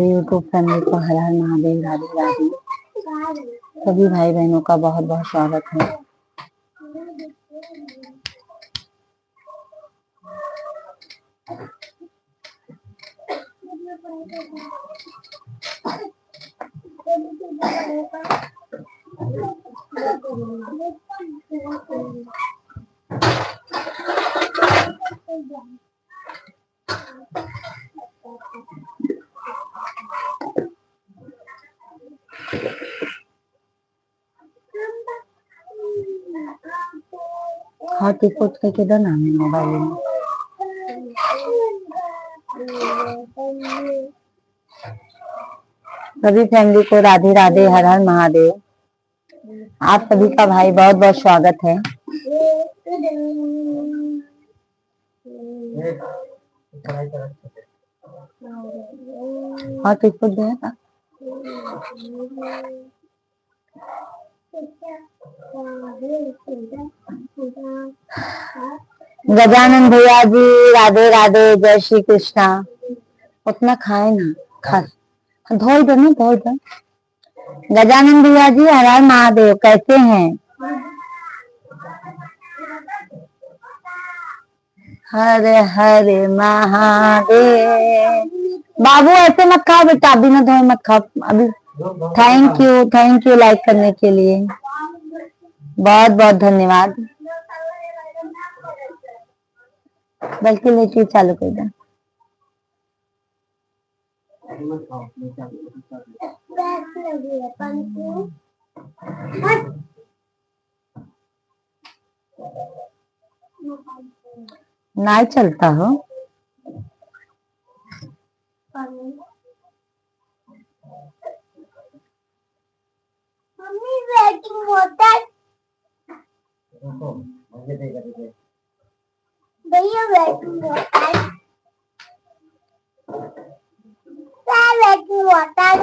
YouTube family को हर हर महादेव, राधे राधे। सभी भाई बहनों का बहुत बहुत स्वागत है। हॉटस्पॉट करके दो ना मोबाइल में। सभी फैमिली को राधे राधे, हर हर महादेव। आप सभी का भाई बहुत बहुत स्वागत है। हॉटस्पॉट दो ना। गजानन भैया जी राधे राधे, जय श्री कृष्णा। उतना खाए ना, खा धोई दो ना, धोई दो। गजानन भैया जी हर हर महादेव, कैसे हैं? हरे हरे महादेव। बाबू ऐसे मत खाओ बेटा, अभी ना धोए मत खाओ अभी। थैंक यू लाइक करने के लिए, बहुत बहुत धन्यवाद। बल्कि लेके चालू कर दे। नहीं चलता हो। मम्मी वेटिंग होता है भैया, वेटिंग होता है।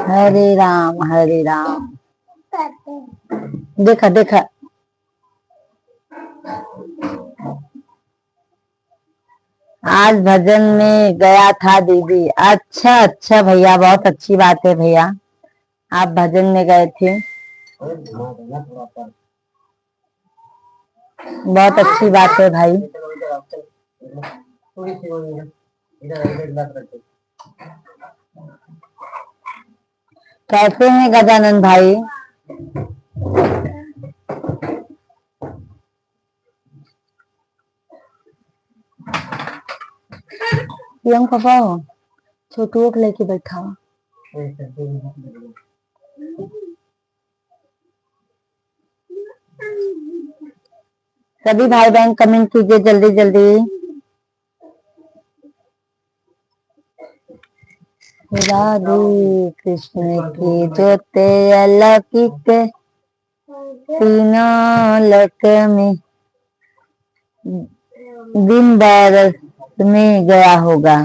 हरे राम हरे राम। देखा देखा। आज भजन में गया था दीदी। अच्छा अच्छा भैया, बहुत अच्छी बात है भैया, आप भजन में गए थे, बहुत अच्छी बात है भाई। कैसे हैं गजानन भाई? यंग पापा हो, छोटू को लेके बैठा हो। सभी भाई बहन कमेंट कीजिए जल्दी जल्दी। राधे कृष्ण की जोते अलौकिक, तीनों लोक में दिन बरस में गया होगा।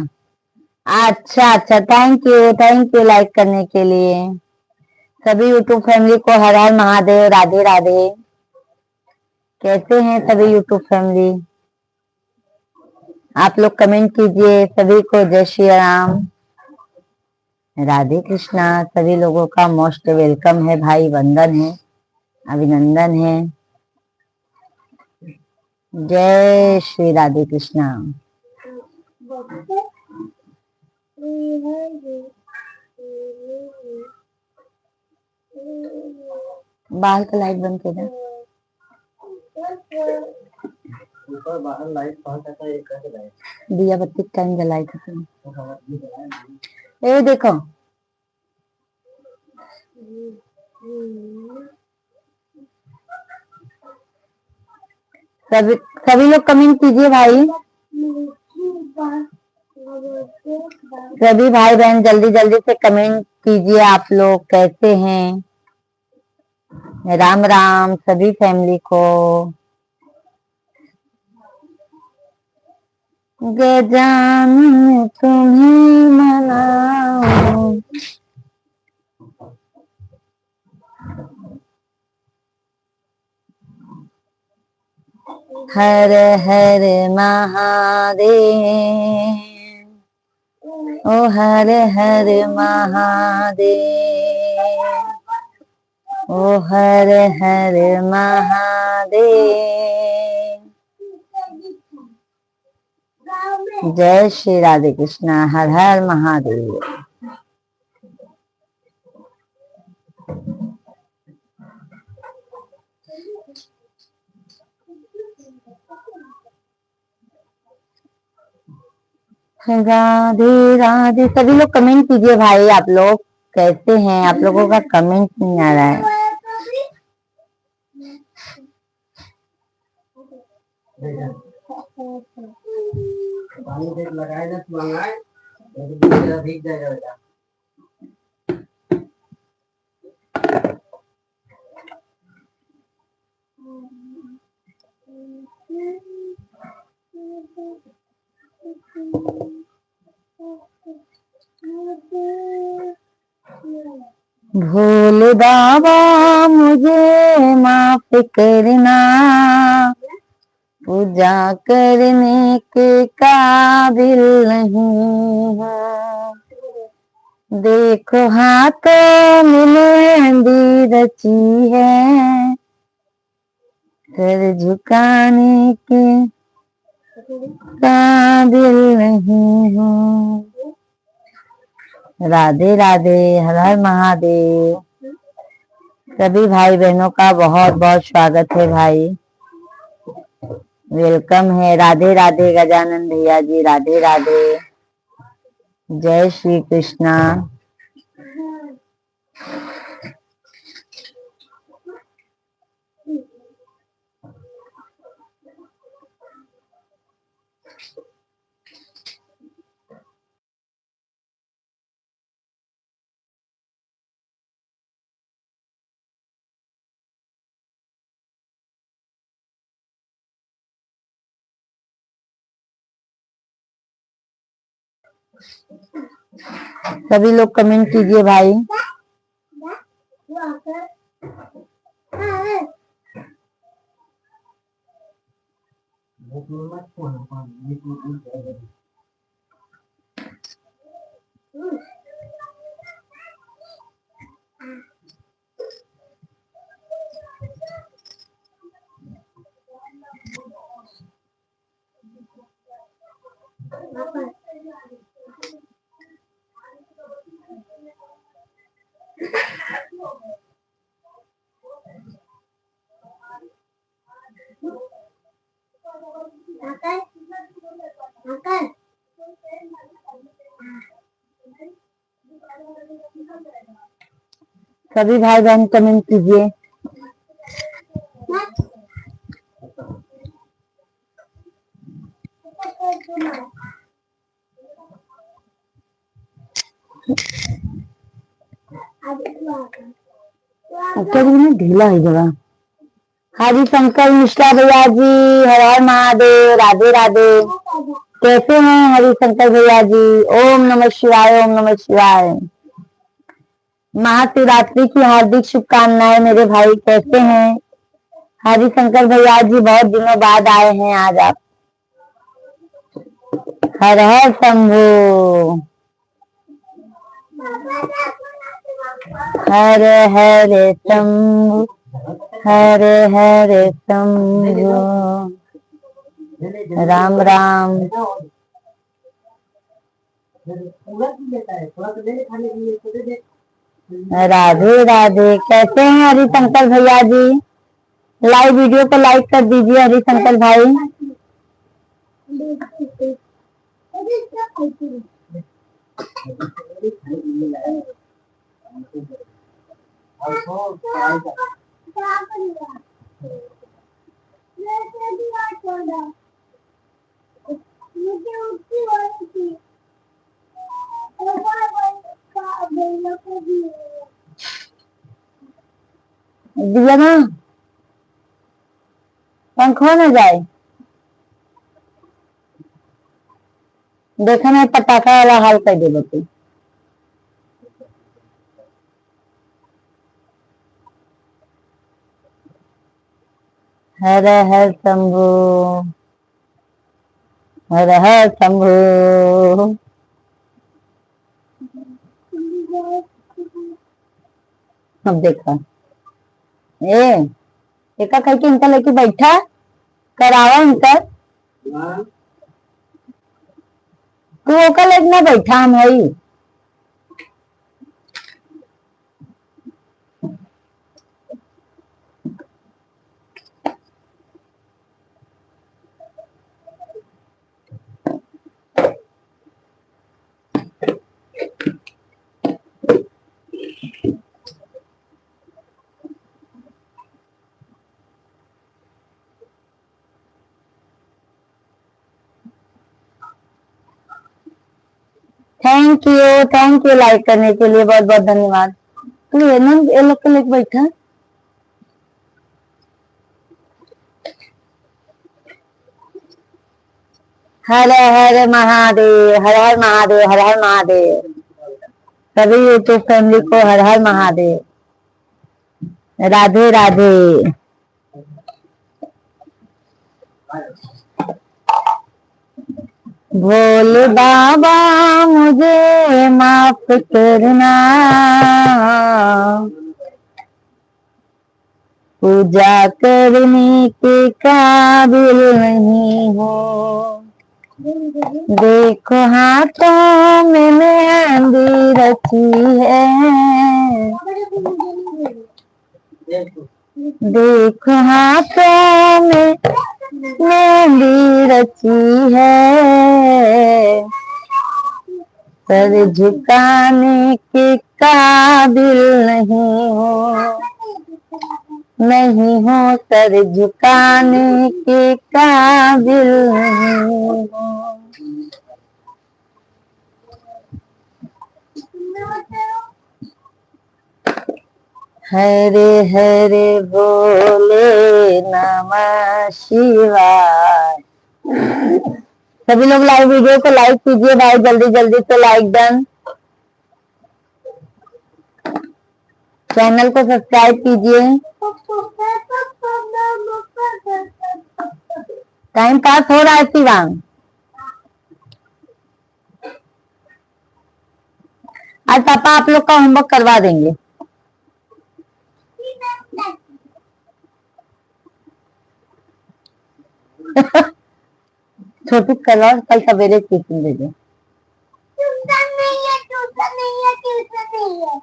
अच्छा अच्छा, थैंक यू लाइक करने के लिए। सभी यूट्यूब फैमिली को हर हर महादेव, राधे राधे। कैसे हैं सभी यूट्यूब फैमिली? आप लोग कमेंट कीजिए। सभी को जय श्री राम, राधे कृष्णा। सभी लोगों का मोस्ट वेलकम है भाई, वंदन है, अभिनंदन है। जय श्री राधे कृष्णा। बाहर का लाइट बंद कर दे। ऊपर बाहर लाइट पहुंचा है, कैसे लाइट दिया बत्ती टाइम जलाई था। ए देखो, सभी सभी लोग कमेंट कीजिए भाई। सभी भाई बहन जल्दी जल्दी से कमेंट कीजिए। आप लोग कैसे हैं? राम राम सभी फैमिली को। गजानन तुम्हें मनाओ, हर हर महादेव। ओ हर हर महादेव, ओ हर हर महादेव। जय श्री राधे कृष्णा, हर हर महादेव। राधे राधे। सभी लोग कमेंट कीजिए भाई, आप लोग कैसे हैं? आप लोगों का कमेंट नहीं आ रहा है। पानी लगाए ना मंगाए, भीग जाएगा। भोले बाबा मुझे माफ करना, पूजा करने के काबिल नहीं हूँ। देखो हाथों में मेहंदी रची है, सर झुकाने के काबिल नहीं हूँ। राधे राधे, हर हर महादेव। सभी भाई बहनों का बहुत बहुत स्वागत है भाई, वेलकम है। राधे राधे गजानन भैया जी, राधे राधे। जय श्री कृष्णा। सभी लोग कमेंट कीजिए भाई। सभी भाई बहन कमेंट कीजिए। ढीला है जगह। हरि शंकर मिश्रा भैया जी, हर हर महादेव, राधे राधे। कैसे हैं हरि शंकर भैया जी? ओम नमः शिवाय, ओम नमः शिवाय। महाशिवरात्रि की हार्दिक शुभकामनाएं मेरे भाई, कैसे हैं हरि शंकर भैया जी? बहुत दिनों बाद आए हैं आज आप। हर हर शंभू, हर हर शंभू, हर हर शंभू, राम राम। राधे राधे। कैसे हैं हरि शंकर भैया जी? लाइव वीडियो को लाइक कर दीजिए हरि शंकर भाई। दिया ना, पंखो न जाए। देखा मैं पटाखा वाला हाल कर दे बच्चे। हर हर शंभू, हर हर शंभू। अब देखा ए एका कह के इनका लेके बैठा करावा इनका तू ओका लेके ना बैठा हम हई थैंक यू लाइक करने के लिए बहुत बहुत धन्यवाद। तू ये ना ये लोग के लेके बैठा हर हर महादेव हर हर महादेव हर हर महादेव। सभी यूट्यूब फैमिली को हर हर महादेव राधे राधे। भोले बाबा मुझे माफ करना पूजा करने के काबिल नहीं हो। देखो हाथों में मेहंदी रची है देखो हाथों में मेहंदी रची है सर झुकाने के काबिल नहीं हो सर झुकाने के काबिल नहीं हो। हरे हरे बोले नमः शिवाय। सभी लोग लाइव वीडियो को लाइक कीजिए भाई जल्दी जल्दी से लाइक डन। चैनल को सब्सक्राइब कीजिए। टाइम पास हो रहा है शिवांग। आज पापा आप लोग का होमवर्क करवा देंगे। छोटी करवा कल सवेरे ट्यूशन भेजे। ट्यूशन नहीं है ट्यूशन नहीं है ट्यूशन नहीं है।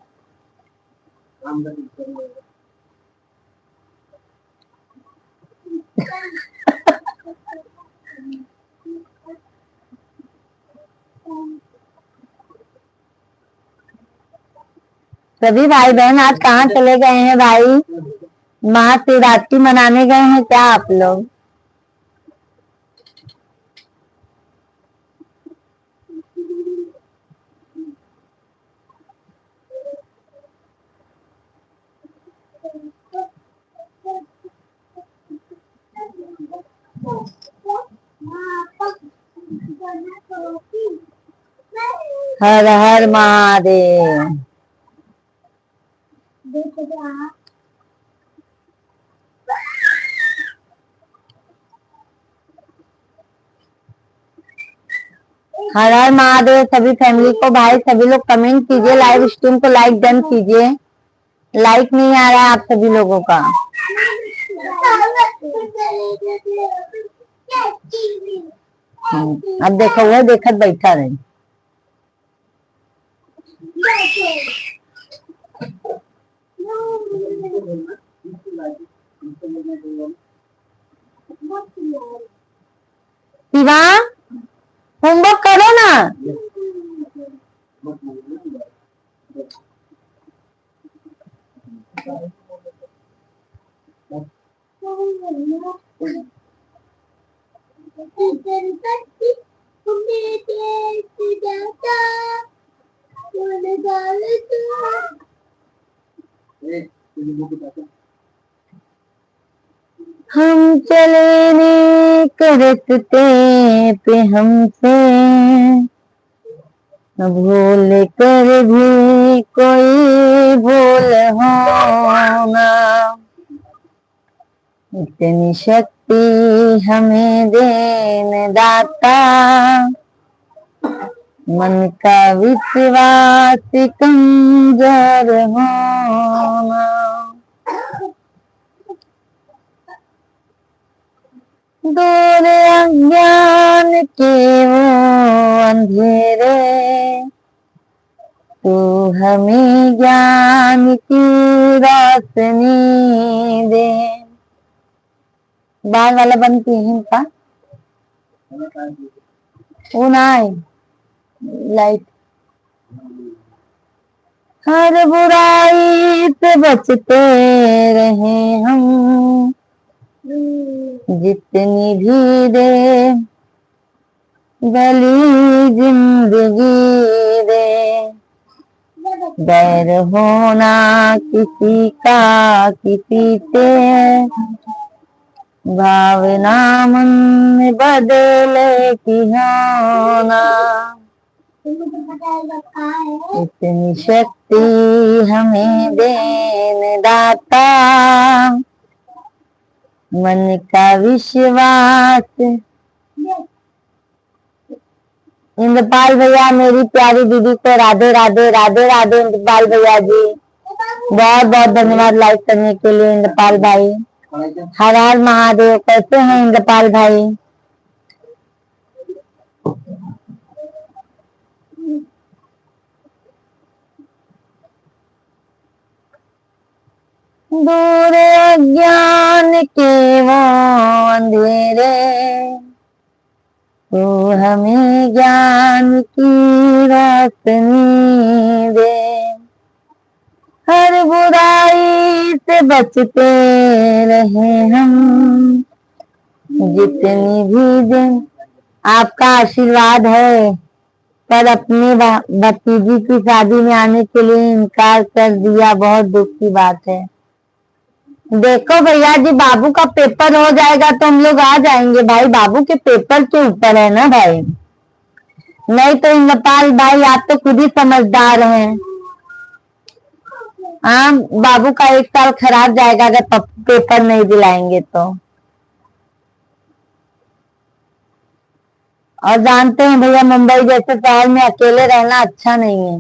सभी भाई बहन आज कहाँ चले गए हैं भाई? महाशिवरात्रि मनाने गए हैं क्या आप लोग? हर हर महादेव। हर हर महादेव। सभी फैमिली को भाई सभी लोग कमेंट कीजिए, लाइव स्ट्रीम को लाइक डन कीजिए। लाइक नहीं आ रहा है आप सभी लोगों का। अब देखो वो देखत बैठा रहे। शिवा होमवर्क करो ना। हम चले नेक रस्ते पे हमसे भूल कर भी कोई भूल होना। इतनी शक्ति हमें देने दाता मन का विश्वास कमजोर होना। के वो अंधेरे, तू हमें ज्ञान की रोशनी दे। बाल वाला बंद की इनका वो ना आए लाइट। हर बुराई से बचते रहे हम, जितनी भी दे भली जिंदगी दे। बैर होना किसी का किसी से, भावना मन में बदले की होना। इतनी शक्ति हमें देने दाता, मन का विश्वास। इंद्रपाल भैया मेरी प्यारी दीदी को राधे राधे राधे राधे। इंद्रपाल भैया जी बहुत बहुत धन्यवाद लाइक करने के लिए। इंद्रपाल भाई हर हर महादेव। कैसे हैं इंद्रपाल भाई? दूर अज्ञान के वो अंधेरे, तू हमें ज्ञान की रोशनी दे। हर बुराई से बचते रहे हम, जितनी भी दिन। आपका आशीर्वाद है, पर अपनी भतीजी की शादी में आने के लिए इनकार कर दिया। बहुत दुख की बात है। देखो भैया जी, बाबू का पेपर हो जाएगा तो हम लोग आ जाएंगे भाई। बाबू के पेपर के ऊपर है ना भाई। नहीं तो इंद्रपाल भाई आप तो खुद ही समझदार हैं। हाँ, बाबू का एक साल खराब जाएगा अगर पेपर नहीं दिलाएंगे तो। और जानते हैं भैया, मुंबई जैसे शहर में अकेले रहना अच्छा नहीं है।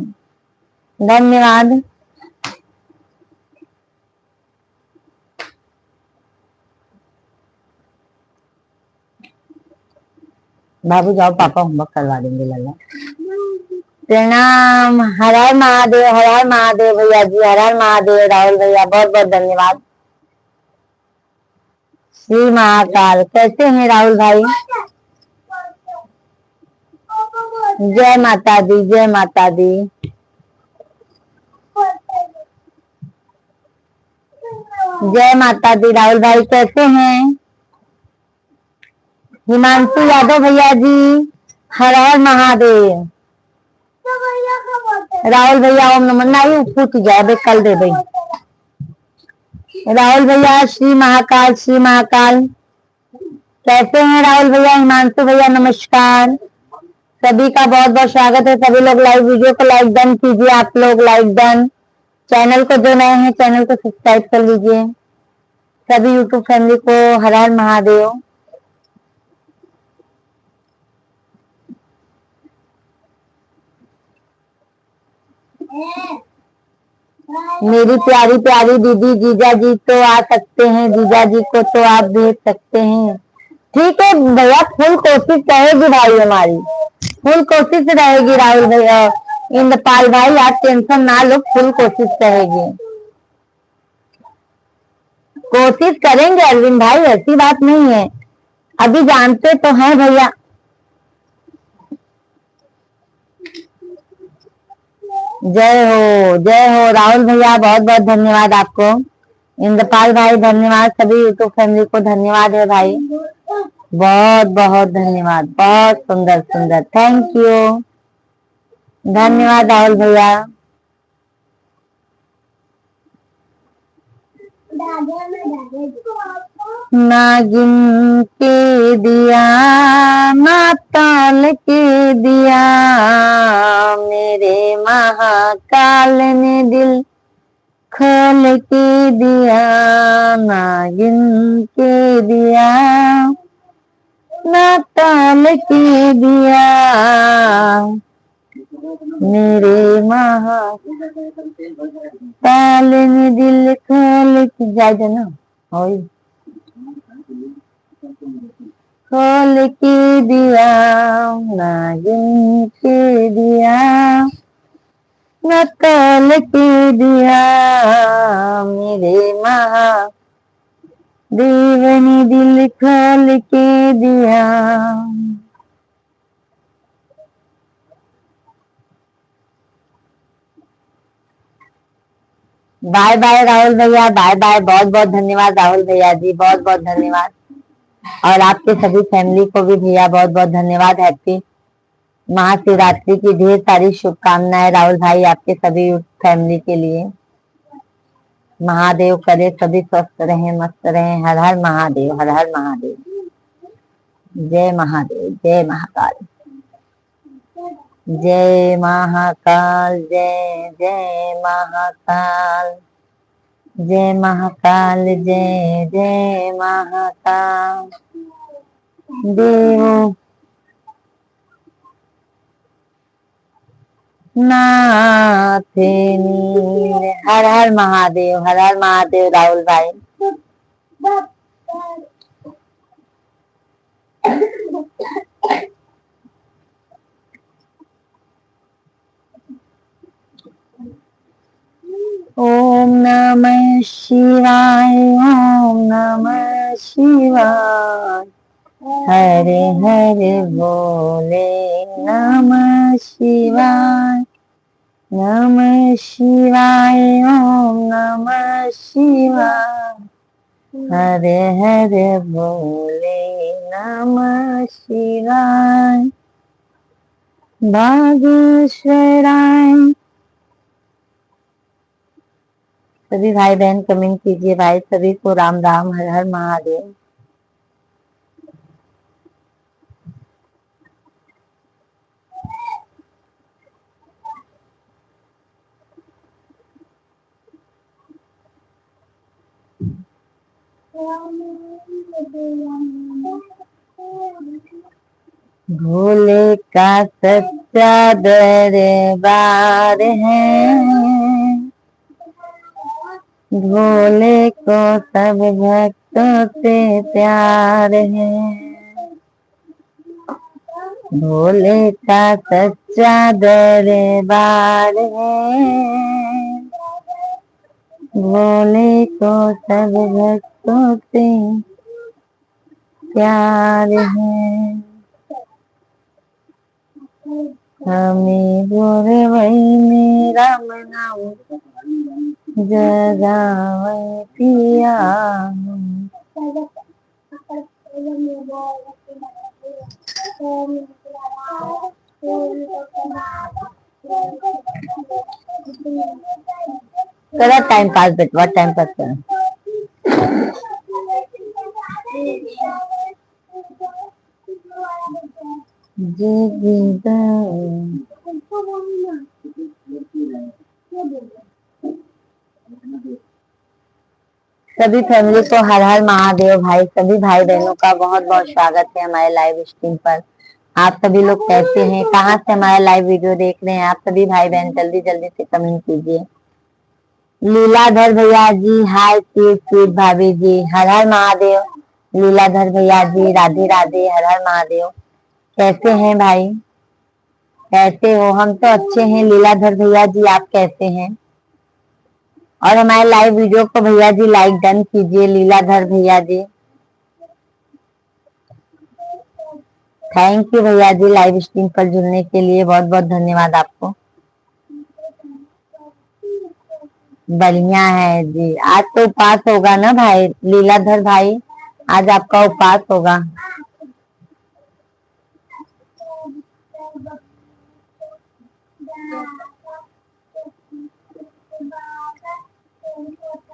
धन्यवाद। बाबू जाओ, पापा होमवर्क करवा देंगे। लाला प्रणाम। हर हर महादेव, हर हर महादेव भैया जी, हर हर महादेव। राहुल भैया बहुत बहुत धन्यवाद। श्री महाकाल। कैसे हैं राहुल भाई? जय माता दी, जय माता दी। जय माता दी। राहुल भाई कैसे हैं? हिमांशु यादव भैया जी हर हर महादेव। राहुल भैया ओम नमः नारायण। फूट जाए बे, कल दे भाई। राहुल भैया श्री महाकाल, श्री महाकाल। कैसे हैं राहुल भैया? हिमांशु भैया नमस्कार। सभी का बहुत बहुत स्वागत है। सभी लोग लाइव वीडियो को लाइक डन कीजिए। आप लोग लाइक डन। चैनल को जो नए हैं चैनल को सब्सक्राइब कर लीजिए। सभी यूट्यूब फैमिली को हर हर महादेव। मेरी प्यारी प्यारी दीदी, जीजा जी तो आ सकते हैं, जीजा जी को तो आप भेज सकते हैं। ठीक है भैया, फुल कोशिश रहेगी भाई हमारी, फुल कोशिश रहेगी। राहुल भैया, इंद्रपाल भाई आप टेंशन ना लो, फुल कोशिश रहेगी। कोशिश करेंगे अरविंद भाई, ऐसी बात नहीं है। अभी जानते तो हैं भैया। जय हो, जय हो राहुल भैया, बहुत बहुत धन्यवाद आपको। इंद्रपाल भाई धन्यवाद। सभी यूट्यूब फैमिली को धन्यवाद है भाई, बहुत बहुत धन्यवाद। बहुत सुंदर सुंदर, थैंक यू। धन्यवाद राहुल भैया। नागिन के दिया, माताल के दिया, मेरे महाकाल ने दिल खोल के दिया। नागिन के दिया, माताल के दिया, मेरे महाकाल ने दिल खोल के। जा ना खोल के दिया, ना गिन के दिया, न तोल के दिया, मेरे महादेव ने दिल खोल के दिया। बाय बाय राहुल भैया, बाय बाय। बहुत बहुत धन्यवाद राहुल भैया जी, बहुत बहुत धन्यवाद। और आपके सभी फैमिली को भी भैया बहुत बहुत धन्यवाद। हैप्पी महाशिवरात्रि की ढेर सारी शुभकामनाएं राहुल भाई आपके सभी फैमिली के लिए। महादेव करे सभी स्वस्थ रहें, मस्त रहें। हर हर महादेव, हर हर महादेव। जय महादेव, जय महाकाल, जय महाकाल, जय जय महाकाल, जय महाकाल, जय जय महाकाल। देव नाथ नील। हर हर महादेव, हर हर महादेव राहुल भाई। ओम नमः शिवाय, ओम नमः शिवाय। हरे हरे बोले नमः शिवाय, नमः शिवाय, ओम नमः शिवाय। हरे हरे बोले नमः शिवाय। बागेश्वराय। सभी भाई बहन कमेंट कीजिए भाई, सभी को राम राम, हर हर महादेव। भोले का सच्चा दरबार है, भोले को सब भक्तों से प्यार है। भोले का सच्चा दरबार है, भोले को सब भक्तों से प्यार है। हमें गोरवई में राम नाम जगावई पिया। करा टाइम पास बेटवा, टाइम पास करा। सभी फैमिली को हर हर महादेव भाई। सभी भाई बहनों का बहुत बहुत स्वागत है हमारे लाइव स्ट्रीम पर। आप सभी लोग कैसे हैं, कहाँ से हमारा लाइव वीडियो देख रहे हैं आप सभी भाई बहन, जल्दी जल्दी से कमेंट कीजिए। लीलाधर भैया जी हाय, स्वीट स्वीट भाभी जी, हर हर महादेव। लीलाधर भैया जी राधे राधे, हर हर महादेव। कैसे हैं भाई, कैसे हो? हम तो अच्छे हैं लीलाधर भैया जी, आप कैसे हैं? और हमारे लाइव वीडियो को भैया जी लाइक डन कीजिए लीलाधर भैया जी। थैंक यू भैया जी लाइव स्ट्रीम पर जुड़ने के लिए, बहुत बहुत धन्यवाद आपको। बढ़िया है जी। आज तो उपवास होगा ना भाई लीलाधर भाई, आज आपका उपवास होगा।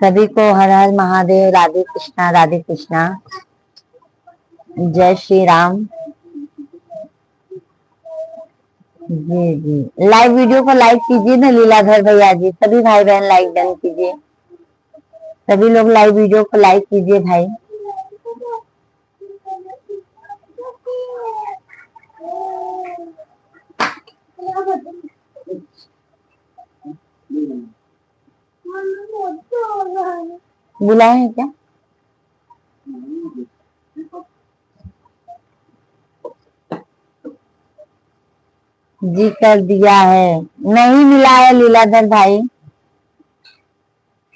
सभी को हर हर महादेव, राधे कृष्णा राधे कृष्णा, जय श्री राम। जी जी, लाइव वीडियो को लाइक कीजिए ना लीलाधर भैया जी, सभी भाई बहन लाइक डन कीजिए। सभी लोग लाइव वीडियो को लाइक कीजिए भाई। बुलाए हैं क्या? जी कर दिया है, नहीं मिला है लीलाधर भाई।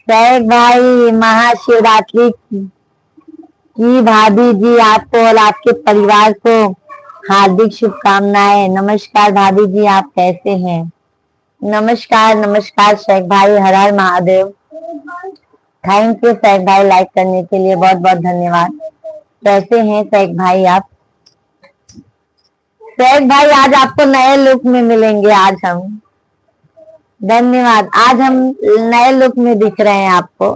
सैफ भाई महाशिवरात्रि की भाभी जी आपको और आपके परिवार को हार्दिक शुभकामनाएं। नमस्कार भाभी जी, आप कैसे हैं? नमस्कार नमस्कार शेख भाई, हर हर महादेव। थैंक यू शेख भाई, लाइक करने के लिए बहुत बहुत धन्यवाद। कैसे हैं शेख भाई आप? शेख भाई आज आपको नए लुक में मिलेंगे आज हम। धन्यवाद, आज हम नए लुक में दिख रहे हैं आपको।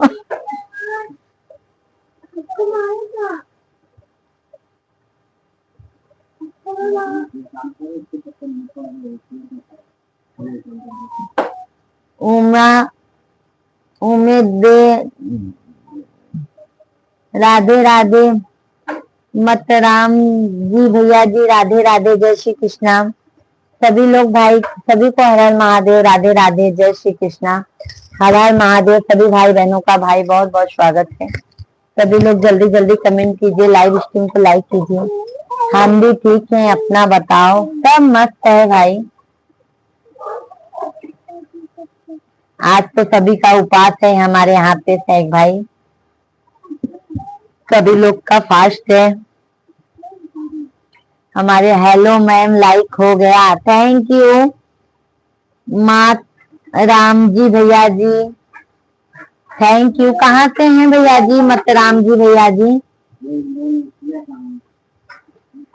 उमा उम्मीद, राधे राधे मतराम जी भैया जी, राधे राधे, जय श्री कृष्णा। सभी लोग भाई, सभी को हर हर महादेव, राधे राधे, जय श्री कृष्णा, हर हर महादेव। सभी भाई बहनों का भाई बहुत बहुत स्वागत है। सभी लोग जल्दी जल्दी कमेंट कीजिए, लाइव स्ट्रीम को लाइक कीजिए। हम भी ठीक हैं, अपना बताओ? सब मस्त है भाई। आज तो सभी का उपवास है हमारे यहाँ पे शेख भाई, सभी लोग का फास्ट है। हमारे हेलो मैम लाइक हो गया, थैंक यू। मात राम जी भैया जी, थैंक यू। कहाँ से हैं भैया जी? मतराम जी भैया जी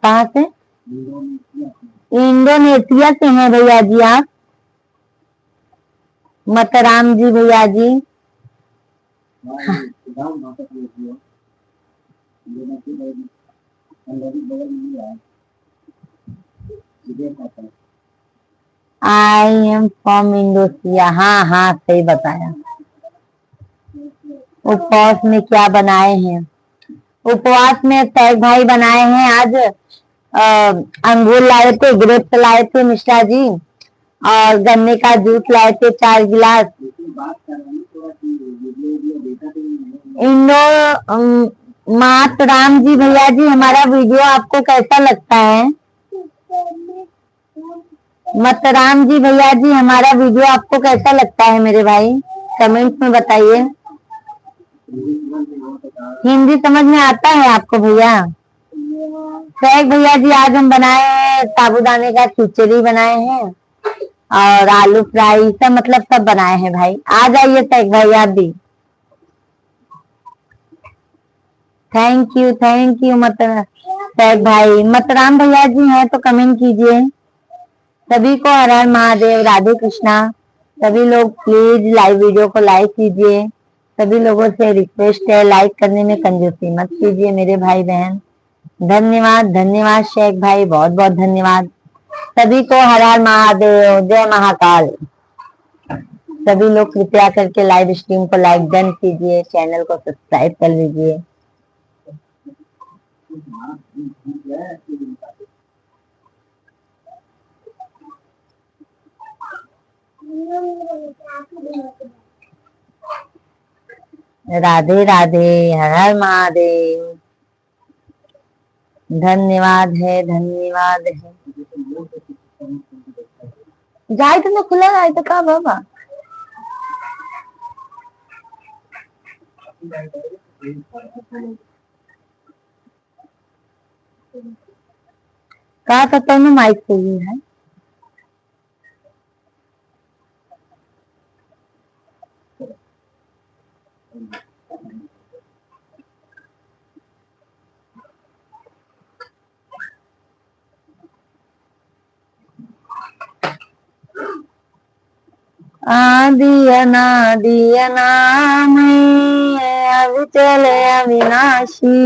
कहाँ से? इंडोनेशिया से हैं भैया जी आप? मतराम जी भैया जी, आई एम फ्रॉम इंडोनेशिया। हाँ हाँ सही बताया। उपवास में क्या बनाए हैं? उपवास में शेख भाई बनाए हैं आज अंगूर लाए थे, ग्रेप्स लाए थे मिश्रा जी, और गन्ने का जूस लाए थे 4 गिलास। मात राम जी भैया जी, हमारा वीडियो आपको कैसा लगता है? मत राम जी भैया जी, हमारा वीडियो आपको कैसा लगता है मेरे भाई? कमेंट में बताइए। हिंदी समझ में आता है आपको भैया? शेख भैया जी आज हम बनाए हैं साबूदाने का खिचड़ी बनाए हैं और आलू फ्राई, सब मतलब सब बनाए हैं भाई। आ जाइए शेख भाई आप भी। थैंक यू मत शेख भाई। मतराम भैया जी हैं तो कमेंट कीजिए। सभी को हर हर महादेव, राधे कृष्णा। सभी लोग प्लीज लाइव वीडियो को लाइक कीजिए। सभी लोगों से रिक्वेस्ट है, लाइक करने में कंजूसी मत कीजिए मेरे भाई बहन। धन्यवाद धन्यवाद शेख भाई, बहुत बहुत धन्यवाद। सभी को हर हर महादेव, जय महाकाल। सभी लोग कृपया करके लाइव स्ट्रीम को लाइक डन कीजिए, चैनल को सब्सक्राइब कर लीजिए। राधे राधे, हर हर महादेव। धन्यवाद है, धन्यवाद है। जाए तो खुला जाए तो का बाबा कहा था तुमने माइक खोली है? आदि अनादि अनामय अविचल अविनाशी,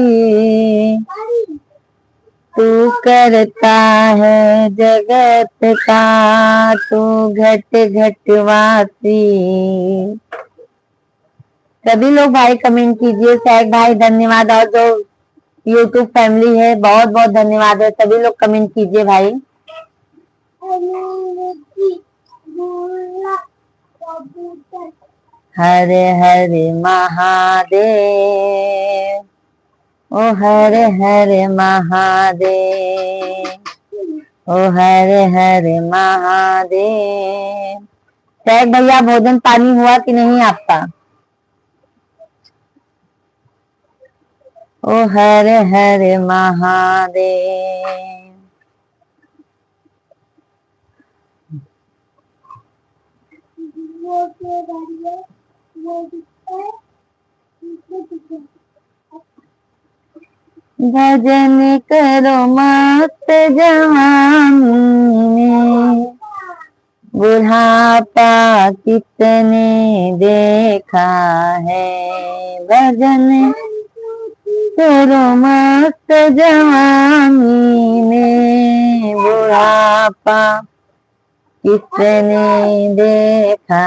तू करता है जगत का, तू घट घट वासी। सभी लोग भाई कमेंट कीजिए। शेख भाई धन्यवाद, और जो यूट्यूब फैमिली है बहुत बहुत धन्यवाद है। सभी लोग कमेंट कीजिए भाई। हरे हरे महादेव, ओ हरे हरे महादेव। ओ हरे हरे महादेव। शेख भैया भोजन पानी हुआ कि नहीं आपका? ओ हरे हरे महादेव। भजन करो मस्त जवानी में, बुढ़ापा कितने देखा है। भजन करो मस्त जवानी में, बुढ़ापा किसने देखा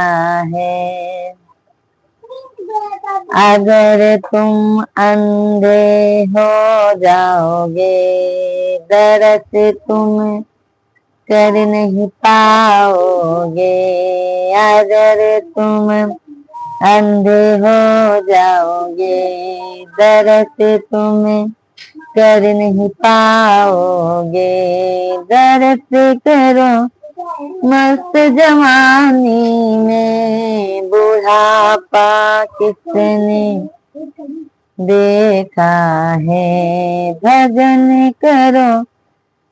है। अगर तुम अंधे हो जाओगे, दरस तुम कर नहीं पाओगे। अगर तुम अंधे हो जाओगे, दरस तुम कर नहीं पाओगे। दरस करो मस्त जवानी में, बुढ़ापा किसने देखा है। भजन करो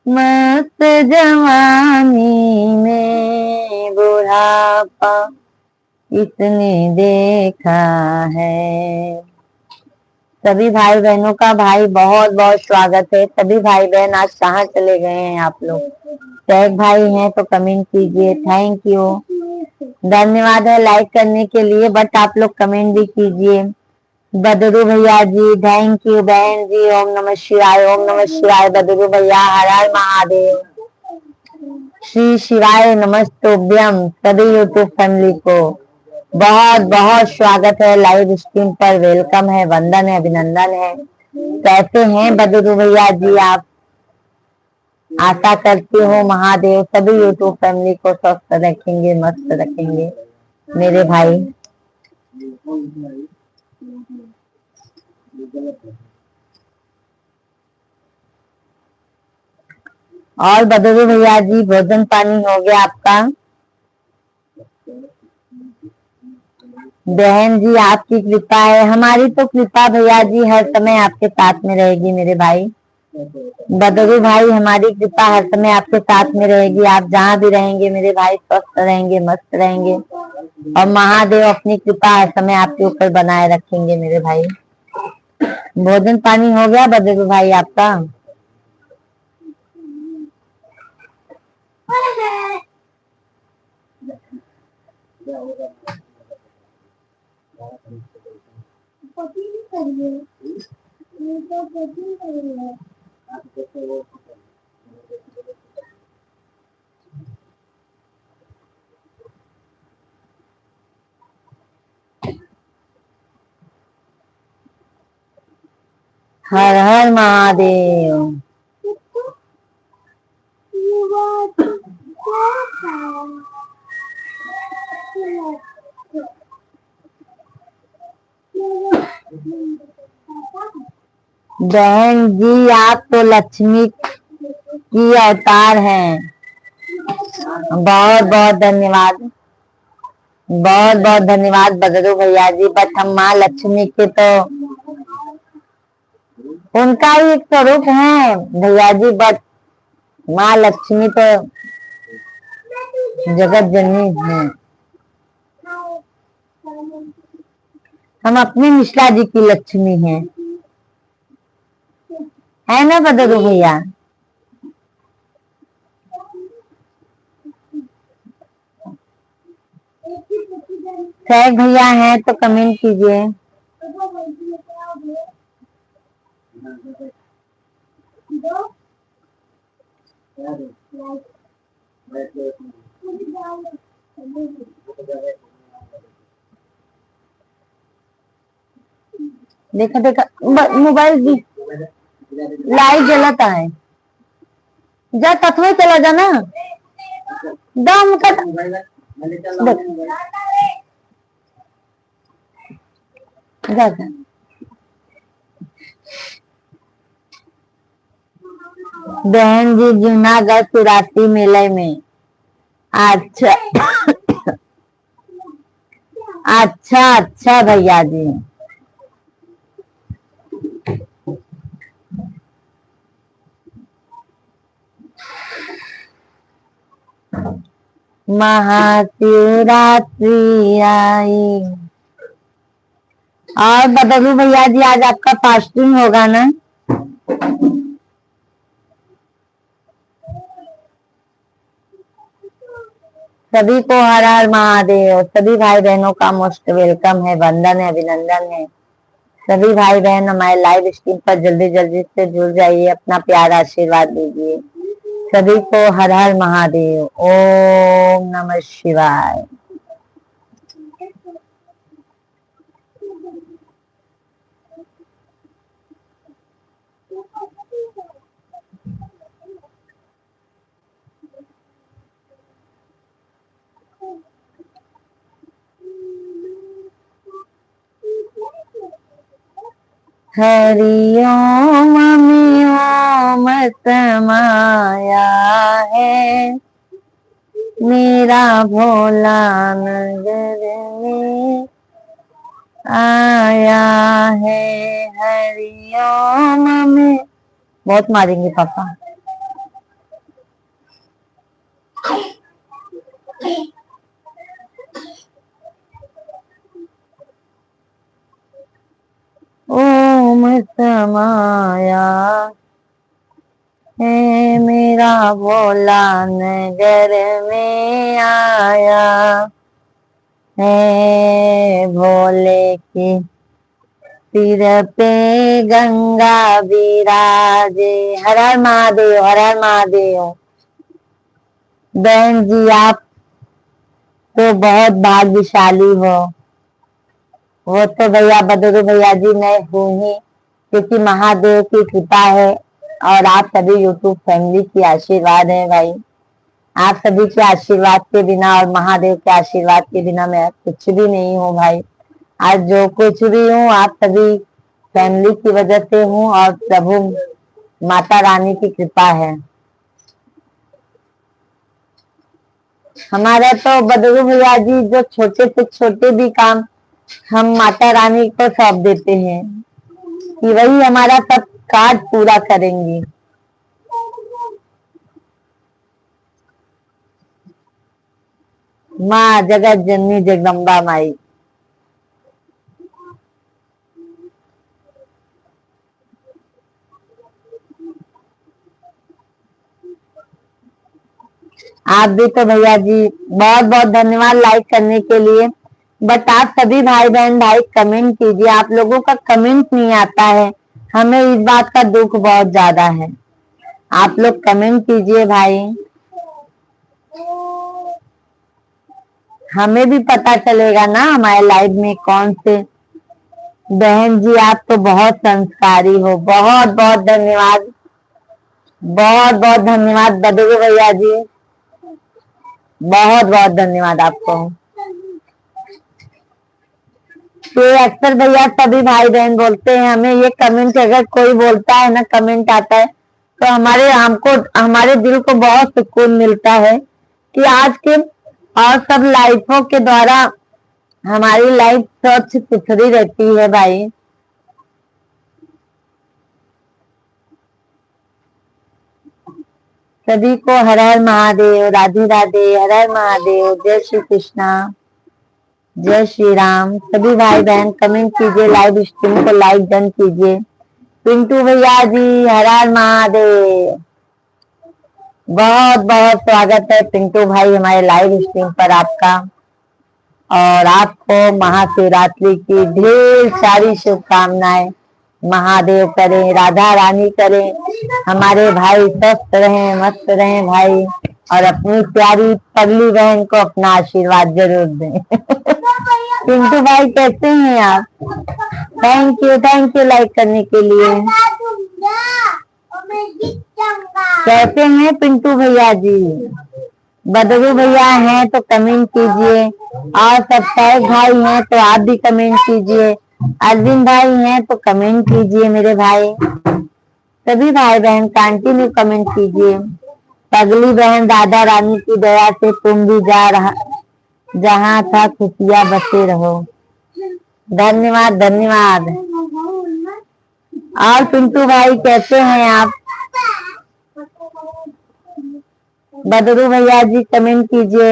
मस्त जवानी में, बुढ़ापा किसने देखा है। सभी भाई बहनों का भाई बहुत बहुत स्वागत है। सभी भाई बहन आज कहाँ चले गए हैं आप लोग? शेख भाई हैं तो कमेंट कीजिए। थैंक यू, धन्यवाद है लाइक करने के लिए, बट आप लोग कमेंट भी कीजिए। बदरू भैया जी थैंक यू। बहन जी ओम नमः शिवाय, ओम नमः शिवाय। बदरू भैया हर हर महादेव। श्री शिवाय नमस्तुभ्यम। सभी यूट्यूब फैमिली को बहुत बहुत स्वागत है लाइव स्ट्रीम पर। वेलकम है, वंदन है, अभिनंदन है। कैसे हैं बदरू भैया जी आप? आशा करती हूँ महादेव सभी यूट्यूब फैमिली को स्वस्थ रखेंगे, मस्त रखेंगे मेरे भाई। और बदरू भैया जी भोजन पानी हो गया आपका? बहन जी आपकी कृपा है, हमारी तो कृपा भैया जी हर समय आपके साथ में रहेगी मेरे भाई। बदरू भाई हमारी कृपा हर समय आपके साथ में रहेगी। आप जहाँ भी रहेंगे मेरे भाई स्वस्थ रहेंगे, मस्त रहेंगे, और महादेव अपनी कृपा हर समय आपके ऊपर बनाए रखेंगे मेरे भाई। भोजन पानी हो गया बदरू भाई आपका? हर हर महादेव। बहन जी आप तो लक्ष्मी की अवतार हैं। बहुत बहुत धन्यवाद, बहुत बहुत धन्यवाद बदरू भैया जी। बट हम माँ लक्ष्मी के तो उनका ही एक स्वरूप है भैया जी। बट माँ लक्ष्मी तो जगत जननी है। हम अपनी मिश्रा जी की लक्ष्मी हैं, है ना बदरू भैया? शेख भैया हैं तो कमेंट कीजिए। देखा देखा मोबाइल भी लाइट जलाता है। जा तत्व चला जाना दम का जा जा। बहन जी जूनागढ़ शिवरात्रि मेले में। अच्छा अच्छा अच्छा भैया जी। महाशिवरात्रि आई। और बदलू भैया जी आज आपका फास्टिंग होगा ना? सभी को हर हर महादेव। सभी भाई बहनों का मोस्ट वेलकम है, वंदन है, अभिनंदन है। सभी भाई बहन हमारे लाइव स्ट्रीम पर जल्दी जल्दी से जुड़ जाइए, अपना प्यारा आशीर्वाद दीजिए। सभी को हर हर महादेव। ओम नमः शिवाय। हरि ओम में ओम समाया है, मेरा भोला नगर में आया है। हरि ओम में। बहुत मारेंगे पापा। ओम समाया है, मेरा भोला नगर में आया है। भोले की सिर पे गंगा विराजे। हर हर महादेव, हर हर महादेव। बहन जी आप तो बहुत भाग्यशाली हो। वो तो भैया बदरू भैया जी मैं हूँ ही, क्योंकि महादेव की कृपा है और आप सभी यूट्यूब फैमिली की आशीर्वाद है भाई। आप सभी के आशीर्वाद के बिना और महादेव के आशीर्वाद के बिना मैं कुछ भी नहीं हूँ भाई। आज जो कुछ भी हूँ आप सभी फैमिली की वजह से हूँ और प्रभु माता रानी की कृपा है। हमारा तो बदरू भैया जी जो छोटे से छोटे भी काम हम माता रानी को सौंप देते हैं कि वही हमारा सब कार्य पूरा करेंगी। माँ जगत जननी जगदम्बा माई। आप भी तो भैया जी बहुत बहुत धन्यवाद लाइक करने के लिए। बट आप सभी भाई बहन भाई कमेंट कीजिए, आप लोगों का कमेंट नहीं आता है, हमें इस बात का दुख बहुत ज्यादा है। आप लोग कमेंट कीजिए भाई, हमें भी पता चलेगा ना हमारे लाइव में कौन से। बहन जी आप तो बहुत संस्कारी हो, बहुत बहुत धन्यवाद, बहुत बहुत धन्यवाद बदरू भैया जी, बहुत बहुत धन्यवाद आपको। तो अक्सर भैया सभी भाई बहन बोलते हैं हमें ये कमेंट, अगर कोई बोलता है ना कमेंट आता है तो हमारे दिल को बहुत सुकून मिलता है कि आज के और सब लाइफों के द्वारा हमारी लाइफ स्वच्छ सुथरी रहती है भाई। सभी को हर हर महादेव, राधे राधे, हर हर महादेव, जय श्री कृष्णा, जय श्री राम। सभी भाई बहन कमेंट कीजिए, लाइव स्ट्रीम को लाइक डन कीजिए। पिंटू भैया जी हर हर महादेव, बहुत बहुत स्वागत है पिंटू भाई हमारे लाइव स्ट्रीम पर आपका। और आपको महाशिवरात्रि की ढेर सारी शुभकामनाएं। महादेव करें, राधा रानी करें, हमारे भाई स्वस्थ रहें, मस्त रहें भाई, और अपनी प्यारी पगली बहन को अपना आशीर्वाद जरूर दें। पिंटू भाई कैसे हैं आप? थैंक यू लाइक करने के लिए। कैसे हैं पिंटू भैया जी? बदरू भैया हैं तो कमेंट कीजिए, और सत्ताईस भाई हैं तो आप भी कमेंट कीजिए, अरविंद भाई हैं तो कमेंट कीजिए मेरे भाई। सभी भाई बहन कंटिन्यू कमेंट कीजिए। पगली बहन राधा रानी की दया से तुम भी जहाँ था खुशियाँ बसे रहो। धन्यवाद धन्यवाद। और पिंटू भाई कैसे हैं आप? बदरू भैया जी कमेंट कीजिए।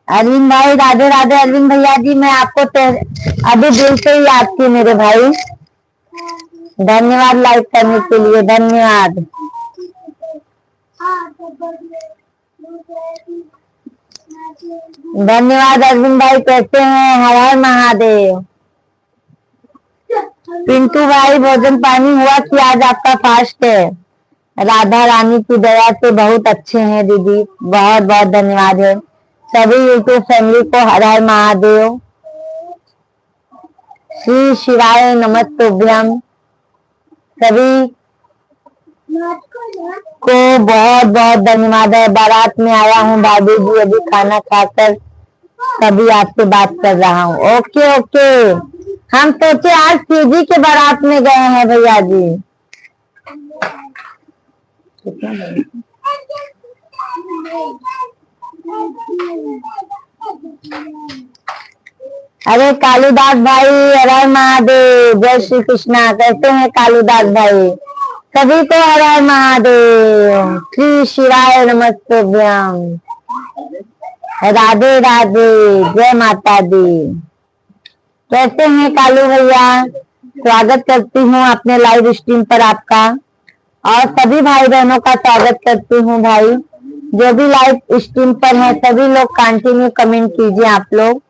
अरविंद भाई राधे राधे। अरविंद भैया जी मैं आपको अभी दिल से ही याद की मेरे भाई। धन्यवाद लाइक करने के लिए, धन्यवाद। धन्यवाद अरविंद भाई, कैसे हैं? हर हर महादेव। पिंटू भाई भोजन पानी हुआ कि आज आपका फास्ट है? राधा रानी की दया से बहुत अच्छे हैं दीदी, बहुत बहुत धन्यवाद है। सभी यूट्यूब फैमिली को हर हर महादेव। श्री शिवाय नमस्तुभ्यम। सभी को बहुत बहुत धन्यवाद है। बारात में आया हूँ भाभी जी, अभी खाना खाकर तभी आपसे बात कर रहा हूँ। ओके ओके, हम सोचे आज सीजी के बारात में गए हैं भैया जी। अरे कालूदास भाई हर हर महादेव, जय श्री कृष्णा। कैसे हैं कालूदास भाई? सभी को हर हर महादेव। श्री शिवाय नमस्तुभ्यम। राधे राधे, जय माता दी। कैसे हैं कालू भैया? स्वागत करती हूँ अपने लाइव स्ट्रीम पर आपका, और सभी भाई बहनों का स्वागत करती हूँ। भाई जो भी लाइव स्ट्रीम पर है सभी लोग कंटिन्यू कमेंट कीजिए आप लोग,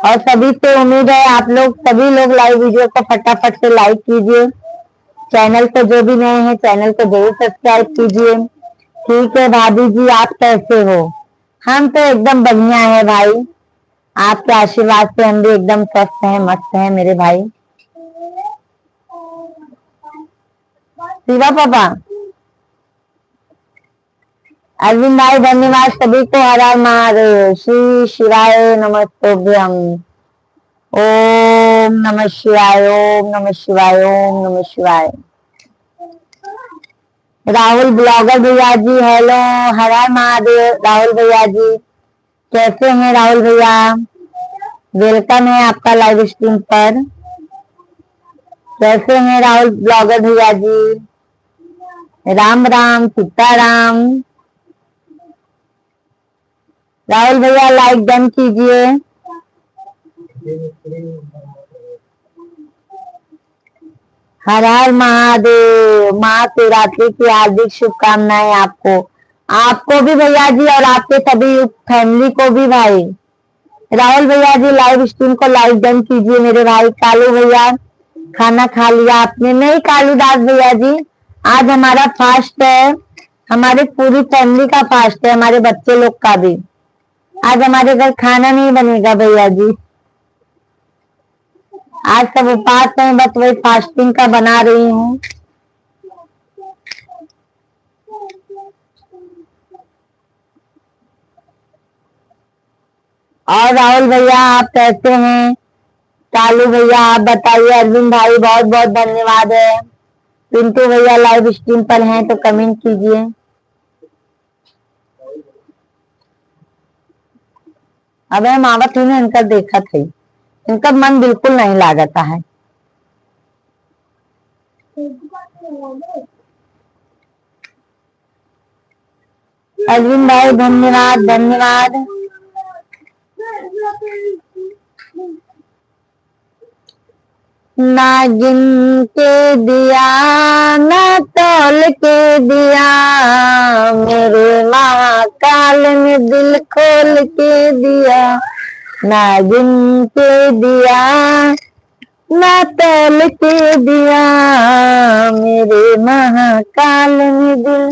और सभी से उम्मीद है आप लोग सभी लोग लाइव वीडियो को फटाफट से लाइक कीजिए। चैनल पर जो भी नए हैं चैनल को जरूर सब्सक्राइब कीजिए। ठीक है भाभी जी, आप कैसे हो? हम तो एकदम बढ़िया है भाई, आपके आशीर्वाद से हम भी एकदम स्वस्थ हैं, मस्त हैं मेरे भाई। शिवा पापा, अरविंद भाई धन्यवाद। सभी को हर हर महादेव। श्री शिवाय नमस्तुभ्यम। ओम नमः शिवाय, ओम नमः शिवाय, ओम नमः शिवाय। राहुल ब्लॉगर भैया जी हेलो, हर हर महादेव। राहुल भैया जी कैसे हैं? राहुल भैया वेलकम है आपका लाइव स्ट्रीम पर। कैसे हैं राहुल ब्लॉगर भैया जी? राम राम सीताराम। राहुल भैया लाइक डन कीजिए। हर हर महादेव। महाशिवरात्रि की हार्दिक शुभकामनाएं आपको, आपको भी भैया जी, और आपके सभी फैमिली को भी भाई। राहुल भैया जी लाइव स्ट्रीम को लाइक डन कीजिए मेरे भाई। कालू भैया खाना खा लिया आपने? नहीं कालूदास भैया जी, आज हमारा फास्ट है, हमारे पूरी फैमिली का फास्ट है, हमारे बच्चे लोग का भी। आज हमारे घर खाना नहीं बनेगा भैया जी, आज सब उपवास है, बस वही फास्टिंग का बना रही हूँ। और राहुल भैया आप कैसे हैं? कालू भैया आप बताइए। अरविंद भाई बहुत बहुत धन्यवाद है। पिंटू भैया लाइव स्ट्रीम पर हैं तो कमेंट कीजिए। अब हम आवत ही ने इनका देखा थे, इनका मन बिल्कुल नहीं लागता है। अरविंद भाई धन्यवाद धन्यवाद। ना गिन के दिया ना तौल के दिया, मेरे महाकाल ने दिल खोल के दिया। ना गिन के दिया ना तौल के दिया, मेरे महाकाल ने दिल।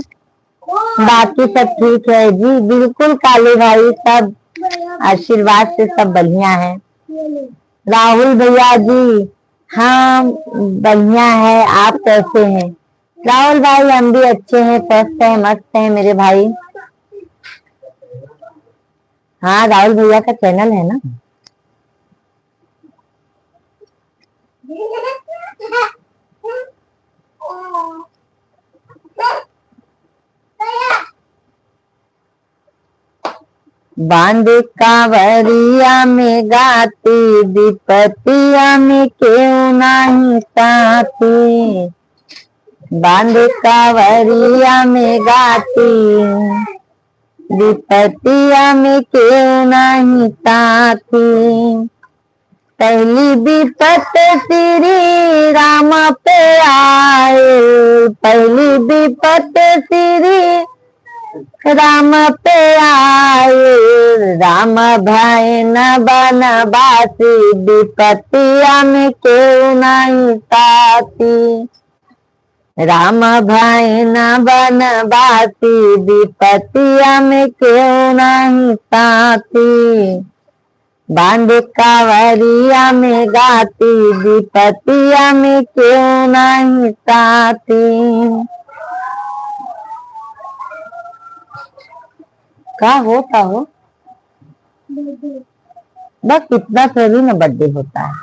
बाकी सब ठीक है जी, बिल्कुल काले भाई, सब आशीर्वाद से सब बढ़िया है। राहुल भैया जी हाँ बढ़िया है, आप कैसे हैं? राहुल भाई हम भी अच्छे हैं, स्वस्थ हैं, मस्त हैं मेरे भाई। हाँ राहुल भैया का चैनल है ना। बांध कांवरिया में गाती, विपतिया में क्यों नहीं साथी। बांध कांवरिया में गाती, विपतिया में क्यों नहीं साथी। पहली विपत श्री राम पे आए, पहली विपत श्री राम पे आए। राम भाई न बनवासी, विपतिया में क्यों नहीं साथी। राम भाई न बनवासी, विपतिया में क्यों नहीं साथी। बांध कांवरिया में गाती, विपतिया में क्यों नहीं साथी। क्या होता हो, बस इतना थोड़ी ना बर्थडे होता है।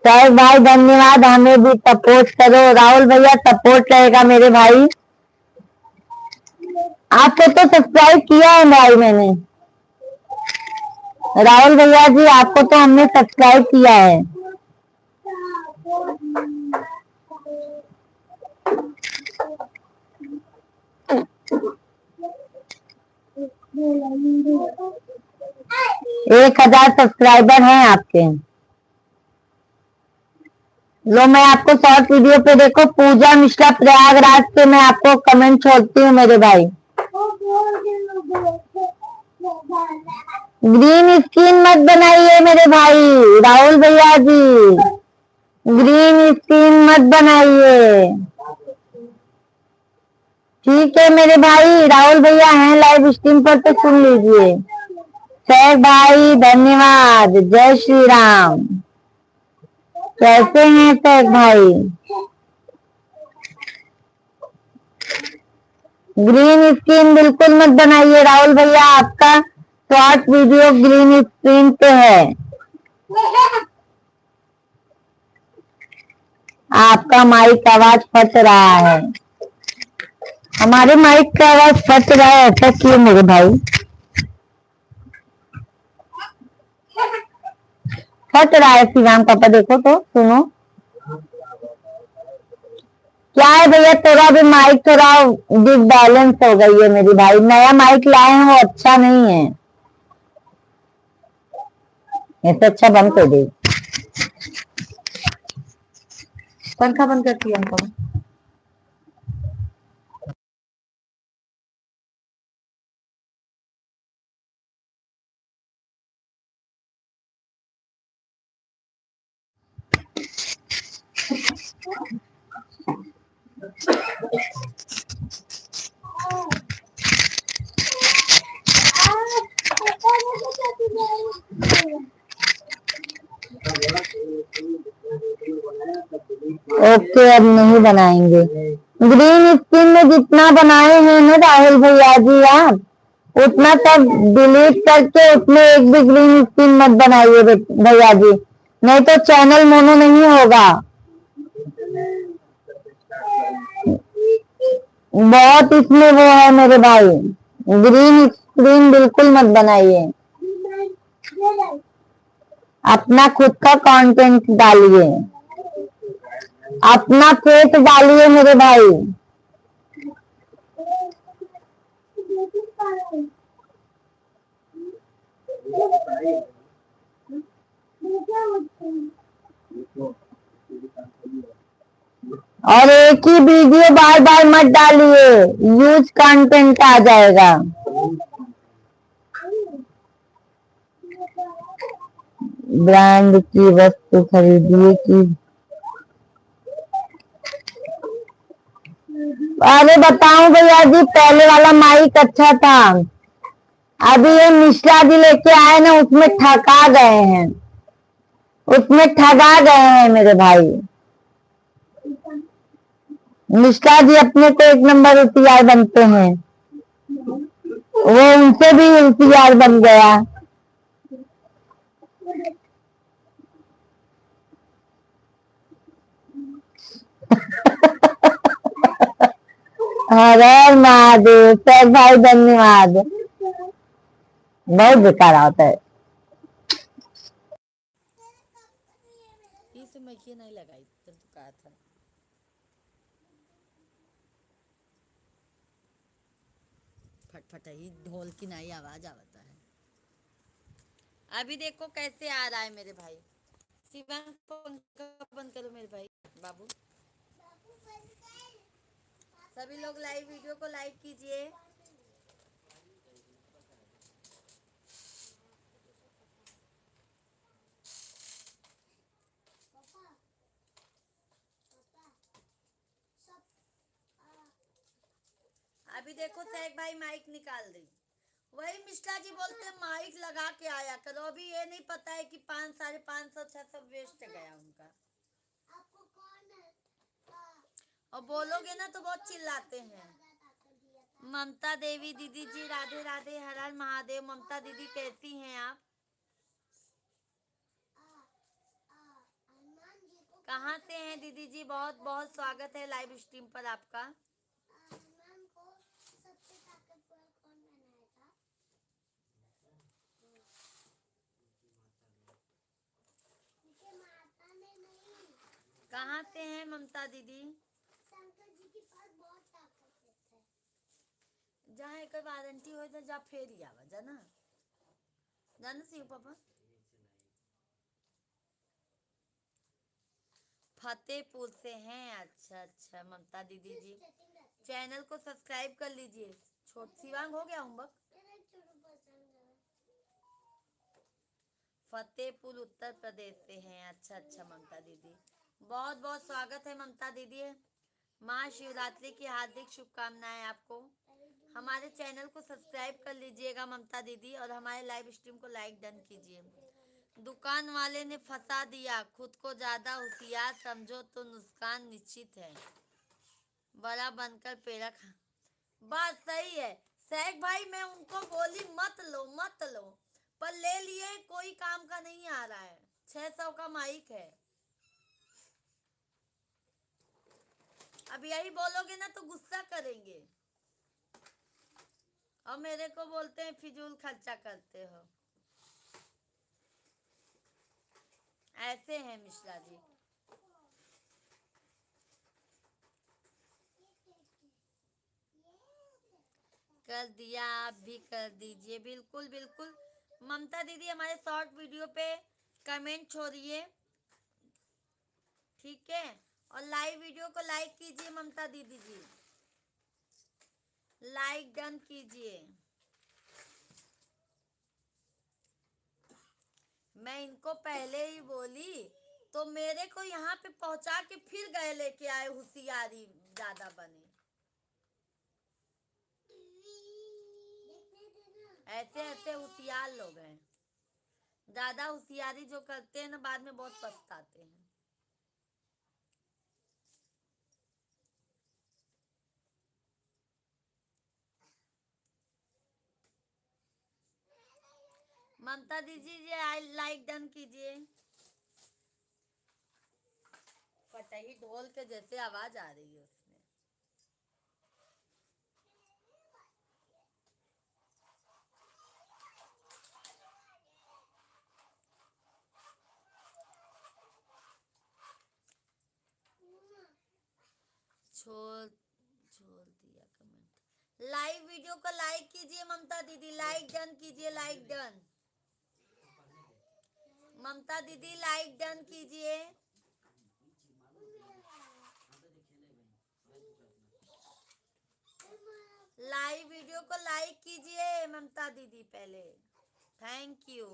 सर भाई धन्यवाद, हमें भी सपोर्ट करो। राहुल भैया सपोर्ट रहेगा मेरे भाई। आपको तो सब्सक्राइब किया है भाई मैंने। राहुल भैया जी आपको तो हमने सब्सक्राइब किया है। एक 1000 सब्सक्राइबर हैं आपके। लो मैं आपको शॉर्ट वीडियो पे देखो, पूजा मिश्रा प्रयागराज से मैं आपको कमेंट छोड़ती हूँ मेरे भाई। ग्रीन स्क्रीन मत बनाइए मेरे भाई राहुल भैया जी, ग्रीन स्क्रीन मत बनाइए। ठीक है मेरे भाई, राहुल भैया हैं लाइव स्ट्रीम पर तो सुन लीजिए। शेख भाई धन्यवाद, जय श्री राम। कैसे हैं शेख भाई? ग्रीन स्क्रीन बिल्कुल मत बनाइए राहुल भैया, आपका शॉर्ट वीडियो ग्रीन स्क्रीन पे है। आपका माइक आवाज फट रहा है। हमारे माइक का आवाज फट रहा है, ऐसा क्यों मेरे भाई? फट रहा है श्री राम पापा, देखो तो सुनो। क्या है भैया, थोड़ा भी माइक थोड़ा डिसबैलेंस हो गई है मेरी भाई। नया माइक लाए हैं वो अच्छा नहीं है, ऐसे अच्छा बंद कर दे। पंखा बंद करती है हमको। ओके अब नहीं बनाएंगे। ग्रीन स्क्रीन में जितना बनाए हैं ना राहुल भैया जी आप, उतना सब डिलीट करके उसमें एक भी ग्रीन स्क्रीन मत बनाइए भैया जी, नहीं तो चैनल मोनो नहीं होगा। बहुत इसमें वो है मेरे भाई, ग्रीन स्क्रीन बिल्कुल मत बनाइए। अपना खुद का कंटेंट डालिए, अपना फेस डालिए मेरे भाई। और एक ही वीडियो बार बार मत डालिए, यूज कंटेंट आ जाएगा। ब्रांड की वस्तु खरीदिए कि अरे बताऊं भैया जी, पहले वाला माइक अच्छा था, अभी ये मिश्रा जी लेके आए ना उसमें ठका गए हैं। उसमें ठगा गए हैं मेरे भाई। मिश्रा जी अपने को एक नंबर होशियार बनते हैं, वो उनसे भी होशियार बन गया। हर हर महादेव सर भाई, धन्यवाद। बहुत बेकार होता है। इस मैं नहीं लगाई तो कहा था। फटफट ही ढोल की नई आवाज आवता है। अभी देखो कैसे आ रहा है मेरे भाई। शिवांग पंखा बंद करो मेरे भाई। बाबू सभी लोग लाइव वीडियो को लाइक कीजिए। अभी देखो सैक भाई माइक निकाल दी। वही मिश्रा जी बोलते माइक लगा के आया करो। अभी ये नहीं पता है कि 500, 550, 600 वेस्ट गया उनका। और बोलोगे ना तो बहुत चिल्लाते हैं। ममता देवी दीदी जी राधे राधे, हर हर महादेव। ममता दीदी कैसी हैं आप? कहाँ से हैं दीदी जी? बहुत बहुत स्वागत है लाइव स्ट्रीम पर आपका। कहाँ से हैं ममता दीदी? जहाँ एक वारंटी हो तो जा फेर ही आवा जाना जाना सिंह पापा। फतेहपुर से हैं। अच्छा अच्छा ममता दीदी जी, चैनल को सब्सक्राइब कर लीजिए। छोट शिवांग हो गया होमवर्क। फतेहपुर उत्तर प्रदेश से हैं। अच्छा अच्छा ममता दीदी, बहुत बहुत स्वागत है ममता दीदी। महाशिवरात्रि की हार्दिक शुभकामनाएं आपको। हमारे चैनल को सब्सक्राइब कर लीजिएगा ममता दीदी, और हमारे लाइव स्ट्रीम को लाइक डन कीजिए। दुकान वाले ने फंसा दिया, खुद को ज्यादा होशियार समझो तो नुकसान निश्चित है। बड़ा बनकर पेड़ा खा। बात सही है सैक भाई, मैं उनको बोली मत लो मत लो, पर ले लिए। कोई काम का नहीं आ रहा है। 600 का माइक है। अब यही बोलोगे ना तो गुस्सा करेंगे, और मेरे को बोलते हैं फिजूल खर्चा करते हो। ऐसे हैं मिश्रा जी। कर दिया, आप भी कर दीजिए। बिल्कुल बिल्कुल ममता दीदी, हमारे शॉर्ट वीडियो पे कमेंट छोड़िए, ठीक है? और लाइव वीडियो को लाइक कीजिए ममता दीदी जी, लाइक डन कीजिए। मैं इनको पहले ही बोली तो मेरे को यहाँ पे पहुंचा के फिर गए लेके आए। होशियारी ज्यादा बने। ऐसे ऐसे होशियार लोग हैं। ज्यादा होशियारी जो करते हैं ना, बाद में बहुत पछताते हैं। ममता दीदी जी आई लाइक डन कीजिए। कटही ढोल के जैसे आवाज आ रही है उसमें। छोड़ छोड़ दिया कमेंट। लाइव वीडियो को लाइक कीजिए ममता दीदी, लाइक डन कीजिए, लाइक डन। ममता दीदी लाइक डन कीजिए। लाइव वीडियो को लाइक कीजिए ममता दीदी पहले। Thank you.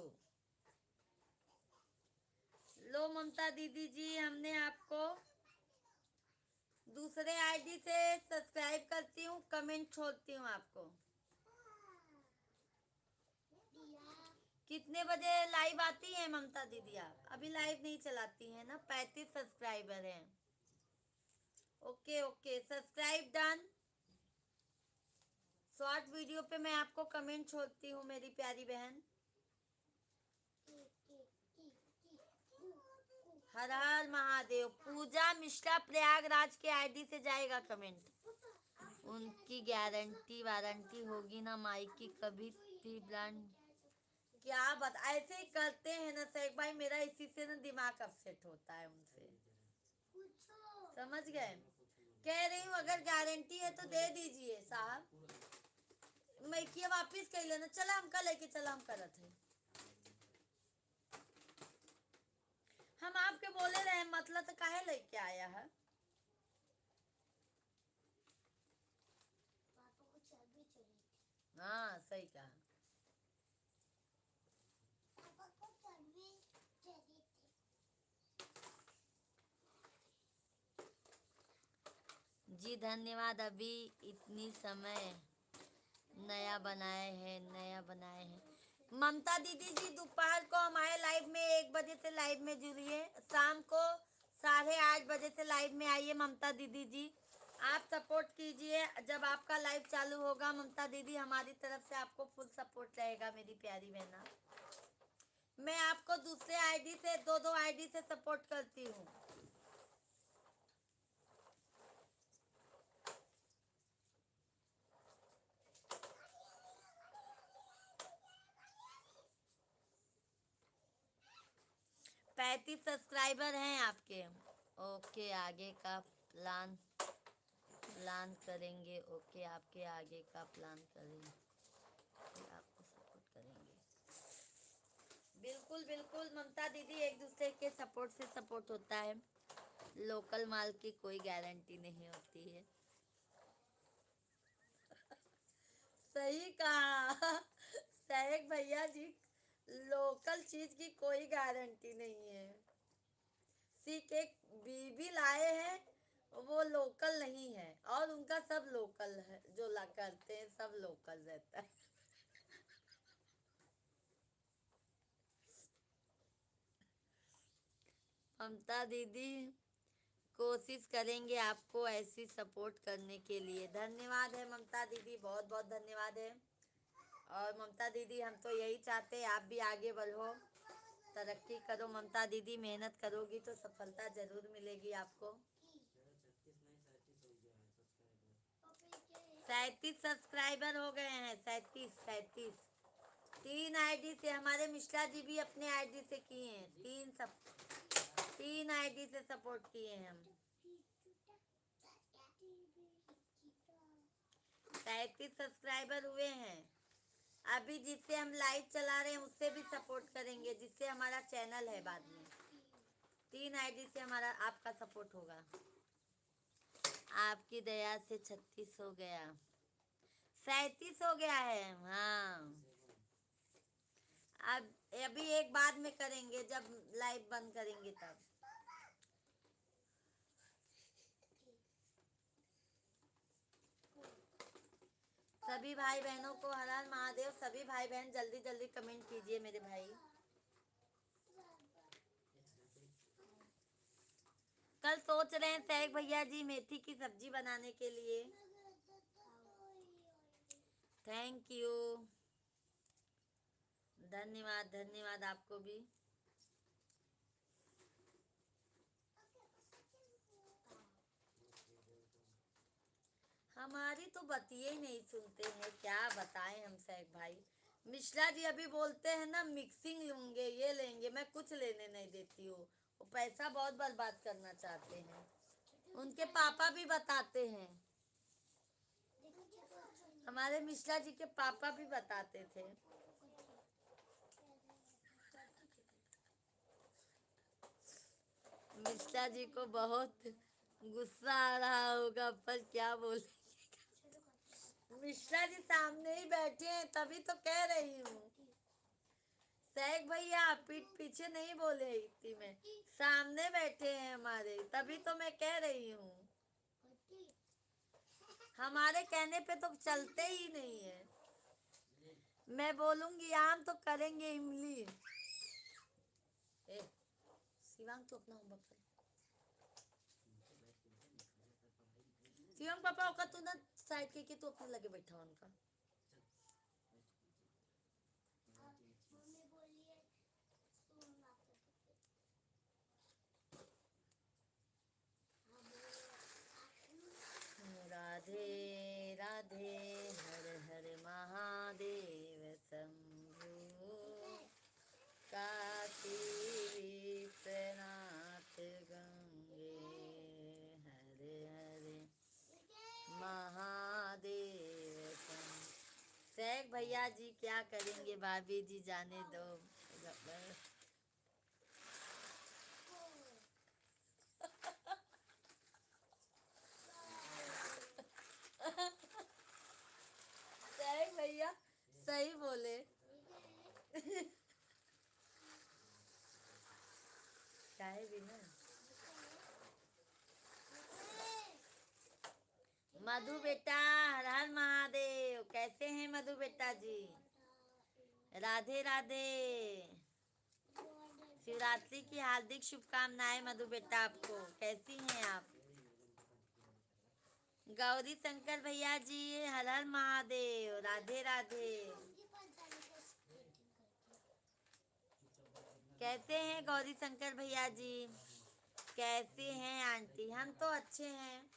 लो ममता दीदी जी, हमने आपको दूसरे आईडी से सब्सक्राइब करती हूँ, कमेंट छोड़ती हूँ आपको। कितने बजे लाइव आती हैं ममता दीदी? आप अभी लाइव नहीं चलाती हैं ना? 35 सब्सक्राइबर हैं। Okay okay, subscribe done. Short video पे मैं आपको कमेंट छोड़ती हूँ मेरी प्यारी बहन। हर हर महादेव। पूजा मिश्रा प्रयागराज के आईडी से जाएगा कमेंट। उनकी गारंटी वारंटी होगी ना माइक की, कभी भी ब्रांड क्या बता, ऐसे ही करते हैं ना शेख भाई, मेरा इसी से ना दिमाग अपसेट होता है उनसे, समझ गए? कह रही हूँ अगर गारंटी है तो दे दीजिए साहब। मैं किया वापिस कह लेना, चला हम कल लेके चला हम करत है। हम आपके बोले रहे मतलब तो काहे लेके आया है? हाँ सही कहा। जी धन्यवाद। अभी इतनी समय नया बनाए हैं। ममता दीदी जी दोपहर को हमारे लाइव में 1 बजे से लाइव में जुड़िए, शाम को 8:30 बजे से लाइव में आइए ममता दीदी जी। आप सपोर्ट कीजिए, जब आपका लाइव चालू होगा ममता दीदी हमारी तरफ से आपको फुल सपोर्ट रहेगा मेरी प्यारी बहना। मैं आपको दूसरे आईडी से 2 आईडी से सपोर्ट करती हूँ। पैंतीस सब्सक्राइबर हैं आपके। ओके, आगे का प्लान करेंगे। ओके, आपके आगे का प्लान करेंगे, आपको सपोर्ट करेंगे। बिल्कुल बिल्कुल ममता दीदी, एक दूसरे के सपोर्ट से सपोर्ट होता है। लोकल माल की कोई गारंटी नहीं होती है। सही कहा सहक भैया जी, लोकल चीज की कोई गारंटी नहीं है। सिर्फ एक बीबी लाए हैं, वो लोकल नहीं है, और उनका सब लोकल है, जो ला करते हैं सब लोकल रहता है। ममता दीदी कोशिश करेंगे आपको ऐसी सपोर्ट करने के लिए। धन्यवाद है ममता दीदी, बहुत बहुत धन्यवाद है। और ममता दीदी हम तो यही चाहते हैं आप भी आगे बढ़ो, तरक्की करो। ममता दीदी मेहनत करोगी तो सफलता जरूर मिलेगी आपको। 37 सब्सक्राइबर हो गए हैं, 37। 3 आईडी से, हमारे मिश्रा जी भी अपने आईडी से किए हैं। 3 आईडी से सपोर्ट किए हैं हम। 37 सब्सक्राइबर हुए हैं। अभी जिससे हम लाइव चला रहे हैं उससे भी सपोर्ट करेंगे, जिससे हमारा चैनल है बाद में। 3 आईडी से हमारा आपका सपोर्ट होगा। आपकी दया से 36 हो गया, 37 हो गया है। हाँ, अब अभी एक बाद में करेंगे, जब लाइव बंद करेंगे तब। सभी भाई बहनों को हर हर महादेव। सभी भाई बहन जल्दी जल्दी कमेंट कीजिए मेरे भाई। कल सोच रहे हैं सहक भैया जी मेथी की सब्जी बनाने के लिए। थैंक यू, धन्यवाद धन्यवाद आपको भी। हमारी तो बतिये ही नहीं सुनते हैं, क्या बताएं हम सहक भाई। मिश्रा जी अभी बोलते हैं ना मिक्सिंग लूंगे, ये लेंगे, मैं कुछ लेने नहीं देती हूँ। वो पैसा बहुत बर्बाद करना चाहते हैं। उनके पापा भी बताते हैं, हमारे मिश्रा जी के पापा भी बताते थे। मिश्रा जी को बहुत गुस्सा आ रहा होगा, पर क्या बोले। मिश्रा जी सामने ही बैठे हैं तभी तो कह रही हूँ। सहक भैया पीठ पीछे नहीं बोले इतनी, मैं सामने बैठे हैं हमारे, तभी तो मैं कह रही हूँ। हमारे कहने पे तो चलते ही नहीं है। मैं बोलूंगी आम तो करेंगे इमली। ए शिवांग तो अपना होमवर्क कर। शिवांग पापा होगा तू ना साइड के तू अपने लगे बैठा हो उनका। राधे राधे हर हर महादेव शंभु काशी विश्वनाथ गंगे हरे हरे महादेव शंभु। शेख भैया जी क्या करेंगे, भाभी जी जाने दो। शेख भैया सही बोले। काहे भी ना। मधु बेटा हर हर महादेव, कैसे हैं मधु बेटा जी? राधे राधे। शिवरात्रि की हार्दिक शुभकामनाएं मधु बेटा आपको। कैसी हैं आप? गौरी शंकर भैया जी हर हर महादेव, राधे राधे। कैसे हैं गौरी शंकर भैया जी? कैसे हैं आंटी? हम तो अच्छे हैं।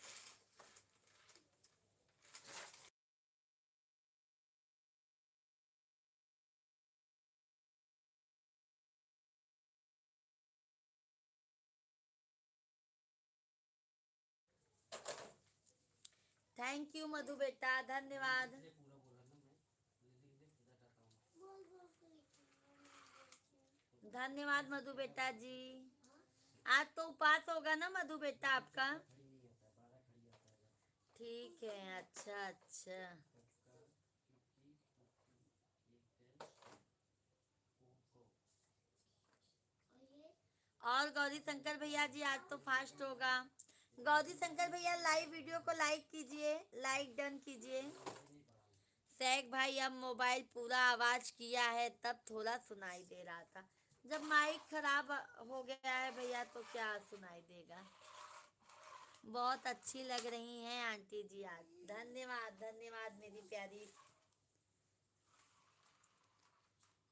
थैंक यू मधु बेटा, धन्यवाद। धन्यवाद मधु बेटा जी। आज तो उपवास होगा ना मधु बेटा आपका? ठीक है, अच्छा अच्छा। और गौरी शंकर भैया जी आज तो फास्ट होगा। गौरी शंकर भैया लाइव वीडियो को लाइक कीजिए, लाइक डन कीजिए। शेख भाई अब मोबाइल पूरा आवाज किया है तब थोड़ा सुनाई दे रहा था। जब माइक खराब हो गया है भैया तो क्या सुनाई देगा। बहुत अच्छी लग रही हैं आंटी जी आज। धन्यवाद धन्यवाद मेरी प्यारी।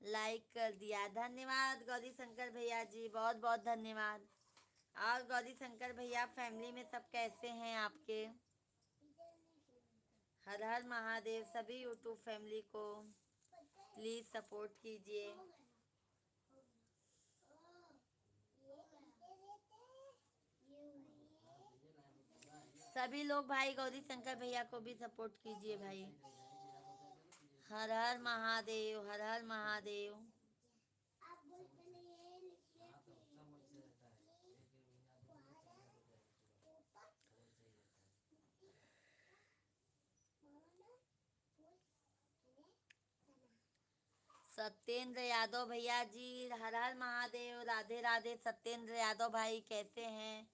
लाइक कर दिया, धन्यवाद गौरी शंकर भैया जी, बहुत बहुत धन्यवाद। और गौरी शंकर भैया फैमिली में सब कैसे हैं आपके? हर हर महादेव। सभी यूट्यूब फैमिली को प्लीज सपोर्ट कीजिए। सभी लोग भाई गौरी शंकर भैया को भी सपोर्ट कीजिए भाई। हर हर महादेव, हर हर महादेव। सत्येंद्र यादव भैया जी हर हर महादेव, राधे राधे। सत्येंद्र यादव भाई कैसे हैं?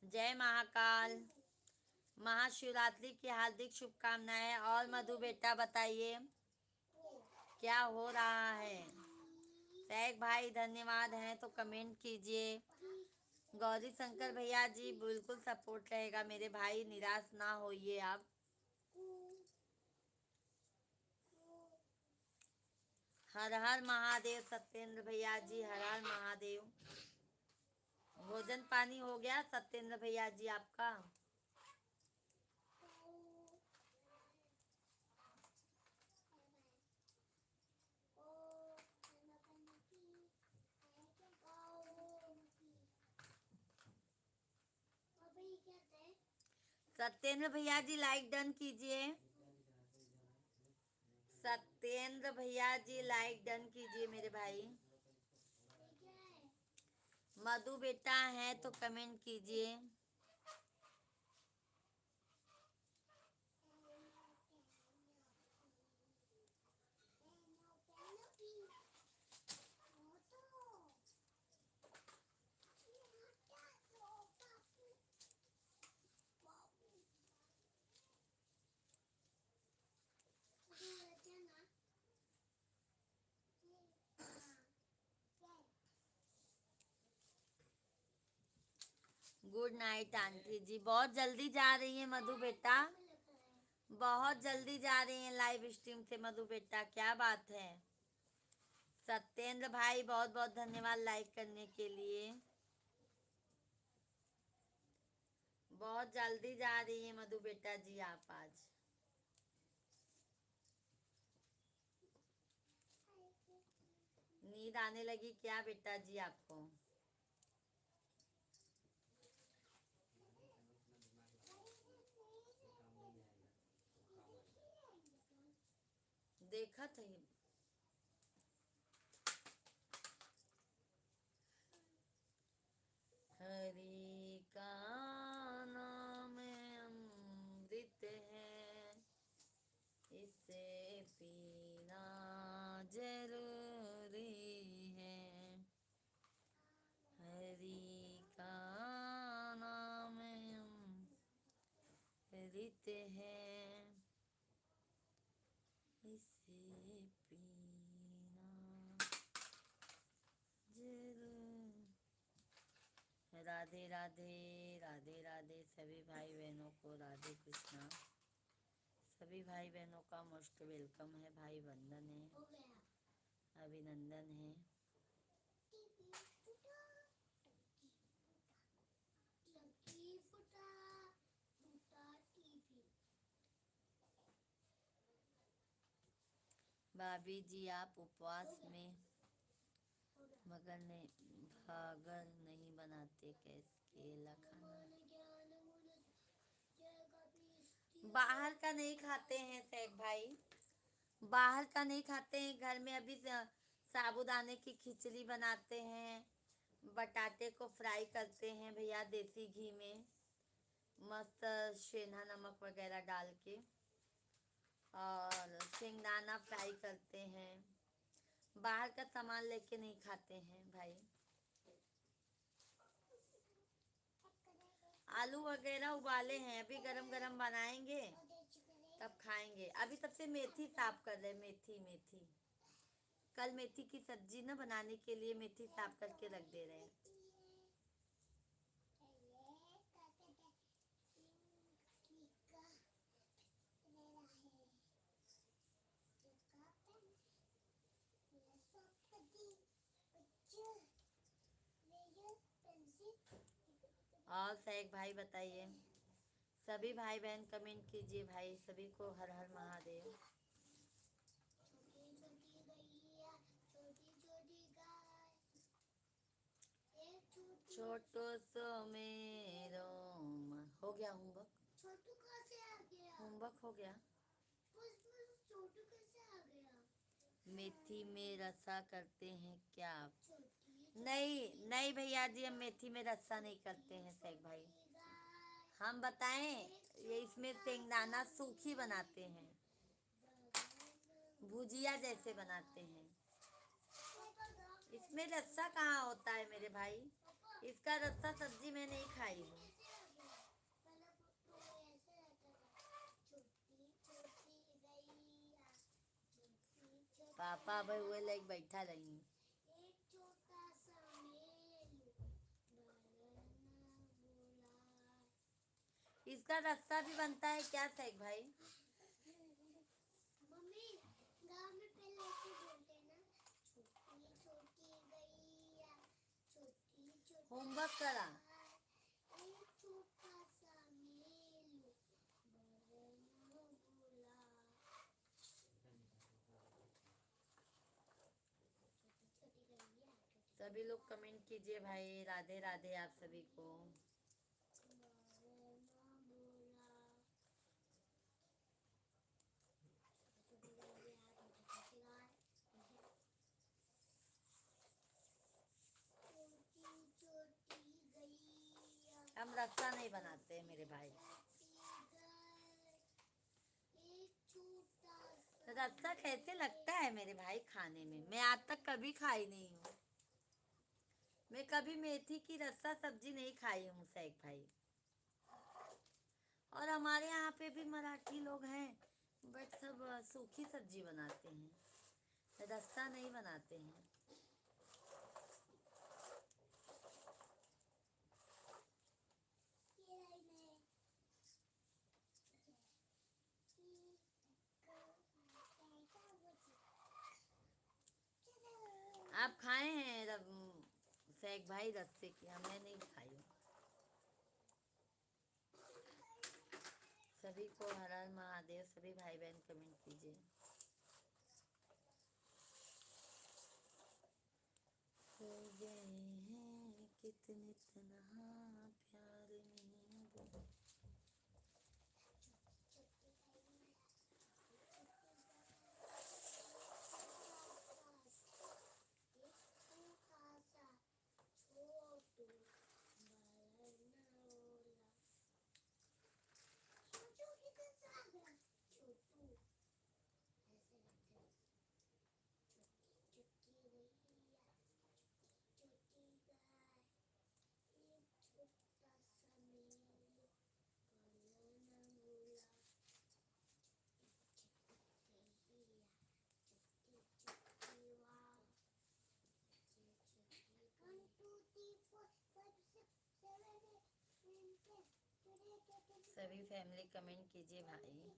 जय महाकाल। महाशिवरात्रि की हार्दिक शुभकामनाएं। और मधु बेटा बताइए क्या हो रहा है? शेख भाई धन्यवाद हैं तो कमेंट कीजिए। गौरी शंकर भैया जी बिल्कुल सपोर्ट रहेगा मेरे भाई, निराश ना होइए आप। हर हर महादेव सत्येंद्र भैया जी, हर हर महादेव। भोजन पानी हो गया सत्येंद्र भैया जी आपका? सत्येंद्र भैया जी लाइक डन कीजिए। सत्येंद्र भैया जी लाइक डन कीजिए मेरे भाई। मधु बेटा है तो कमेंट कीजिए। गुड नाइट आंटी जी। बहुत जल्दी जा रही है मधु बेटा, बहुत जल्दी जा रही है लाइव स्ट्रीम से मधु बेटा, क्या बात है। सत्येंद्र भाई बहुत बहुत धन्यवाद लाइक करने के लिए। बहुत जल्दी जा रही है मधु बेटा जी आप आज। नींद आने लगी क्या बेटा जी आपको? देखा था ये। हरि का नाम अमृत है, इसे पीना जरूरी है। हरि का नाम अमृत है, इसे पीना जरूर। राधे राधे, राधे राधे सभी भाई बहनों को, राधे कृष्णा। सभी भाई बहनों का मोस्ट वेलकम है भाई, वंदन है, अभिनंदन है। भाभी जी आप उपवास में मगर नहीं भागर नहीं बनाते, कैसे केला खाना? बाहर का नहीं खाते हैं शेख भाई, बाहर का नहीं खाते हैं। घर में अभी साबूदाने की खिचड़ी बनाते हैं, बटाटे को फ्राई करते हैं भैया देसी घी में, मस्त शेंधा नमक वगैरह डाल के, और शेंगदाना फ्राई करते हैं। बाहर का सामान लेके नहीं खाते हैं भाई। आलू वगैरह उबाले हैं, अभी गरम गरम बनाएंगे तब खाएंगे। अभी सबसे मेथी साफ कर रहे, मेथी मेथी कल मेथी की सब्जी ना बनाने के लिए मेथी साफ करके रख दे रहे हैं। और शेख भाई बताइए, सभी भाई बहन कमेंट कीजिए भाई, सभी को हर हर महादेव। छोटो सो मेरो हो गया होमवर्क, छोटू कहाँ से आ गया? होमवर्क हो गया। छोटू कैसे आ गया? मेथी में रसा करते हैं क्या आप? छोटी नहीं नहीं भैया जी, हम मेथी में रसा नहीं करते हैं शेख भाई। हम बताएं, ये इसमें शेंगदाना सूखी बनाते हैं, भुजिया जैसे बनाते हैं। इसमें रस्सा कहाँ होता है मेरे भाई, इसका रस्सा सब्जी में नहीं खाई हूँ। पापा भाई हुए लाइक बैठा रही। इसका रस्सा भी बनता है क्या शेख भाई? मम्मी गाँव में पहले ऐसे बोलते हैं ना, छोटी छोटी गैया, छोटी छोटी। होमवर्क करा? एक छोटा सा मेलू, बरना बोला। छोटी गैया, सभी लोग कमेंट कीजिए भाई, राधे राधे आप सभी को। हम रस्सा नहीं बनाते हैं मेरे भाई। रस्सा कैसे लगता है मेरे भाई खाने में? मैं आज तक कभी खाई नहीं हूँ, मैं कभी मेथी की रस्सा सब्जी नहीं खाई हूँ शेख भाई। और हमारे यहाँ पे भी मराठी लोग हैं, बट सब सूखी सब्जी बनाते हैं, रस्सा नहीं बनाते हैं। आप खाए हैं शेख भाई रस्से की, हमने नहीं खाई। सभी को हर हर महादेव। सभी भाई बहन कमेंट कीजिए। हो गए हैं कितने तन्हा प्यार में। सभी फैमिली कमेंट कीजिए भाई।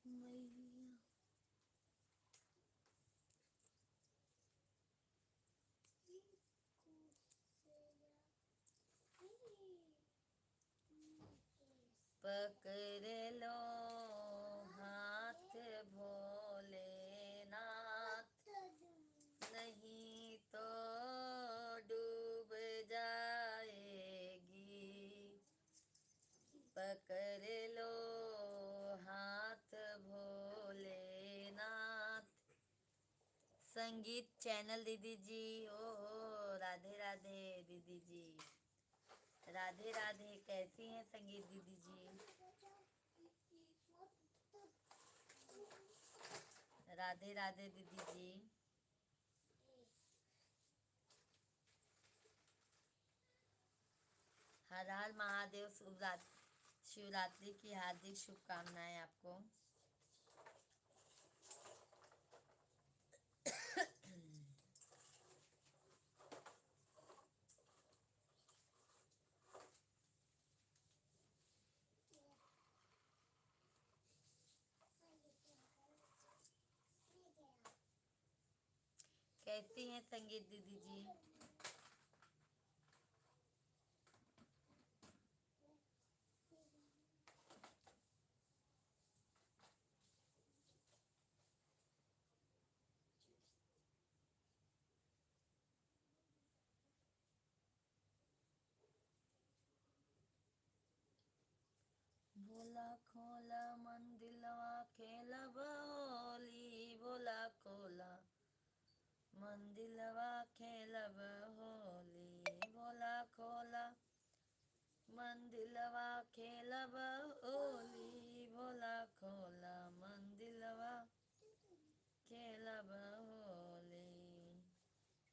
मैया पकड़ लो हाथ भोलेनाथ, नहीं तो डूब जाएगी। पकड़ लो हाथ भोलेनाथ। संगीत चैनल दीदी जी, ओ राधे राधे दीदी जी, राधे राधे। कैसी हैं संगीत दीदी जी? राधे राधे दीदी जी। हर हर महादेव। शिवरात्रि की हार्दिक शुभकामनाएं आपको। कैसी हैं संगीत दीदी जी? बोला खोला मन दिलवा खेलब होली, बोला खोला मन दिलवा खेलब होली, बोला खोला मन दिलवा खेलब होली, बोला खोला मन दिलवा खेलब होली,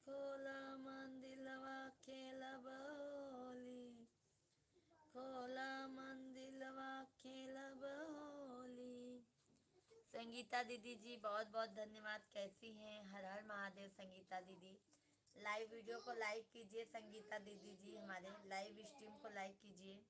खोला मन दिलवा खेलब होली, खोला मन दिलवा खेलब होली। संगीता दीदी जी बहुत बहुत धन्यवाद। कैसी हैं? हर हर महादेव संगीता दीदी। लाइव वीडियो को लाइक कीजिए संगीता दीदी जी, हमारे लाइव स्ट्रीम को लाइक कीजिए।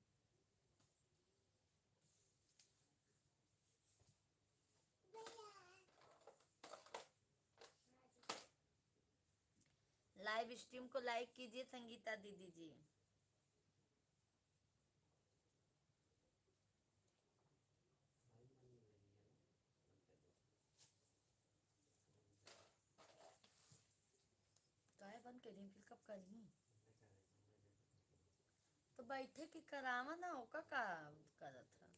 लाइव स्ट्रीम को लाइक कीजिए संगीता दीदी जी। काय बंद करी फिर कब करी? तो बैठे की करावा ना होका का करत था।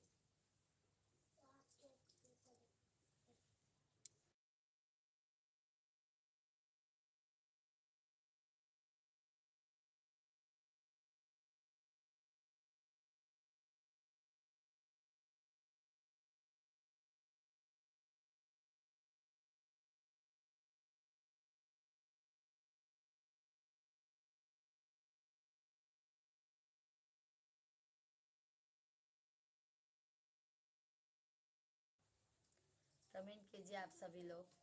कमेंट कीजिए आप सभी लोग।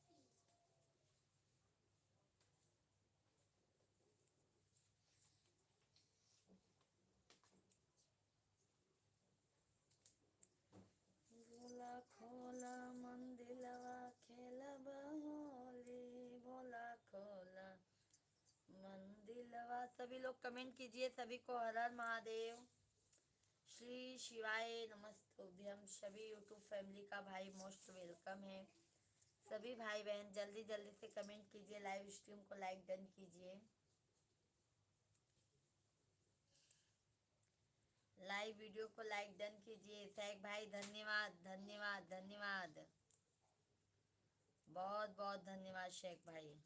धन्यवाद। सभी लोग कमेंट कीजिए। सभी को हर हर महादेव, श्री शिवाय नमस्तुभ्यम। सभी यूट्यूब फैमिली का भाई मोस्ट वेलकम है। सभी भाई बहन जल्दी जल्दी से कमेंट कीजिए, लाइव स्ट्रीम को लाइक डन कीजिए। लाइव वीडियो को लाइक डन कीजिए। सैक भाई धन्यवाद धन्यवाद धन्यवाद, बहुत बहुत धन्यवाद शेख भाई।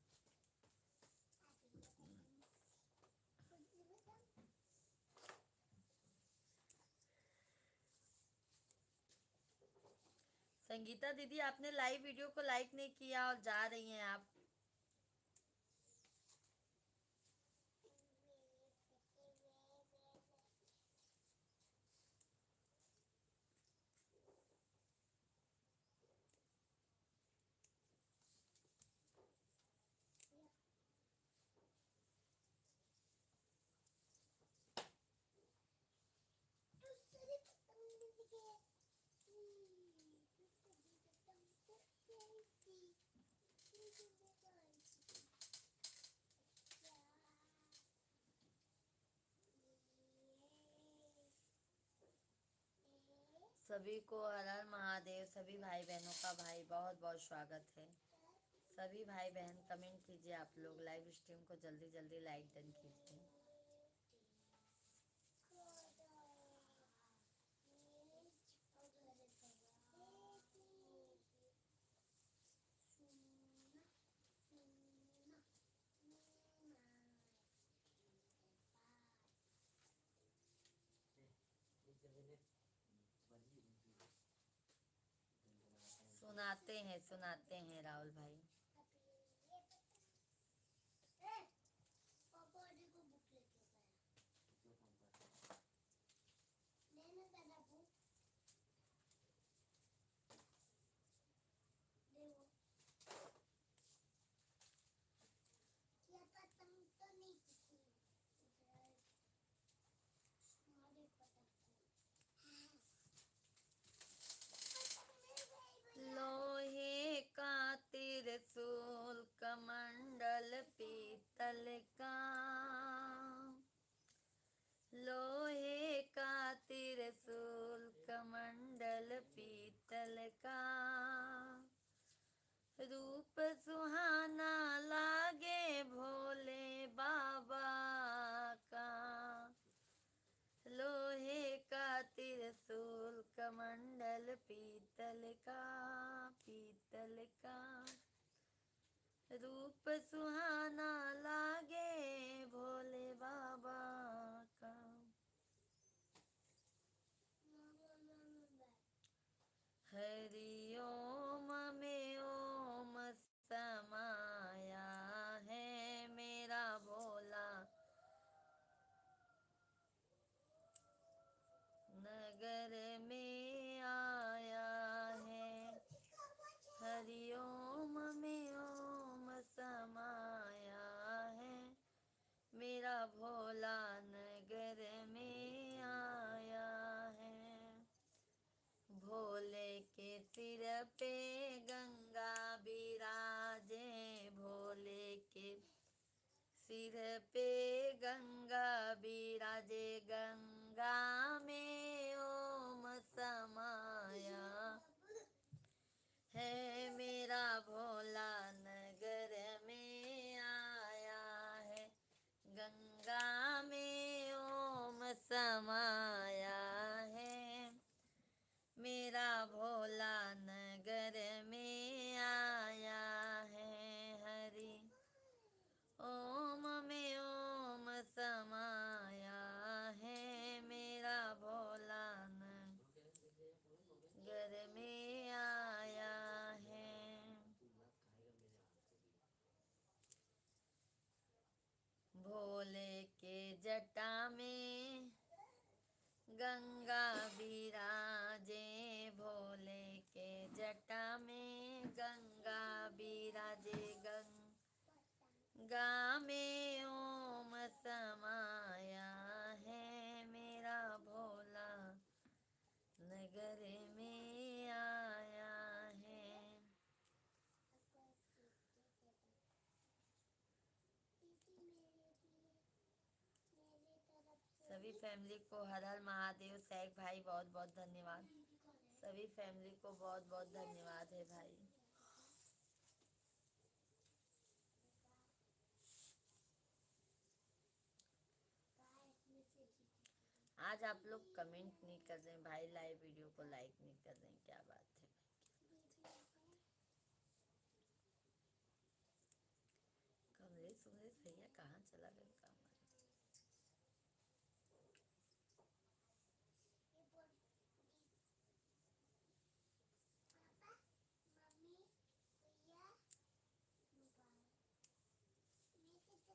संगीता दीदी आपने लाइव वीडियो को लाइक नहीं किया और जा रही हैं आप। सभी को हर हर महादेव। सभी भाई बहनों का भाई बहुत बहुत स्वागत है। सभी भाई बहन कमेंट कीजिए। आप लोग लाइव स्ट्रीम को जल्दी जल्दी लाइक डन कीजिए। सुनाते हैं राहुल भाई। लोहे का त्रिशूल कमंडल पीतल का, लोहे का त्रिशूल कमंडल पीतल का, रूप सुहाना लागे भोले बाबा का। लोहे का त्रिशूल कमंडल पीतल का, पीतल का, रूप सुहाना लागे भोले बाबा का। हरि ओम में ओम समाया है मेरा भोला, नगर में आया है। हरि ओम में ओम समाया है मेरा भोला, नगर में आया है। भोले के सिर पे गंगा बिराजे, भोले के सिर पे गंगा बिराजे, गंगा में ओम समाया है मेरा भोला, नगर में आया है। गंगा में ओम समाया है मेरा भोला, नगर में आया है। हरि ओम में ओम समाया है मेरा भोला, नगर में आया है। भोले के जटा में गंगा बिराजे, भोले के जटा में गंगा बिराजे, गंगा में ओम समाया है मेरा भोला, नगर में आया है। सभी फैमिली को हर हर महादेव। सैक भाई बहुत बहुत धन्यवाद। सभी फैमिली को बहुत बहुत धन्यवाद है भाई। आज आप लोग कमेंट नहीं कर रहे हैं भाई, लाइव वीडियो को लाइक नहीं कर रहे हैं, क्या बात है? कमलेश उमलेश भैया कहाँ चला गए काम? पापा मम्मी भैया मोबाइल मैं कितना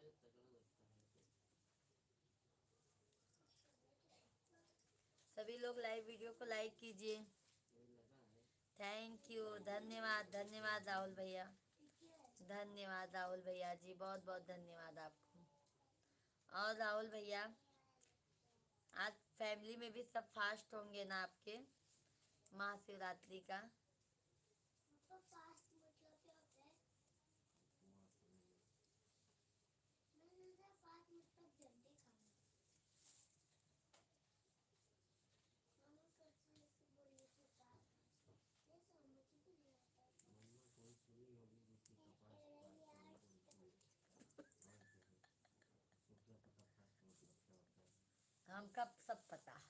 दो सभी लोग लाइव वीडियो को लाइक कीजिए। थैंक यू, धन्यवाद धन्यवाद राहुल भैया, धन्यवाद राहुल भैया जी, बहुत बहुत धन्यवाद आपको। और राहुल भैया आज फैमिली में भी सब फास्ट होंगे ना आपके महाशिवरात्रि का? पापा फास्ट मतलब क्या होता है? मैंने कहा फास्ट मतलब जल्दी खाना। मम्मा कैसे ऐसे बोली तो फास्ट ये समझ भी नहीं आता है। मम्मा कोई सुनी होगी जिसकी कपास हमका सब पता है।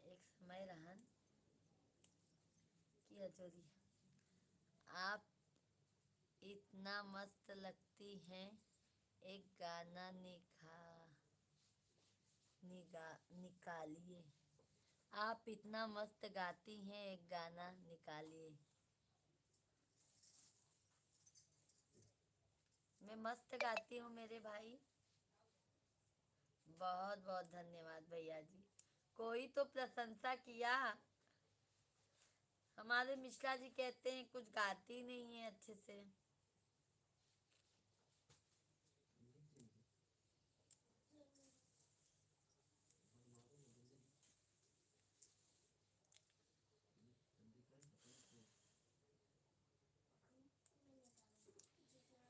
एक समय रहन की अजोरी, आप इतना मस्त लगती हैं, एक गाना निकालिए। आप इतना मस्त गाती हैं, एक गाना निकालिए। मैं मस्त गाती हूँ मेरे भाई, बहुत बहुत धन्यवाद भैया जी। कोई तो प्रशंसा किया। हमारे मिश्रा जी कहते हैं कुछ गाती नहीं है अच्छे से।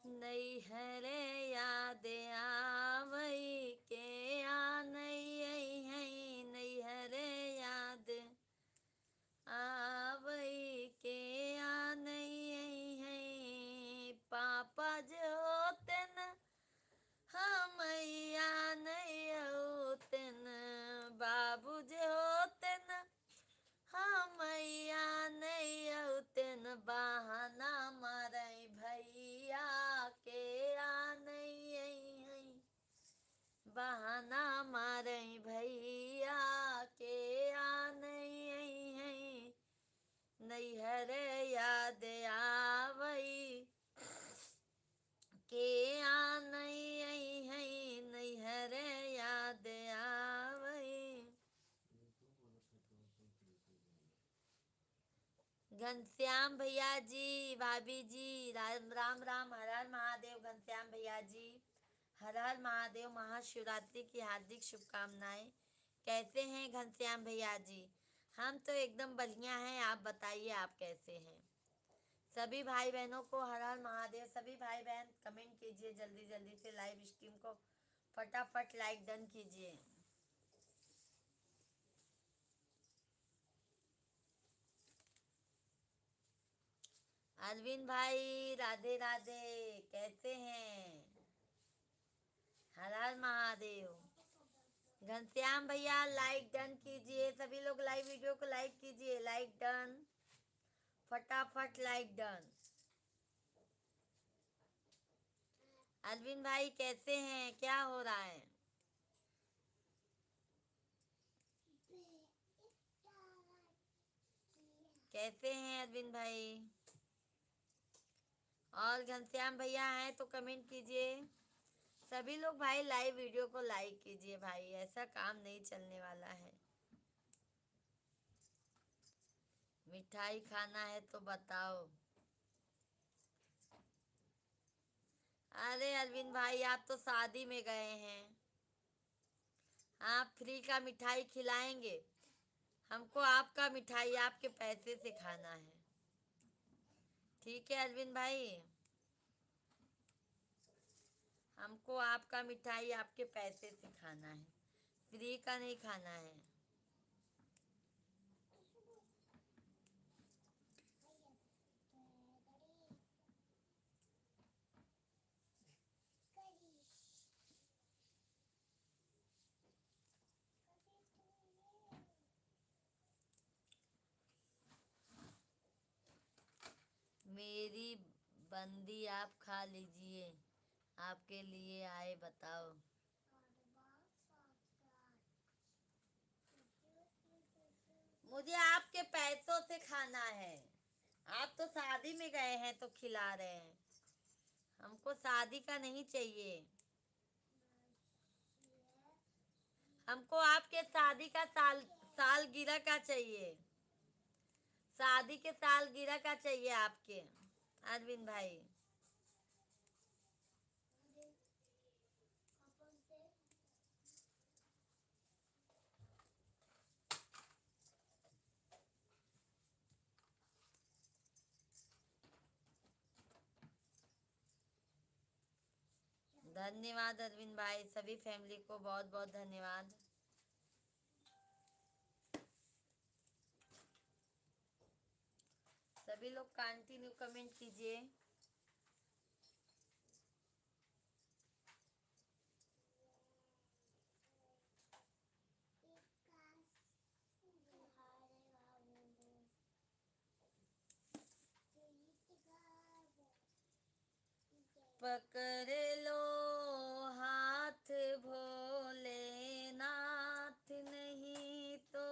नैहर याद आवई के आ नैहर याद आवई के आ पापा जो होते न हमैया नहीं होते न, बाबू जो होते न हमैया नहीं होते न, बहाना मारे भैया के आ नहीं, बहाना मारे भैया के आ नहीं, नैहर याद आवई के आ नहीं, नैहर याद आवई। घनश्याम भैया जी, भाभी जी, राम राम राम, हर हर महादेव। घनश्याम भैया जी हर हर महादेव, महाशिवरात्रि की हार्दिक शुभकामनाएं। कैसे हैं घनश्याम भैया जी? हम तो एकदम बढ़िया हैं, आप बताइए आप कैसे हैं? सभी भाई बहनों को हर हर महादेव। सभी भाई बहन कमेंट कीजिए जल्दी जल्दी से, लाइव स्ट्रीम को फटाफट लाइक डन कीजिए। अरविंद भाई राधे राधे, कैसे हैं? हर हर महादेव। घनश्याम भैया लाइक डन कीजिए, सभी लोग लाइव वीडियो को लाइक कीजिए, लाइक डन, फटाफट लाइक डन। अरविंद भाई कैसे हैं, क्या हो रहा है? कैसे हैं अरविंद भाई? और घनश्याम भैया हैं तो कमेंट कीजिए। सभी लोग भाई लाइव वीडियो को लाइक कीजिए भाई, ऐसा काम नहीं चलने वाला है। मिठाई खाना है तो बताओ। अरे अरविंद भाई आप तो शादी में गए हैं, आप फ्री का मिठाई खिलाएंगे, हमको आपका मिठाई आपके पैसे से खाना है। ठीक है अरविंद भाई, हमको आपका मिठाई आपके पैसे से खाना है, फ्री का नहीं खाना है। मेरी बंदी आप खा लीजिए, आपके लिए आए बताओ। मुझे आपके पैसों से खाना है, आप तो शादी में गए हैं तो खिला रहे हैं, हमको शादी का नहीं चाहिए, हमको आपके शादी का सालगिरह का चाहिए, शादी के सालगिरह का चाहिए आपके अरविंद भाई। धन्यवाद अरविंद भाई, सभी फैमिली को बहुत बहुत धन्यवाद। सभी लोग कंटिन्यू कमेंट कीजिए। पकड़ लो हाथ भोलेनाथ, नहीं तो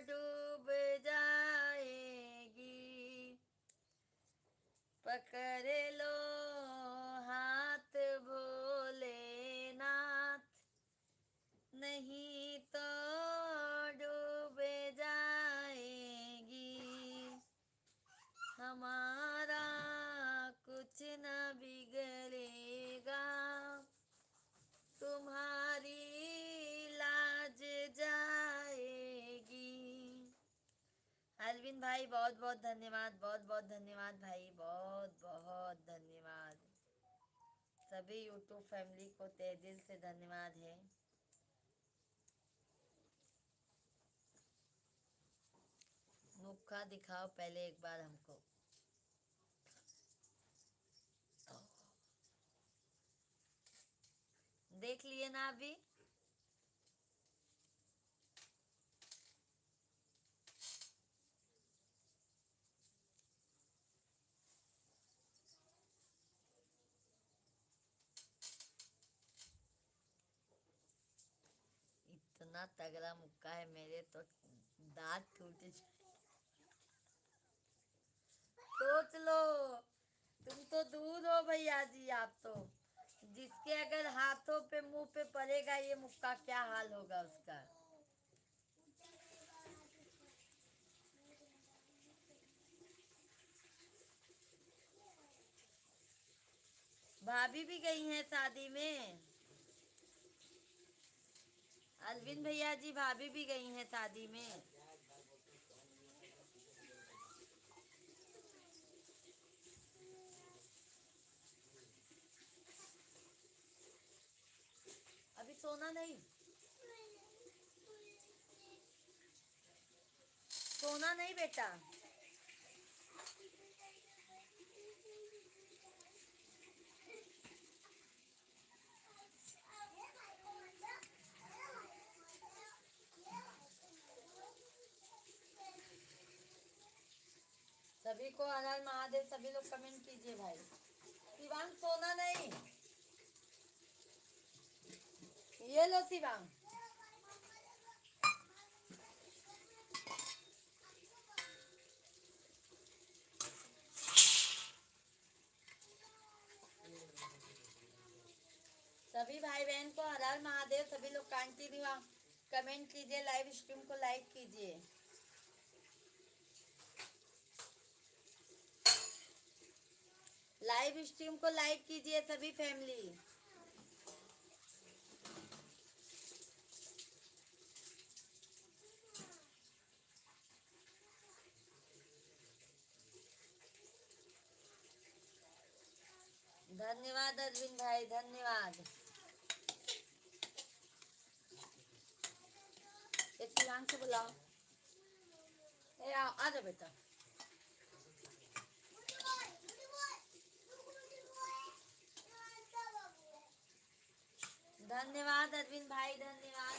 डूब जाएगी। पकड़ लो हाथ भोलेनाथ, नहीं तो डूब जाएगी। हमारा कुछ न बिगड़ेगा, तुम्हारी लाज जाएगी। अरविंद भाई बहुत बहुत धन्यवाद, बहुत बहुत धन्यवाद भाई, बहुत बहुत धन्यवाद। सभी यूट्यूब फैमिली को तहे दिल से धन्यवाद है। मुक्का दिखाओ पहले एक बार हमको। देख लिए ना अभी? इतना तगड़ा मुक्का है मेरे तो दांत टूट जाए। सोच लो, तुम तो दूर हो भैया जी, आप तो जिसके अगर हाथों पे मुंह पे पड़ेगा ये मुक्का क्या हाल होगा उसका। भाभी भी गई हैं शादी में, अरविंद भैया जी भाभी भी गई हैं शादी में। अभी सोना नहीं, सोना नहीं बेटा। सभी को हर हर महादेव, सभी लोग कमेंट कीजिए भाई। शिवांग सोना नहीं, ये लो शिवांग। सभी भाई बहन को हर हर महादेव, सभी लोग कंटिन्यू कमेंट कीजिए, लाइव स्ट्रीम को लाइक कीजिए। लाइक लाइव स्ट्रीम को लाइक कीजिए सभी फैमिली। धन्यवाद अरविंद भाई, धन्यवाद। शिवांग से बुलाओ। ए आओ, आ जाओ बेटा। धन्यवाद अरविंद भाई, धन्यवाद।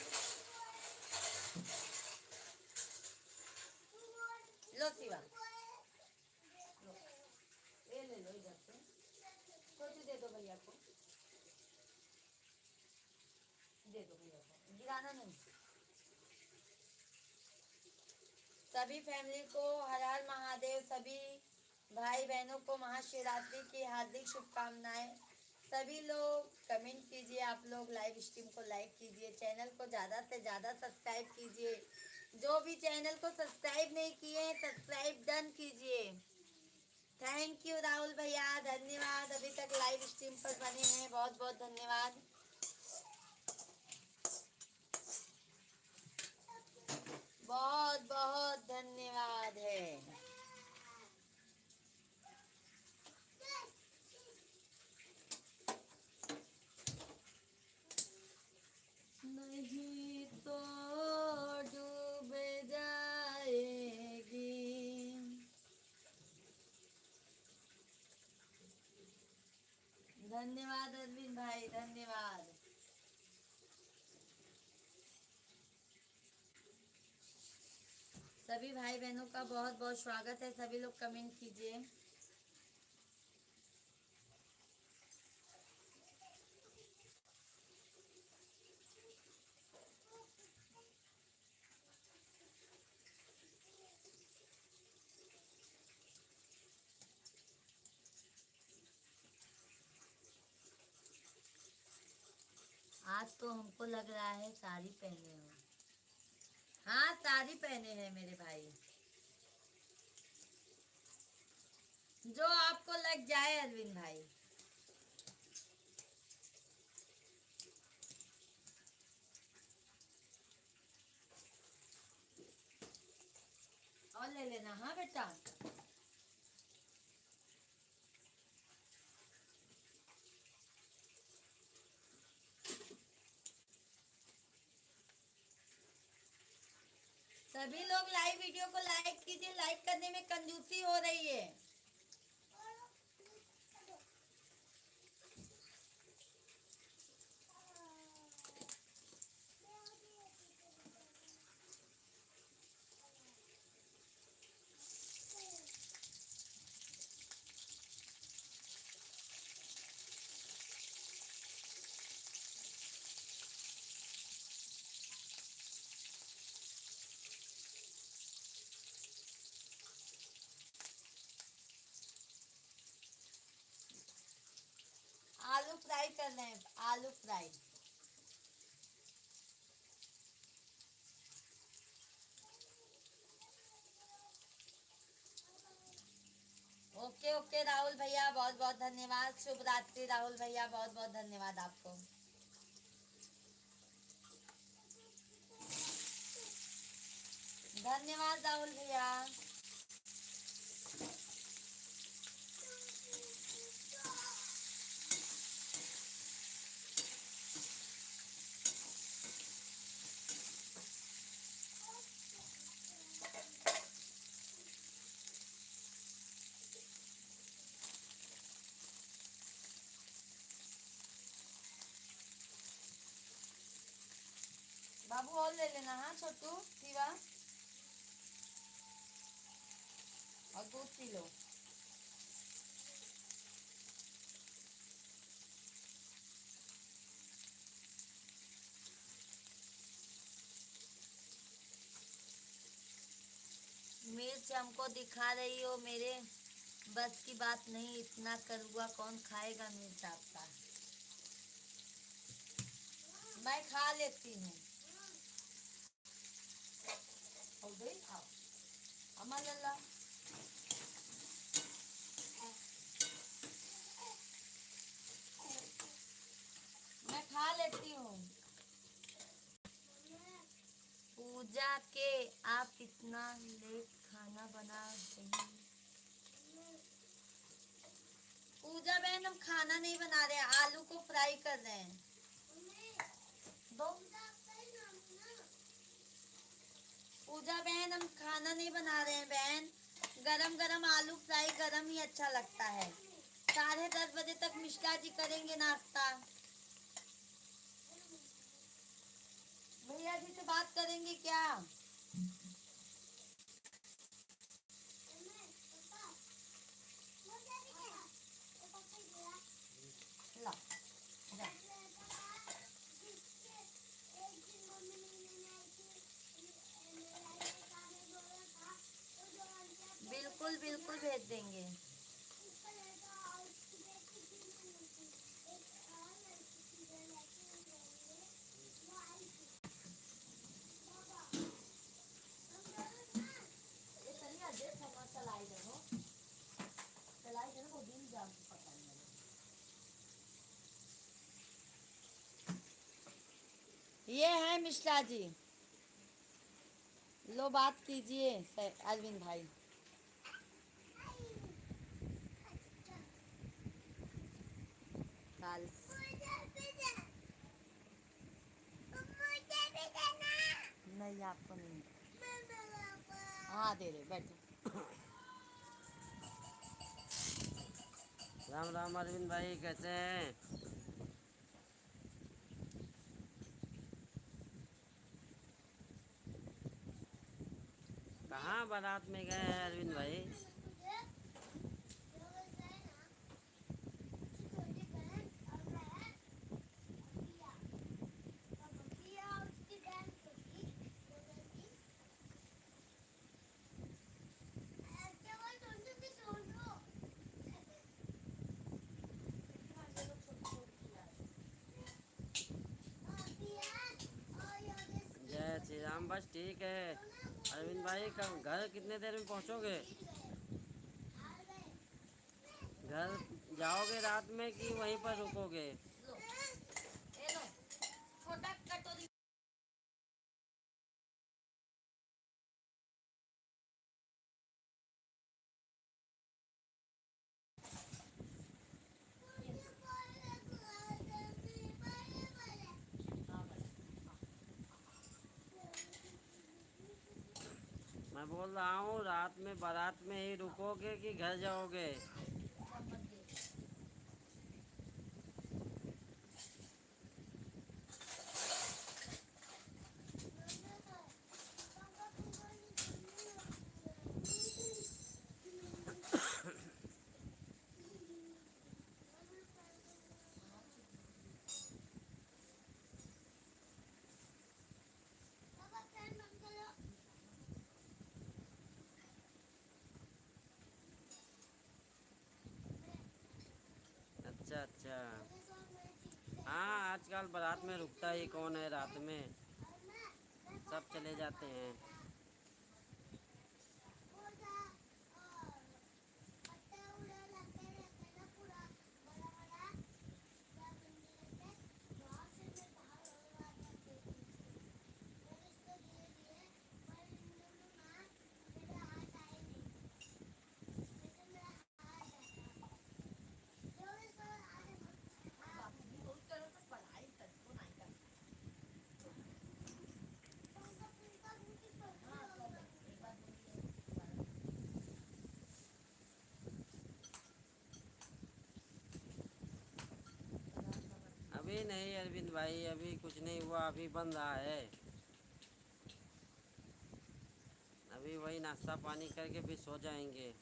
लो शिवा, ये ले लो इधर से। छोटी दे दो भैया को, दे दो भैया को, गिराना नहीं। सभी फैमिली को हर हर महादेव, सभी भाई बहनों को महाशिवरात्रि की हार्दिक शुभकामनाएं। सभी लोग कमेंट कीजिए, आप लोग लाइव स्ट्रीम को लाइक कीजिए, चैनल को ज़्यादा से ज़्यादा सब्सक्राइब कीजिए। जो भी चैनल को सब्सक्राइब नहीं किए हैं सब्सक्राइब डन कीजिए। थैंक यू राहुल भैया, धन्यवाद। अभी तक लाइव स्ट्रीम पर बने हैं, बहुत बहुत धन्यवाद। बहुत बहुत धन्यवाद है। नहीं तो डूब जाएगी। धन्यवाद अरविंद भाई, धन्यवाद। सभी भाई बहनों का बहुत बहुत स्वागत है। सभी लोग कमेंट कीजिए। आज तो हमको लग रहा है साड़ी पहने हो। हाँ साड़ी पहने हैं मेरे भाई, जो आपको लग जाए अरविंद भाई। और ले लेना। हाँ बेटा, सभी लोग लाइव वीडियो को लाइक कीजिए। लाइक करने में कंजूसी हो रही है। आलू फ्राई कर रहे हैं, आलू फ्राई। ओके ओके राहुल भैया, बहुत बहुत धन्यवाद। शुभ रात्रि राहुल भैया, बहुत बहुत धन्यवाद आपको। धन्यवाद राहुल भैया। बाबू और ले लेना। हाँ छोटू शिवा, और दूध पी लो। मिर्च हमको दिखा रही हो, मेरे बस की बात नहीं। इतना करुआ कौन खाएगा मिर्च आपका। मैं खा लेती हूँ। हो गई, आओ अम्मा लल्ला। के आप इतना लेट खाना बना रही। पूजा बहन हम खाना नहीं बना रहे हैं, आलू को फ्राई कर रहे हैं। दो पूजा बहन हम खाना नहीं बना रहे हैं बहन, गरम गरम आलू फ्राई गरम ही अच्छा लगता है। 10:30 बजे तक मिश्रा जी करेंगे नाश्ता। भैया जी से बात करेंगे क्या? ला, जा। बिल्कुल बिल्कुल भेज देंगे। ये है मिश्रा जी, लो बात कीजिए अरविंद भाई। काल नहीं आपको नहीं, हाँ दे रहे, बैठो। राम राम अरविंद भाई, कैसे हैं? कहाँ बारात में गए हैं अरविंद भाई? जय श्री राम। बस ठीक है अरविंद भाई, कब घर कितने देर में पहुँचोगे? घर जाओगे रात में कि वहीं पर रुकोगे? ये लो, छोटा कटोरी। मैं बोल रहा हूँ रात में बारात में ही रुकोगे कि घर जाओगे? अच्छा अच्छा। हाँ, आजकल बारात में रुकता ही कौन है रात में, सब चले जाते हैं। अभी नहीं अरविंद भाई, अभी कुछ नहीं हुआ, अभी बन रहा है। अभी वही नाश्ता पानी करके फिर सो जाएंगे।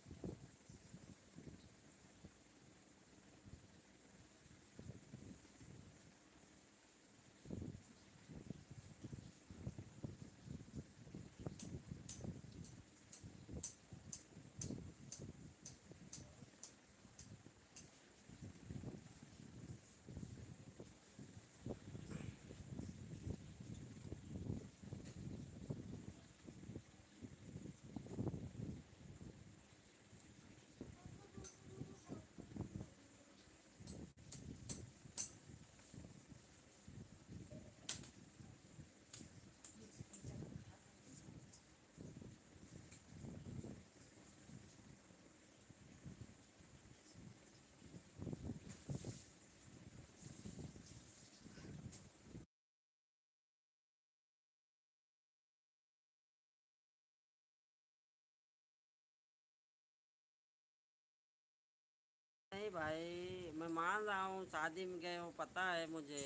भाई मैं मान रहा हूँ शादी में गए हो, पता है मुझे।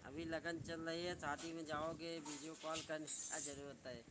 अभी लगन चल रही है, शादी में जाओगे, वीडियो कॉल करने की ज़रूरत है।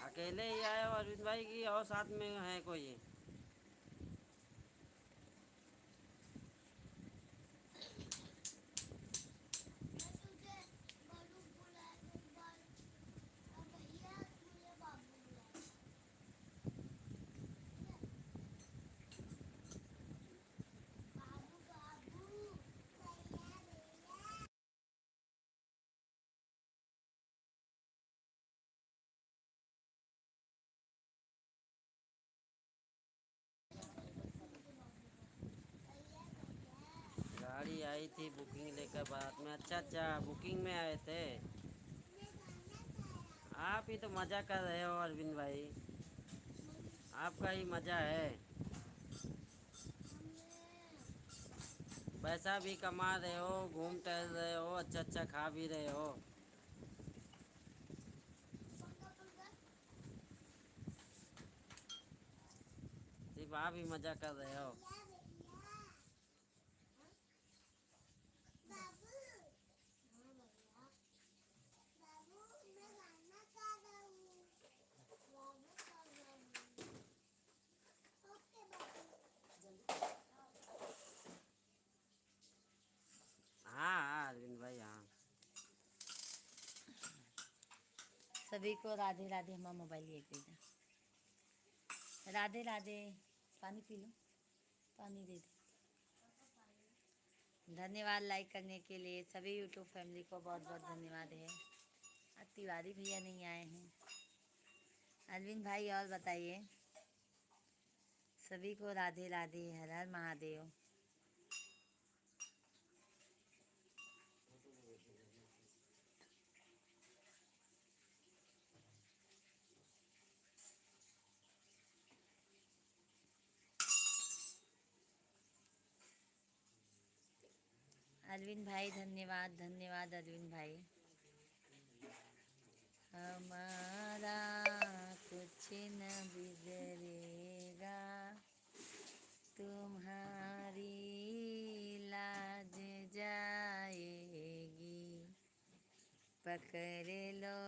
अकेले ही आए हो अरविंद भाई की और साथ में है कोई? मैं तुझे बालू बुलाया एक बार, और भैया मुझे बाबू बुलाया। बाबू बाबू भैया भैया। गाड़ी आई थी बुकिंग लेकर बारात में। अच्छा अच्छा, बुकिंग में आए थे। आप ही तो मज़ा कर रहे हो अरविंद भाई, आपका ही मज़ा है। पैसा भी कमा रहे हो, घूम टहल रहे हो, अच्छा अच्छा खा भी रहे हो। सिर्फ आप ही मज़ा कर रहे हो। हाँ हाँ अरविंद भाई हाँ। सभी को राधे राधे। हमारा मोबाइल ये दे। राधे राधे। पानी पी लो, पानी दे दे। धन्यवाद लाइक करने के लिए सभी यूट्यूब फैमिली को बहुत बहुत धन्यवाद है। आज तिवारी भैया नहीं आए हैं। अरविंद भाई और बताइए। सभी को राधे राधे, हर हर महादेव। अरविंद भाई धन्यवाद धन्यवाद अरविंद भाई। हमारा कुछ न बिगड़ेगा, तुम्हारी लाज जाएगी। पकड़ लो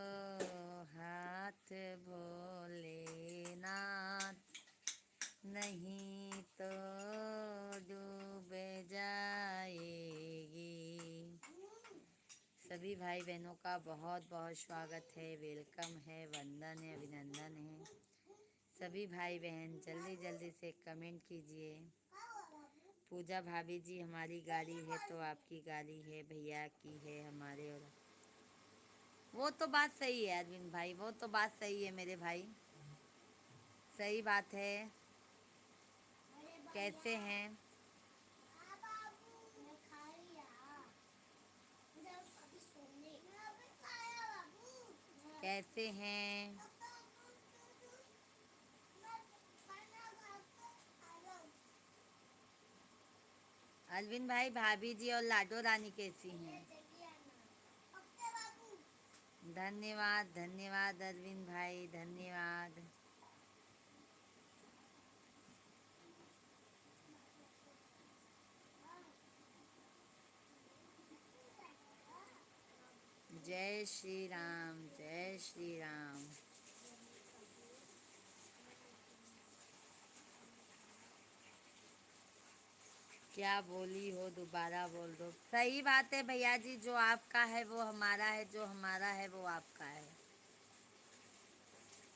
हाथ भोलेनाथ, नहीं तो डूब जाएगी। सभी भाई बहनों का बहुत बहुत स्वागत है, वेलकम है, वंदन है, अभिनंदन है। सभी भाई बहन जल्दी जल्दी से कमेंट कीजिए। पूजा भाभी जी हमारी गाड़ी है तो आपकी गाड़ी है, भैया की है हमारे। और वो तो बात सही है अरविंद भाई, वो तो बात सही है मेरे भाई, सही बात है। कैसे हैं? मैं खा लिया। मुझे अभी सोने। मैं अभी खाया बाबू। कैसे हैं? मैं खाना खा के आ रहा हूँ। अरविंद भाई भाभी जी और लाडो रानी कैसी हैं? जल्दी आना। ओके बाबू। धन्यवाद धन्यवाद अरविंद भाई धन्यवाद। जय श्री राम जय श्री राम। क्या बोली हो, दोबारा बोल दो। सही बात है भैया जी, जो आपका है वो हमारा है, जो हमारा है वो आपका है।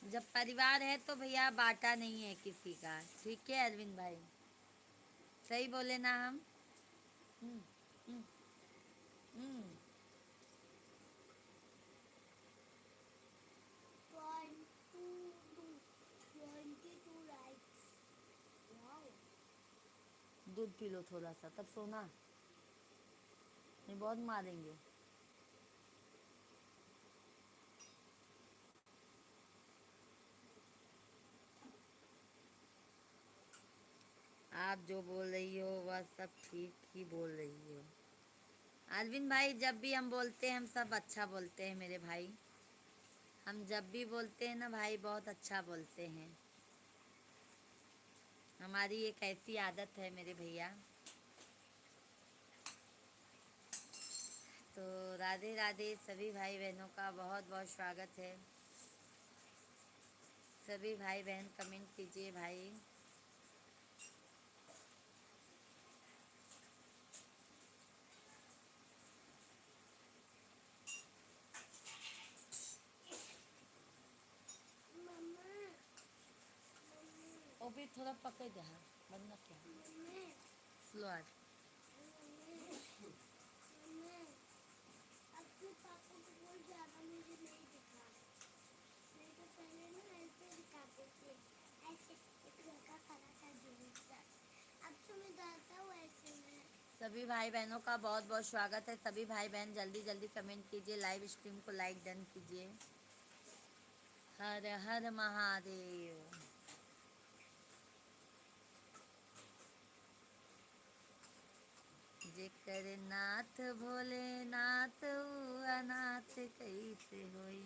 जब परिवार है तो भैया बांटा नहीं है किसी का। ठीक है अरविंद भाई, सही बोले ना हम। हम्म, हम्म, हम्म। 1 2 2 दूध पी लो थोड़ा सा, तब सोना, नहीं बहुत मारेंगे। आप जो बोल रही हो वह सब ठीक ही बोल रही हो। अरविंद भाई, जब भी हम बोलते हैं हम सब अच्छा बोलते हैं मेरे भाई। हम जब भी बोलते हैं ना भाई, बहुत अच्छा बोलते हैं। हमारी एक ऐसी आदत है मेरे भैया। तो राधे राधे सभी भाई बहनों का बहुत बहुत स्वागत है। सभी भाई बहन कमेंट कीजिए भाई। मम्मा वो भी थोड़ा पकड़ दे, हाँ बंद ना क्या मम्मा स्लो आज। मम्मा अपने पापा को बहुत ज्यादा मुझे नहीं दिखा, नहीं तो पहले ना ऐसे दिखाते थे, ऐसे एक लड़का खड़ा था दूर से, अब तो मैं डरता हूँ ऐसे में। सभी भाई बहनों का बहुत बहुत स्वागत है। सभी भाई बहन जल्दी जल्दी कमेंट कीजिए, लाइव स्ट्रीम को लाइक डन कीजिए। हर हर महादेव। जेकर नाथ भोले नाथ अनाथ कैसे होई।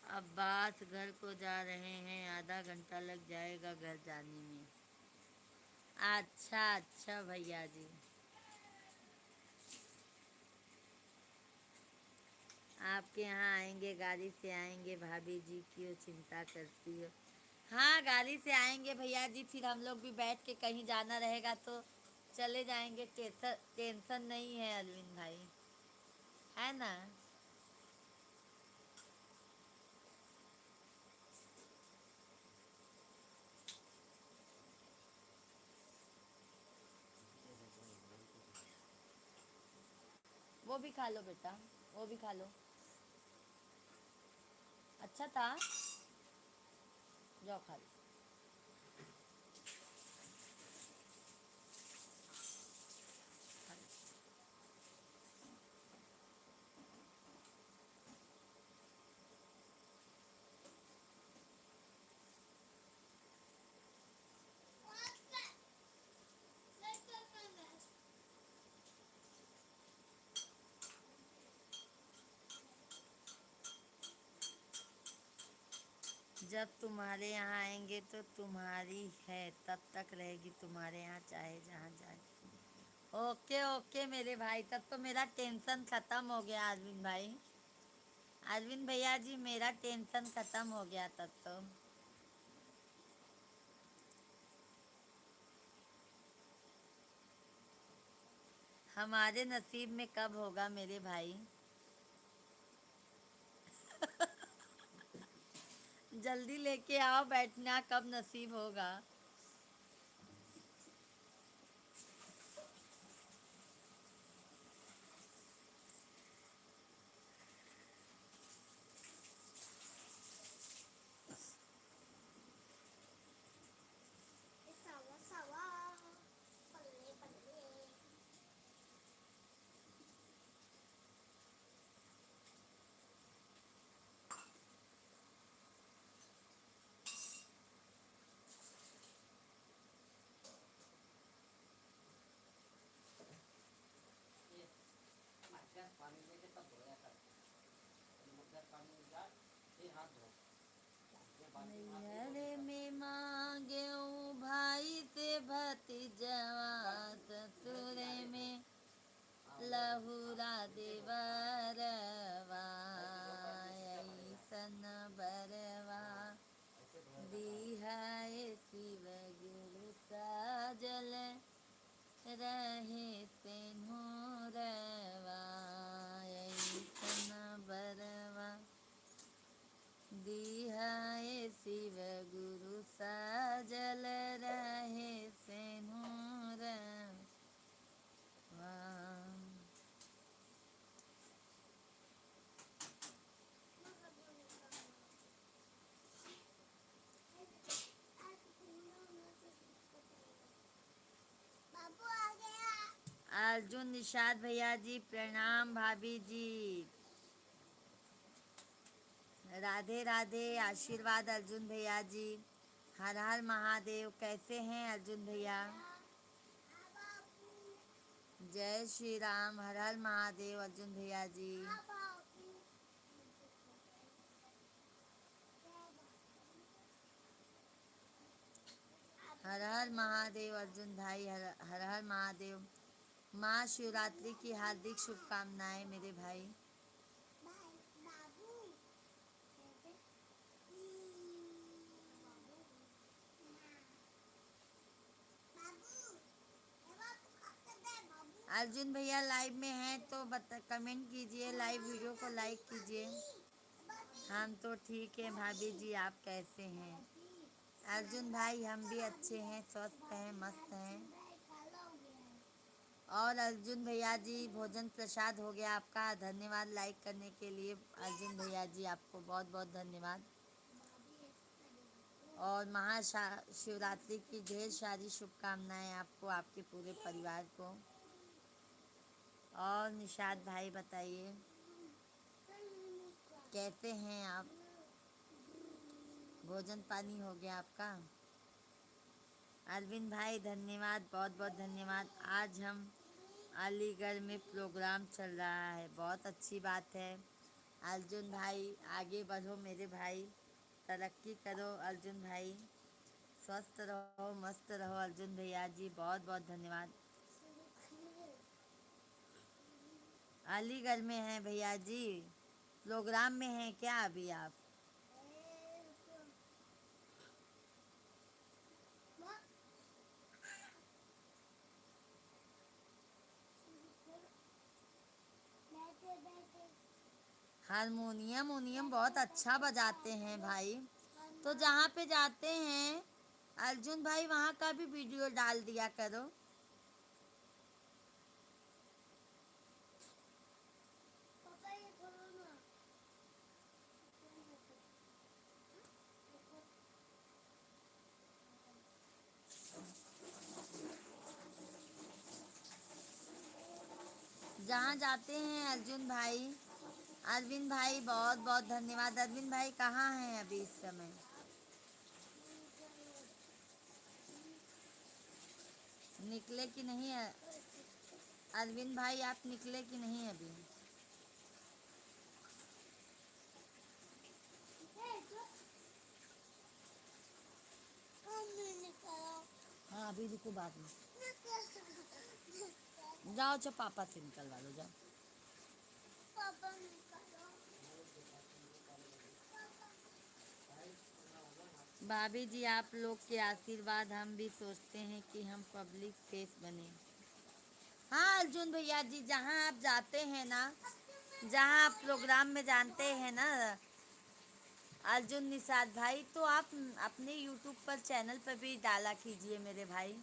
अब्बास घर को जा रहे हैं, आधा घंटा लग जाएगा घर जाने में। अच्छा अच्छा भैया जी, आपके यहाँ आएंगे, गाड़ी से आएंगे। भाभी जी क्यों चिंता करती हो? हाँ गाड़ी से आएंगे भैया जी, फिर हम लोग भी बैठ के कहीं जाना रहेगा तो चले जाएंगे। टेंशन टेंशन नहीं है अरविंद भाई, है ना। वो भी खा लो बेटा, वो भी खा लो। अच्छा था, जाओ खा लो। खा लो। जब तुम्हारे यहाँ आएंगे तो तुम्हारी है, तब तक रहेगी तुम्हारे यहाँ चाहे जहाँ जाए। ओके ओके मेरे भाई, तब तो मेरा टेंशन खत्म हो गया अरविंद भाई। अरविंद भैया जी मेरा टेंशन खत्म हो गया तब तो। हमारे नसीब में कब होगा मेरे भाई? जल्दी लेके आओ, बैठना कब नसीब होगा। सावा सावा पल्ले पल्ले। अर्जुन निषाद भैया जी प्रणाम, भाभी जी राधे राधे, आशीर्वाद अर्जुन भैया जी। हर हर महादेव। कैसे हैं अर्जुन भैया? जय श्री राम। हर हर महादेव अर्जुन भैया जी। हर हर महादेव अर्जुन भाई। हर हर हर महादेव। महाशिवरात्रि की हार्दिक शुभकामनाएं मेरे भाई। अर्जुन भैया लाइव में हैं तो कमेंट कीजिए, लाइव वीडियो को लाइक कीजिए। हम तो ठीक हैं भाभी जी, आप कैसे हैं? अर्जुन भाई हम भी अच्छे हैं, स्वस्थ हैं, मस्त हैं। और अर्जुन भैया जी भोजन प्रसाद हो गया आपका, धन्यवाद लाइक करने के लिए अर्जुन भैया जी, आपको बहुत बहुत धन्यवाद। और महाशिवरात्रि की ढेर सारी शुभकामनाएं आपको, आपके पूरे परिवार को। और निषाद भाई बताइए कैसे हैं आप? भोजन पानी हो गया आपका? अरविंद भाई धन्यवाद, बहुत बहुत धन्यवाद। आज हम अलीगढ़ में प्रोग्राम चल रहा है, बहुत अच्छी बात है। अर्जुन भाई आगे बढ़ो मेरे भाई, तरक्की करो अर्जुन भाई, स्वस्थ रहो, मस्त रहो अर्जुन भैया जी, बहुत बहुत धन्यवाद। अलीगढ़ में हैं भैया जी, प्रोग्राम में हैं क्या अभी आप? हारमोनियम बहुत अच्छा बजाते हैं भाई। तो जहाँ पे जाते हैं अर्जुन भाई वहाँ का भी वीडियो डाल दिया करो। जहाँ जाते हैं अर्जुन भाई। अरविंद भाई बहुत बहुत धन्यवाद। अरविंद भाई कहाँ हैं अभी इस समय? निकले कि नहीं है अरविंद भाई, आप निकले कि नहीं अभी? हाँ अभी रुको, बाद में जाओ, चलो पापा से निकलवा लो, जाओ। भाभी जी आप लोग के आशीर्वाद, हम भी सोचते हैं कि हम पब्लिक फेस बने। हाँ अर्जुन भैया जी, जहाँ आप जाते हैं ना, जहाँ आप प्रोग्राम में जानते हैं ना अर्जुन निषाद भाई, तो आप अपने यूट्यूब पर चैनल पर भी डाला कीजिए मेरे भाई।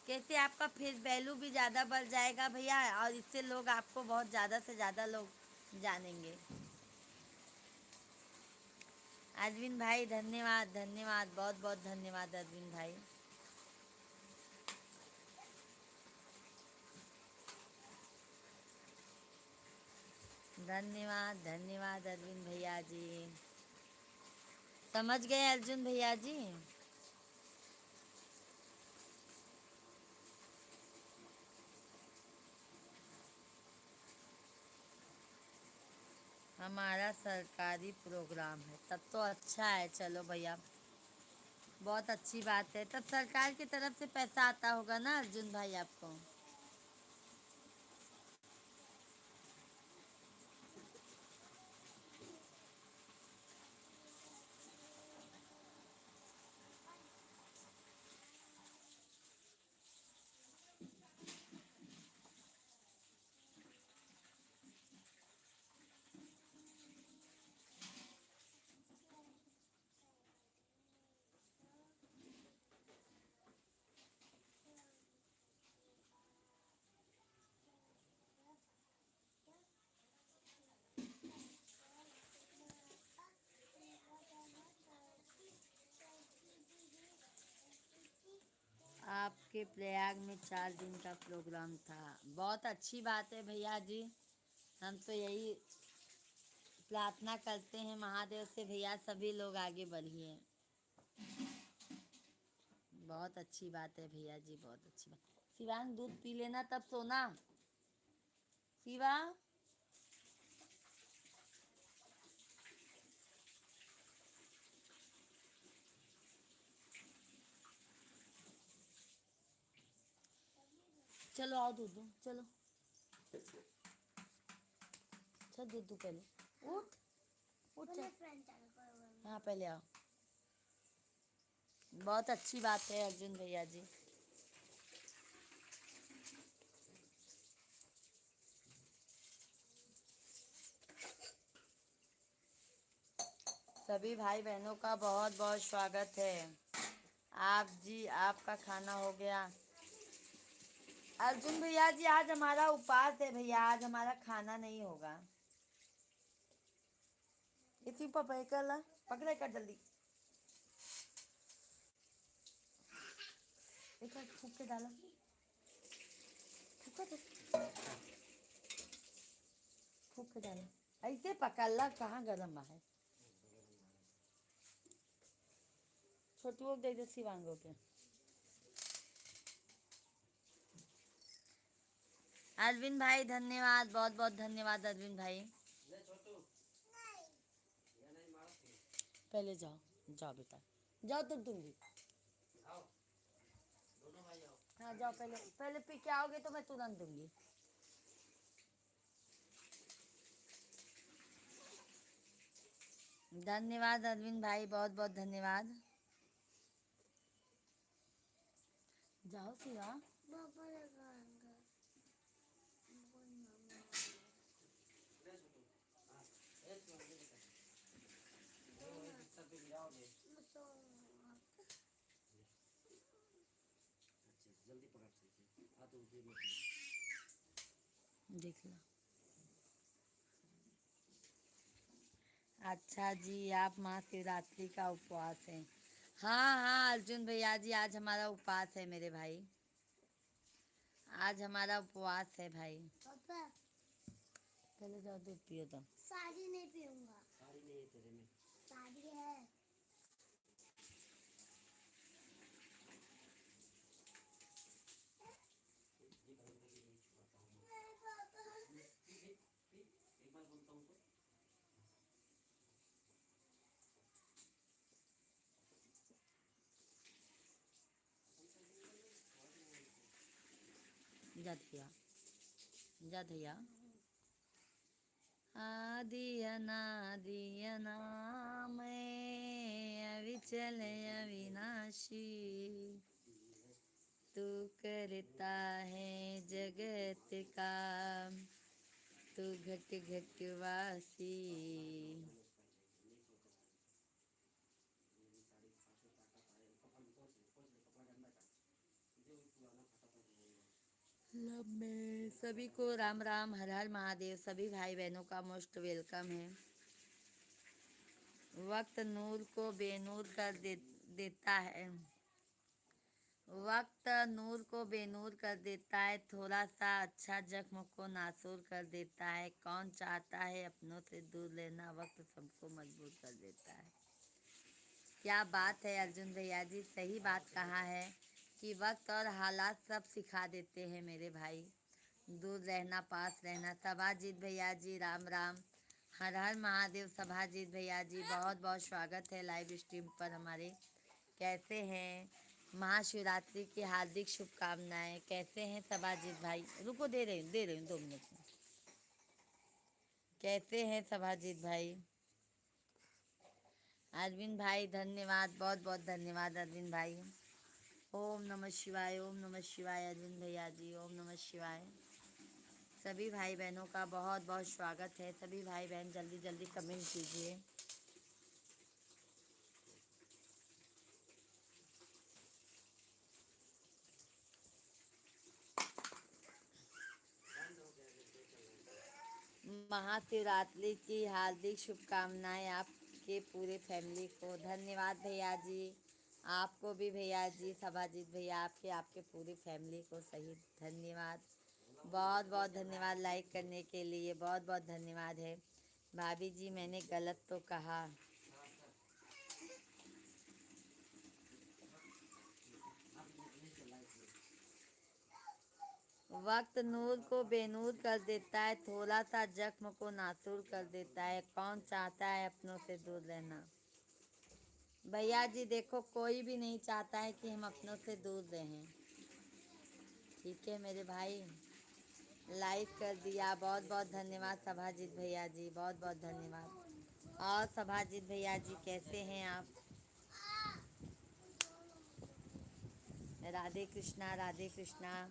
कैसे आपका फेस वैल्यू भी ज़्यादा बढ़ जाएगा भैया, और इससे लोग आपको बहुत ज़्यादा से ज़्यादा लोग जानेंगे। अरविंद भाई धन्यवाद धन्यवाद, बहुत बहुत धन्यवाद अरविंद भाई। धन्यवाद धन्यवाद अरविंद भैया जी। समझ गए अर्जुन भैया जी? हमारा सरकारी प्रोग्राम है, तब तो अच्छा है। चलो भैया बहुत अच्छी बात है, तब सरकार की तरफ से पैसा आता होगा ना अर्जुन भाई आपको? आपके प्रयाग में 4 दिन का प्रोग्राम था। बहुत अच्छी बात है भैया जी। हम तो यही प्रार्थना करते हैं महादेव से भैया सभी लोग आगे बढ़िए। बहुत अच्छी बात है भैया जी, बहुत अच्छी बात। शिवांग दूध पी लेना तब सोना। शिवा चलो आओ दूध दो, चलो चल दूध दो पहले। उठ उठ चल। बोले फ्रेंड चैनल को हाँ पहले आओ। बहुत अच्छी बात है अर्जुन भैया जी। सभी भाई बहनों का बहुत बहुत स्वागत है। आप जी आपका खाना हो गया। अर्जुन भैया जी आज हमारा उपवास है भैया, आज हमारा खाना नहीं होगा। इसी पकड़ कर ला, पकड़े कर जल्दी। एक बार फूक के डालो, फूका तो फूक के डालो। ऐसे पकड़ ला, कहाँ गरम है। छोटू को दे दे शिवांगो के। अरविंद भाई धन्यवाद, बहुत बहुत धन्यवाद अरविंद भाई। ले छोटू, ये नहीं मारो फिर। पहले जाओ, जाओ बेटा जाओ, तो दूंगी। आओ, दोनों भाई आओ। हाँ जाओ, पहले पहले पी के आओगे तो मैं तुरंत दूंगी। धन्यवाद अरविंद भाई, बहुत बहुत धन्यवाद। जाओ शिवा। पापा लगाएंगे बोल मम्मा ले छोटू, हाँ, एक मिनट ले बेटा। ये वही बिस्तर पे गिराओगे। तो अच्छा, जल्दी पकड़ सकते। हाँ तो दे दो। देख लो। अच्छा जी, आप महाशिवरात्रि का उपवास है। हाँ हाँ अर्जुन भैया जी, आज हमारा उपवास है मेरे भाई, आज हमारा उपवास है भाई। पापा पहले जाओ दूध पियो तो। साड़ी नहीं पीऊंगा। साड़ी नहीं है तेरे में। साड़ी है। ये भाई को नहीं छुपाता हूँ मैं। नहीं पापा एक बार बोलता हूँ तो। जा धैया, जा धैया। आदि अनादि अनामय अविचल अविनाशी, तू करता है जगत का, तू घट घट वासी। लब में सभी को राम राम, हर हर महादेव। सभी भाई बहनों का मोस्ट वेलकम है। वक्त नूर को बेनूर कर देता है, वक्त नूर को बेनूर कर देता है, थोड़ा सा अच्छा जख्म को नासूर कर देता है। कौन चाहता है अपनों से दूर लेना, वक्त सबको मजबूर कर देता है। क्या बात है अर्जुन भैया जी, सही बात कहा है कि वक्त और हालात सब सिखा देते हैं मेरे भाई। दूर रहना पास रहना। सभाजीत भैया जी राम राम, हर हर महादेव। सभाजीत भैया जी बहुत बहुत स्वागत है लाइव स्ट्रीम पर हमारे। कैसे हैं? महाशिवरात्रि की हार्दिक शुभकामनाएं। कैसे हैं सभाजीत भाई? रुको, दे रही हूँ 2 मिनट में। कैसे हैं सभाजीत भाई? अरविंद भाई धन्यवाद, बहुत बहुत धन्यवाद अरविंद भाई। ओम नमः शिवाय, ओम नमः शिवाय अरविंद भैया जी, ओम नमः शिवाय। सभी भाई बहनों का बहुत बहुत स्वागत है। सभी भाई बहन जल्दी जल्दी कमेंट कीजिए। महाशिवरात्रि की हार्दिक शुभकामनाएं आपके पूरे फैमिली को। धन्यवाद भैया जी, आपको भी भैया जी, सभाजीत भैया, आपके आपके पूरी फैमिली को सही धन्यवाद। बहुत बहुत धन्यवाद लाइक करने के लिए, बहुत बहुत धन्यवाद है। भाभी जी मैंने गलत तो कहा। वक्त नूर को बेनूर कर देता है, थोड़ा सा जख्म को नासूर कर देता है। कौन चाहता है अपनों से दूर रहना? भैया जी देखो, कोई भी नहीं चाहता है कि हम अपनों से दूर रहें। ठीक है मेरे भाई, लाइक कर दिया, बहुत बहुत धन्यवाद सभाजीत भैया जी, बहुत बहुत धन्यवाद। और सभाजीत भैया जी कैसे हैं आप? राधे कृष्णा, राधे कृष्णा।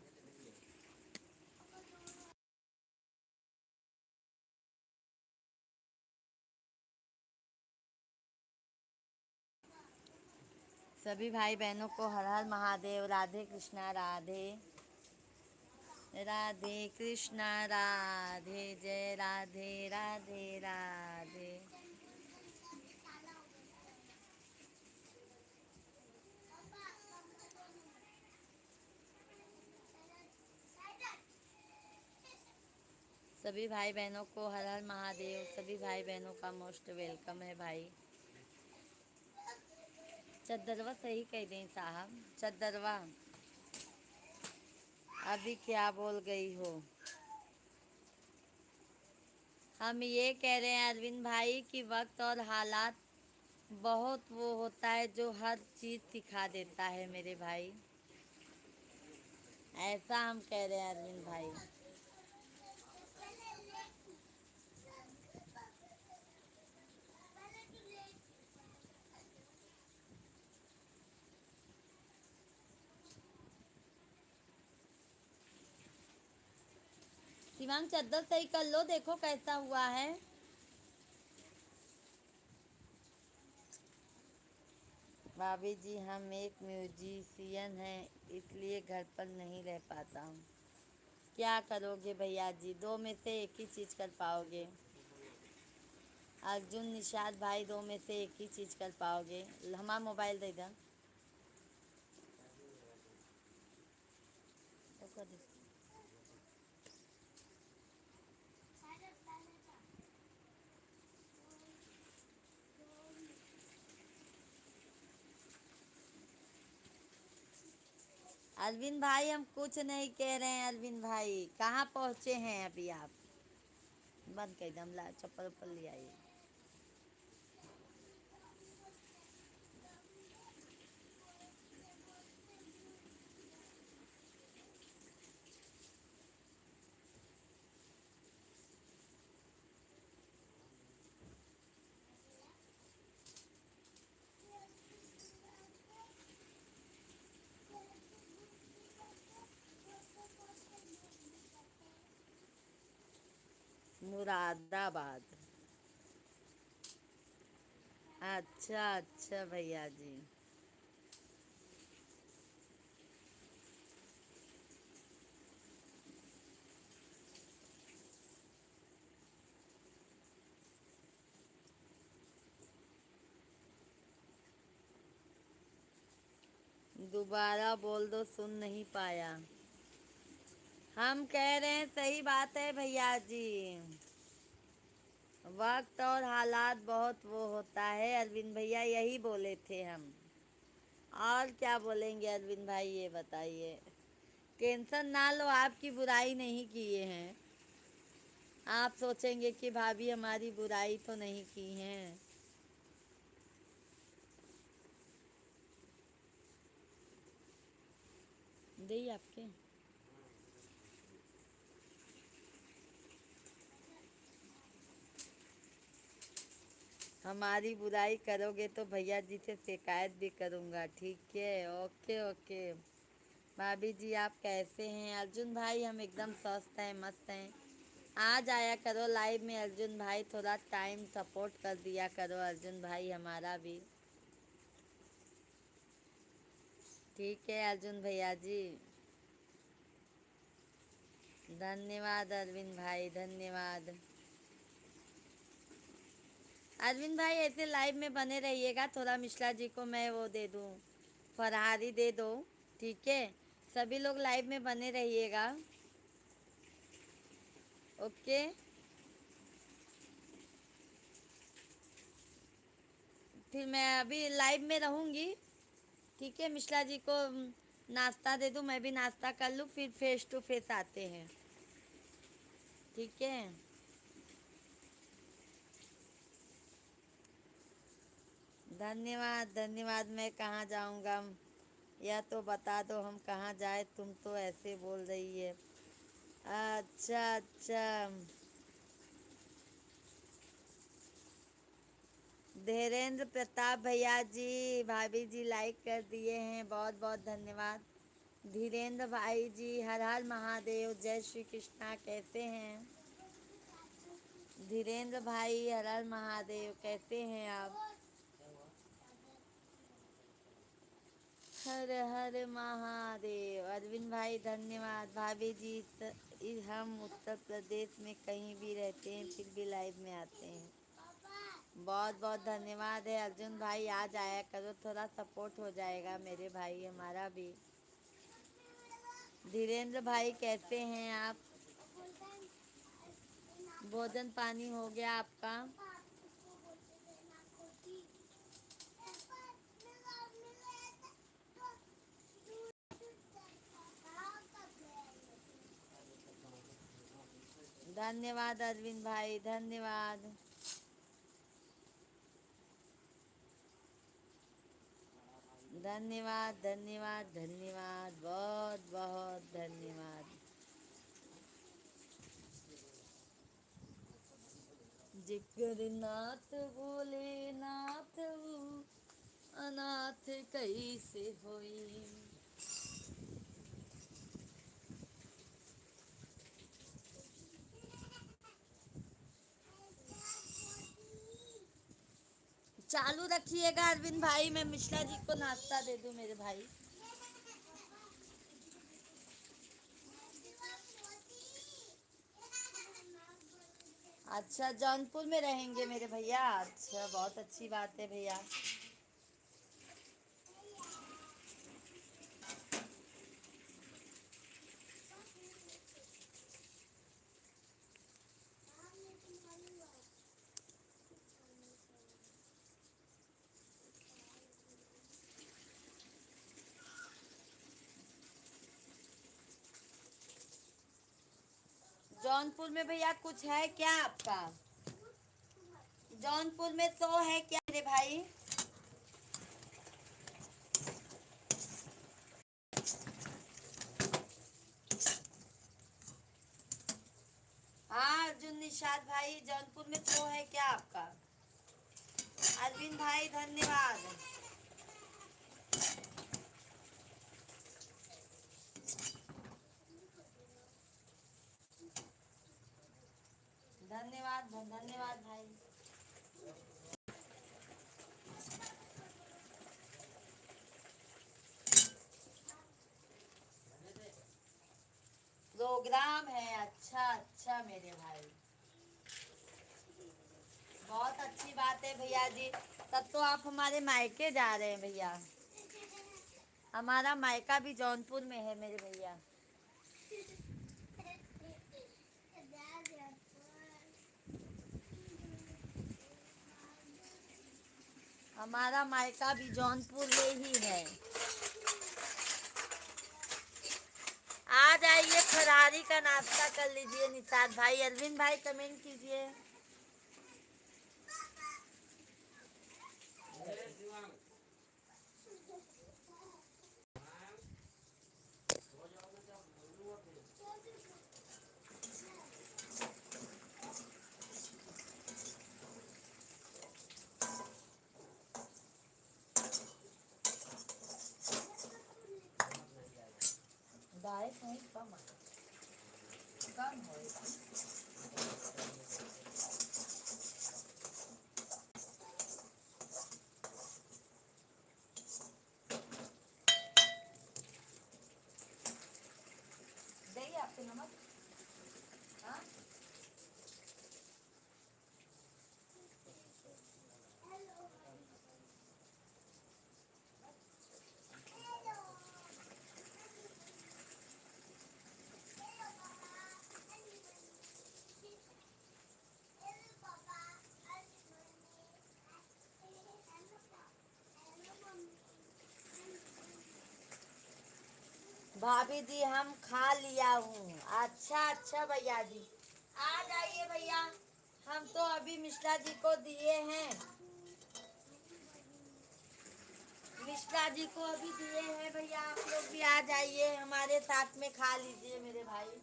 सभी भाई बहनों को हर हर महादेव, राधे कृष्णा, राधे राधे कृष्णा, राधे जय राधे राधे राधे। सभी भाई बहनों को हर हर महादेव, सभी भाई बहनों का मोस्ट वेलकम है भाई। चद्दरवा सही कह दें साहब, चद्दरवा। अभी क्या बोल गई हो? हम ये कह रहे हैं अरविंद भाई कि वक्त और हालात बहुत वो होता है जो हर चीज़ सिखा देता है मेरे भाई। ऐसा हम कह रहे हैं अरविंद भाई। शिवांग चद्दर सही कर लो, देखो कैसा हुआ है। भाभी जी हम एक म्यूजिशियन हैं, इसलिए घर पर नहीं रह पाता हूँ। क्या करोगे भैया जी, दो में से एक ही चीज़ कर पाओगे। अर्जुन निषाद भाई, दो में से एक ही चीज़ कर पाओगे। हमारा मोबाइल दे दो। अरविंद भाई हम कुछ नहीं कह रहे हैं। अरविंद भाई कहाँ पहुँचे हैं अभी आप? बंद कर दम, ला चप्पल उप्पल ले आइए। मुरादाबाद। अच्छा अच्छा भैया जी। दोबारा बोल दो, सुन नहीं पाया। हम कह रहे हैं सही बात है भैया जी, वक्त और हालात बहुत वो होता है। अरविंद भैया यही बोले थे हम, और क्या बोलेंगे अरविंद भाई ये बताइए। टेंशन ना लो, आपकी बुराई नहीं किए हैं। आप सोचेंगे कि भाभी हमारी बुराई तो नहीं की हैं। दी आपके हमारी बुराई करोगे तो भैया जी से शिकायत भी करूँगा। ठीक है, ओके ओके। भाभी जी आप कैसे हैं? अर्जुन भाई हम एकदम स्वस्थ हैं, मस्त हैं। आ जाया करो लाइव में अर्जुन भाई, थोड़ा टाइम सपोर्ट कर दिया करो अर्जुन भाई हमारा भी। ठीक है अर्जुन भैया जी, धन्यवाद अरविंद भाई, धन्यवाद। अरविंद भाई ऐसे लाइव में बने रहिएगा, थोड़ा मिश्रा जी को मैं वो दे दूँ, फरहारी दे दो, ठीक है। सभी लोग लाइव में बने रहिएगा, ओके। फिर मैं अभी लाइव में रहूँगी, ठीक है। मिश्रा जी को नाश्ता दे दूँ, मैं भी नाश्ता कर लूँ, फिर फेस टू फेस आते हैं, ठीक है। धन्यवाद धन्यवाद। मैं कहाँ जाऊँगा, या तो बता दो हम कहाँ जाए, तुम तो ऐसे बोल रही है। अच्छा अच्छा, धीरेन्द्र प्रताप भैया जी, भाभी जी लाइक कर दिए हैं, बहुत बहुत धन्यवाद। धीरेन्द्र भाई जी, हर हर महादेव, जय श्री कृष्णा, कैसे हैं धीरेन्द्र भाई? हर हर महादेव, कैसे हैं आप? हर हर महादेव। अरविंद भाई धन्यवाद। भाभी जी, हम उत्तर प्रदेश में कहीं भी रहते हैं फिर भी लाइव में आते हैं, बहुत बहुत धन्यवाद है। अर्जुन भाई आ जाया करो, थोड़ा सपोर्ट हो जाएगा मेरे भाई, हमारा भी। धीरेन्द्र भाई कैसे हैं आप? भोजन पानी हो गया आपका? धन्यवाद अरविंद भाई, धन्यवाद। धन्यवाद धन्यवाद धन्यवाद, बहुत बहुत धन्यवाद। जिक्र नाथ बोले नाथ वो अनाथ कैसे होई। चालू रखिएगा अरविंद भाई, मैं मिश्रा जी को नाश्ता दे दूं मेरे भाई। अच्छा, जौनपुर में रहेंगे मेरे भैया? अच्छा, बहुत अच्छी बात है भैया। जौनपुर में भैया कुछ है क्या आपका? जौनपुर में तो है क्या मेरे भाई? हाँ अर्जुन निषाद भाई, जौनपुर में तो है क्या आपका? अरविंद भाई धन्यवाद। धन्यवाद धन्यवाद भाई। प्रोग्राम है, अच्छा अच्छा मेरे भाई, बहुत अच्छी बात है भैया जी। तब तो आप हमारे मायके जा रहे हैं भैया। हमारा मायका भी जौनपुर में है मेरे भैया। हमारा मायका भी जौनपुर में ही है। आ जाइए, फरारी का नाश्ता कर लीजिए निषाद भाई। अरविंद भाई कमेंट कीजिए। दाएं कहीं कम कम हो। देखिए आपको नमक, हाँ भाभी जी हम खा लिया हूँ। अच्छा अच्छा भैया जी, आ जाइए भैया, हम तो अभी मिश्रा जी को दिए हैं, मिश्रा जी को अभी दिए हैं भैया, आप लोग भी आ जाइए हमारे साथ में खा लीजिए मेरे भाई।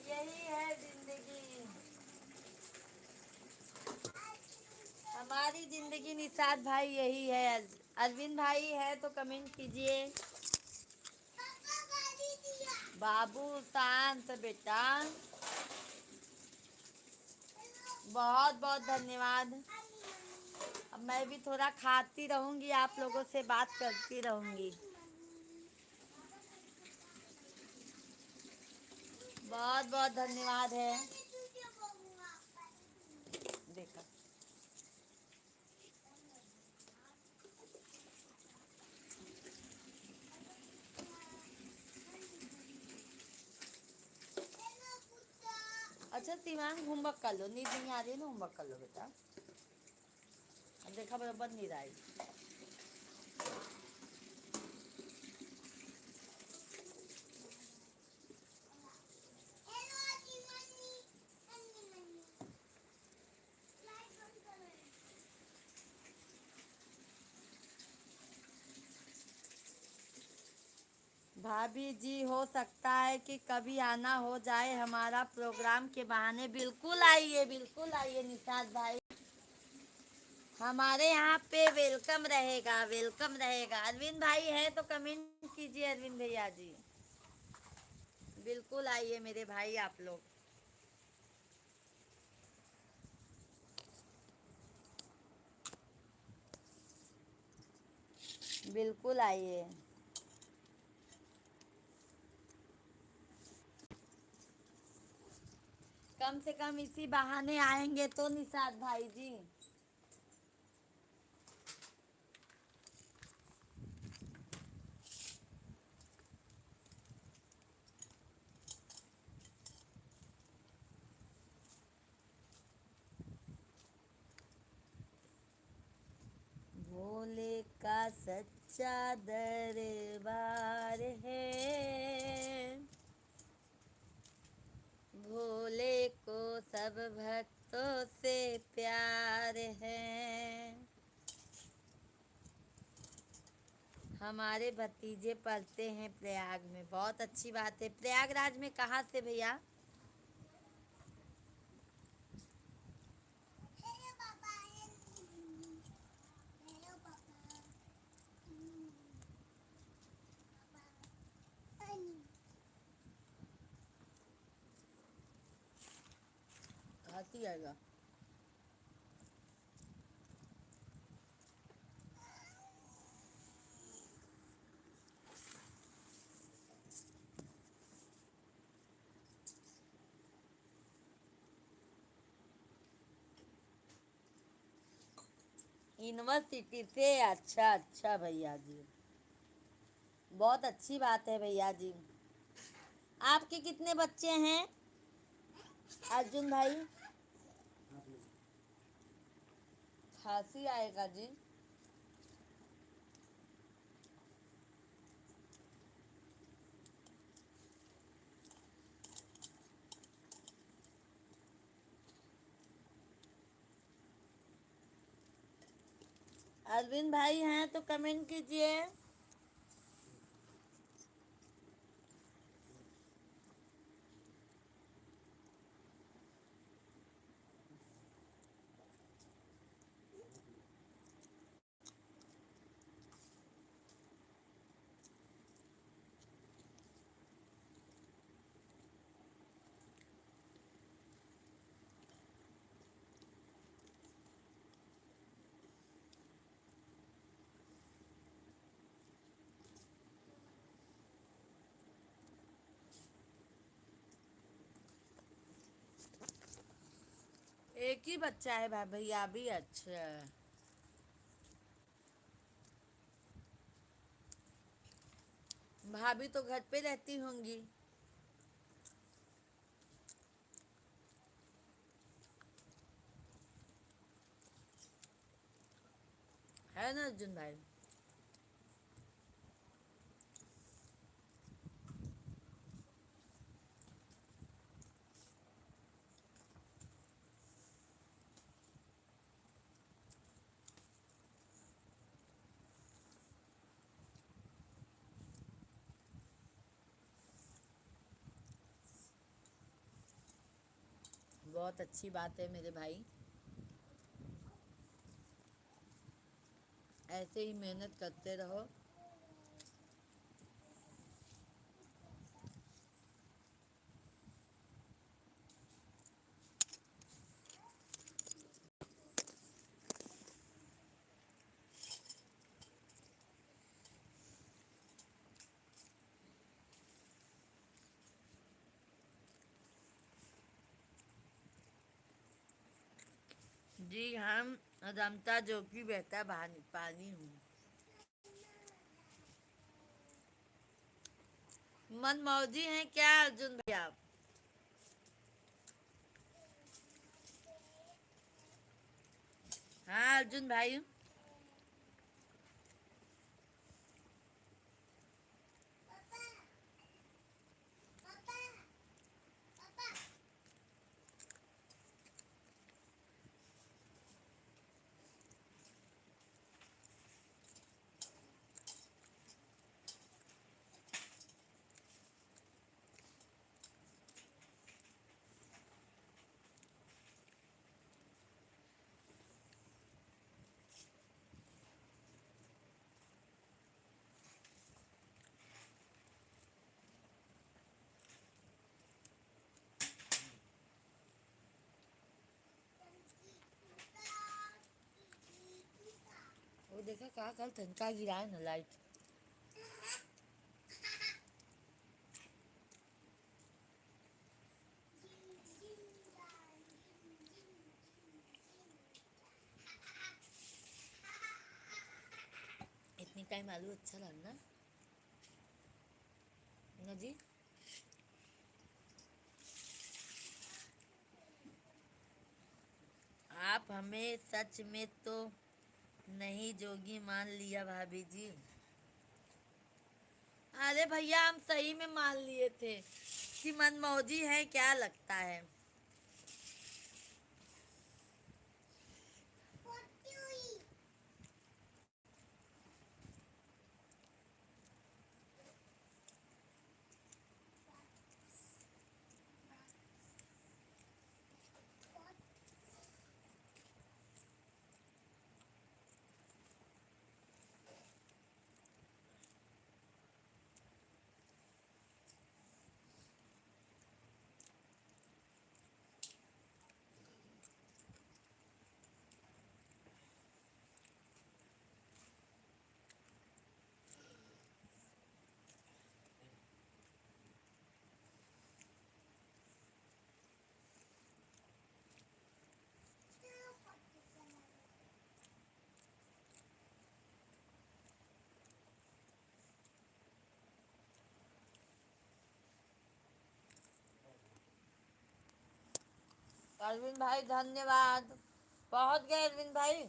यही है जिंदगी, हमारी जिंदगी निषाद भाई यही है। अरविंद भाई है तो कमेंट कीजिए। बाबू शांत बेटा, बहुत बहुत धन्यवाद। अब मैं भी थोड़ा खाती रहूंगी, आप लोगों से बात करती रहूंगी। बहुत बहुत धन्यवाद है। देखा अच्छा शिवांग, होमवर्क कर लो, नींद नहीं आ रही है ना, होमवर्क कर लो बेटा। अब देखा बराबर नींद आई। भाभी जी हो सकता है कि कभी आना हो जाए हमारा प्रोग्राम के बहाने। बिल्कुल आइए, बिल्कुल आइए निषाद भाई, हमारे यहाँ पे वेलकम रहेगा, वेलकम रहेगा। अरविंद भाई है तो कमेंट कीजिए, अरविंद भैया जी बिल्कुल आइए मेरे भाई आप लोग। बिल्कुल आइए। कम से कम इसी बहाने आएंगे तो निषाद भाई जी। भोले का सच्चा दरबार है, भोले को सब भक्तों से प्यार है। हमारे भतीजे पढ़ते हैं प्रयाग में, बहुत अच्छी बात है। प्रयागराज में कहाँ से भैया? खाती आएगा। यूनिवर्सिटी से, अच्छा अच्छा भैया जी, बहुत अच्छी बात है भैया जी। आपके कितने बच्चे हैं अर्जुन भाई? खांसी आएगा जी। अरविंद भाई हैं तो कमेंट कीजिए। एक ही बच्चा है भाई भैया भी, अच्छा। भाभी तो घर पे रहती होंगी। है ना अर्जुन भाई? बहुत अच्छी बात है मेरे भाई, ऐसे ही मेहनत करते रहो। जी हम रमता जो कि बहता पानी हूँ। मनमौजी हैं क्या अर्जुन भाई आप? हाँ अर्जुन भाई। वो देखा कहा कल ठनका गिरा है ना लाइट। इतनी टाइम आलू अच्छा लगना ना जी। आप हमें सच में तो नहीं जोगी मान लिया भाभी जी। अरे भैया हम सही में मान लिए थे कि मनमौजी है, क्या लगता है। अरविंद भाई धन्यवाद। पहुंच गए अरविंद भाई।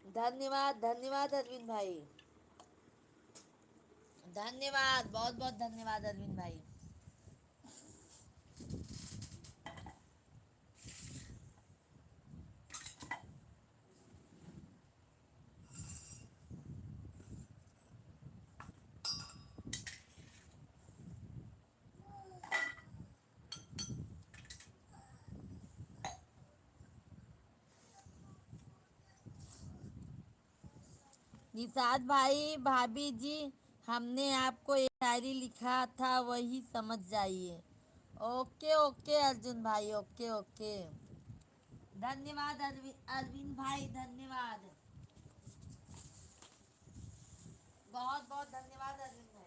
धन्यवाद धन्यवाद अरविंद भाई, धन्यवाद, बहुत बहुत धन्यवाद अरविंद भाई। निषाद भाई, भाभी जी हमने आपको एक डायरी लिखा था वही समझ जाइए। ओके ओके अर्जुन भाई, ओके ओके। धन्यवाद अरविंद भाई, धन्यवाद। बहुत बहुत धन्यवाद अरविंद भाई।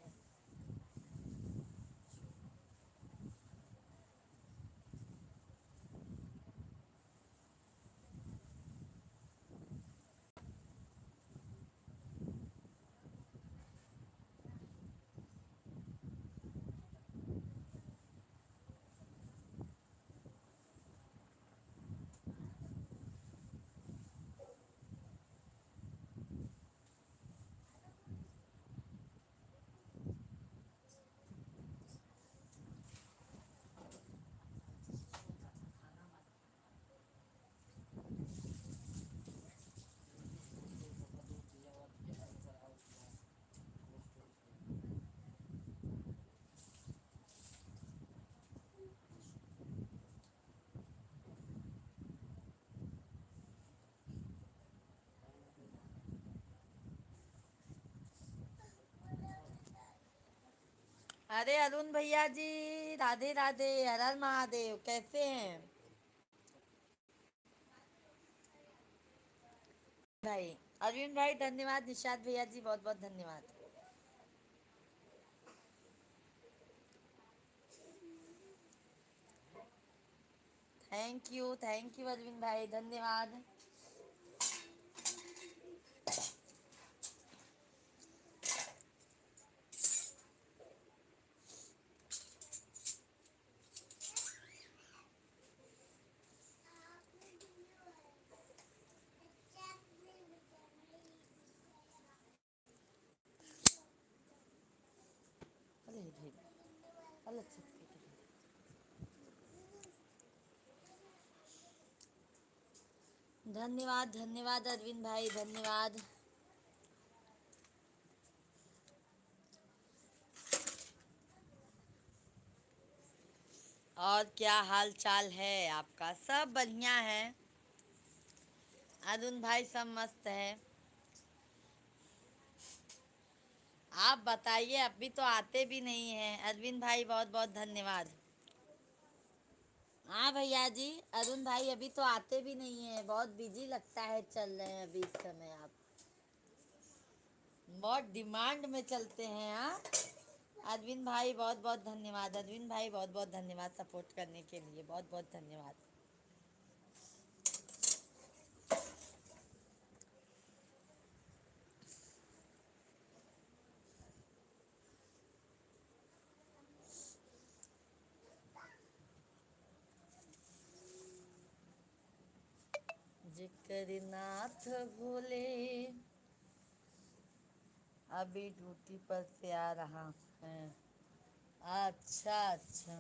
अरे अरुण भैया जी, राधे राधे, हर हर महादेव, कैसे हैं भाई? अरविंद भाई धन्यवाद, निशाद भैया जी बहुत बहुत धन्यवाद। थैंक यू अरविंद भाई, धन्यवाद। अरे भाई, अलग से धन्यवाद अरविंद भाई, धन्यवाद। और क्या हाल चाल है आपका? सब बढ़िया है अरुण भाई, सब मस्त है। आप बताइए, अभी तो आते भी नहीं हैं अरविंद भाई, बहुत बहुत धन्यवाद। हाँ भैया जी, अरुण भाई अभी तो आते भी नहीं हैं, बहुत बिजी लगता है चल रहे हैं अभी इस समय आप, बहुत डिमांड में चलते हैं। हाँ अरविंद भाई बहुत बहुत धन्यवाद, अरविंद भाई बहुत बहुत धन्यवाद सपोर्ट करने के लिए, बहुत बहुत धन्यवाद। जिक्र नाथ भोले, अभी ड्यूटी पर से आ रहा है। अच्छा अच्छा।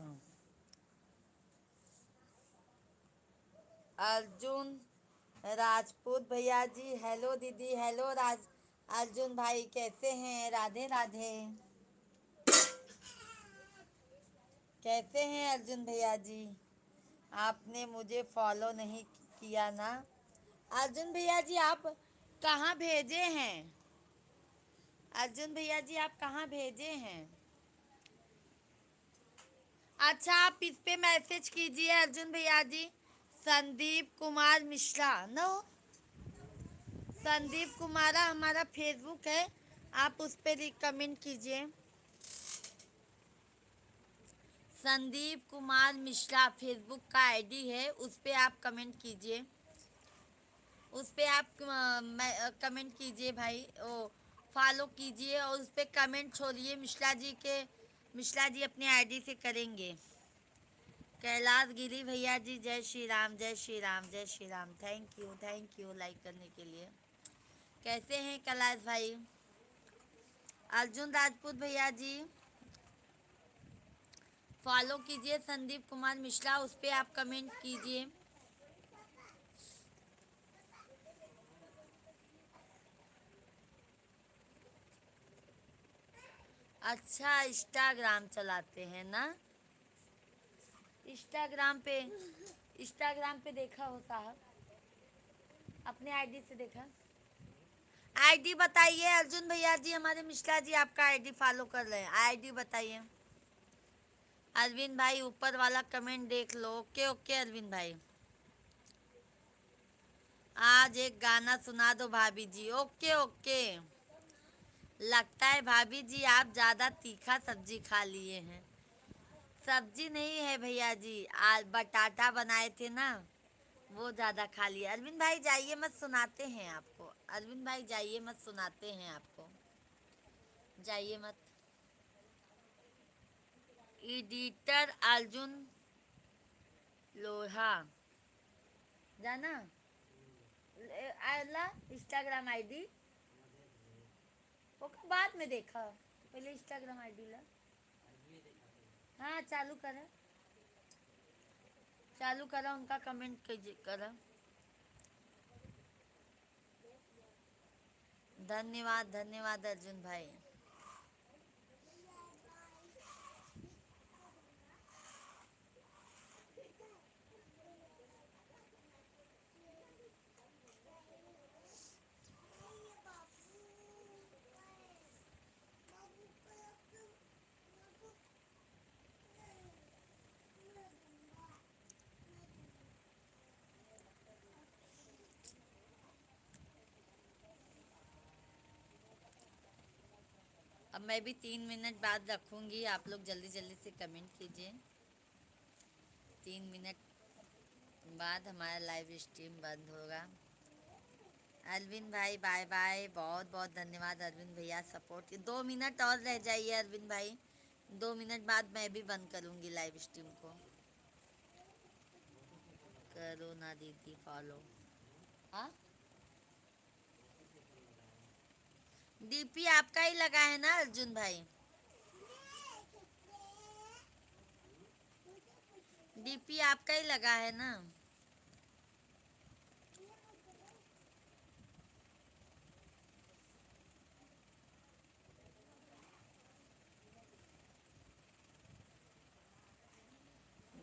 अर्जुन राजपूत भैया जी, हेलो दीदी, हेलो राज अर्जुन भाई, कैसे हैं? राधे राधे, कैसे हैं अर्जुन भैया जी? आपने मुझे फॉलो नहीं किया ना? अर्जुन भैया जी आप कहाँ भेजे हैं? अर्जुन भैया जी आप कहाँ भेजे हैं? अच्छा आप इस पे मैसेज कीजिए अर्जुन भैया जी, संदीप कुमार मिश्रा, नो संदीप कुमारा हमारा फेसबुक है, आप उस पर कमेंट कीजिए। संदीप कुमार मिश्रा फेसबुक का आईडी है, उस पर आप कमेंट कीजिए, उस पर आप कमेंट कीजिए भाई, ओ फॉलो कीजिए और उस पर कमेंट छोड़िए। मिश्रा जी अपने आईडी से करेंगे। कैलाश गिरी भैया जी, जय श्री राम, जय श्री राम, जय Shri Ram, thank you like करने के लिए। कैसे हैं कैलाश भाई? अर्जुन राजपूत भैया जी फॉलो कीजिए संदीप कुमार मिश्रा, उस पर आप कमेंट कीजिए। अच्छा इंस्टाग्राम चलाते हैं ना? इंस्टाग्राम पे देखा हो साहब, अपने आईडी से देखा। आईडी बताइए अर्जुन भैया जी, हमारे मिश्रा जी आपका आईडी फॉलो कर रहे हैं, आईडी बताइए। अरविंद भाई ऊपर वाला कमेंट देख लो। ओके ओके अरविंद भाई, आज एक गाना सुना दो भाभी जी। ओके ओके, लगता है भाभी जी आप ज्यादा तीखा सब्जी खा लिए हैं। सब्जी नहीं है भैया जी, आज बटाटा बनाए थे ना, वो ज्यादा खा लिया। अरविंद भाई जाइए मत, सुनाते हैं आपको। अरविंद भाई जाइए मत, सुनाते हैं आपको, जाइए मत। एडिटर अर्जुन लोहा जाना आला इंस्टाग्राम आईडी ओके, बाद में देखा, पहले इंस्टाग्राम आईडी ला। हाँ चालू करा, चालू करा, उनका कमेंट कीजिए करा। धन्यवाद धन्यवाद अर्जुन भाई। अब मैं भी 3 मिनट बाद रखूंगी, आप लोग जल्दी जल्दी से कमेंट कीजिए। 3 मिनट बाद हमारा लाइव स्ट्रीम बंद होगा। अरविंद भाई बाय बाय, बहुत बहुत धन्यवाद अरविंद भैया सपोर्ट। 2 मिनट और रह जाइए अरविंद भाई, 2 मिनट बाद मैं भी बंद करूंगी लाइव स्ट्रीम को। करो ना दीदी फॉलो। हाँ डीपी आपका ही लगा है ना अर्जुन भाई? डीपी आपका ही लगा है ना?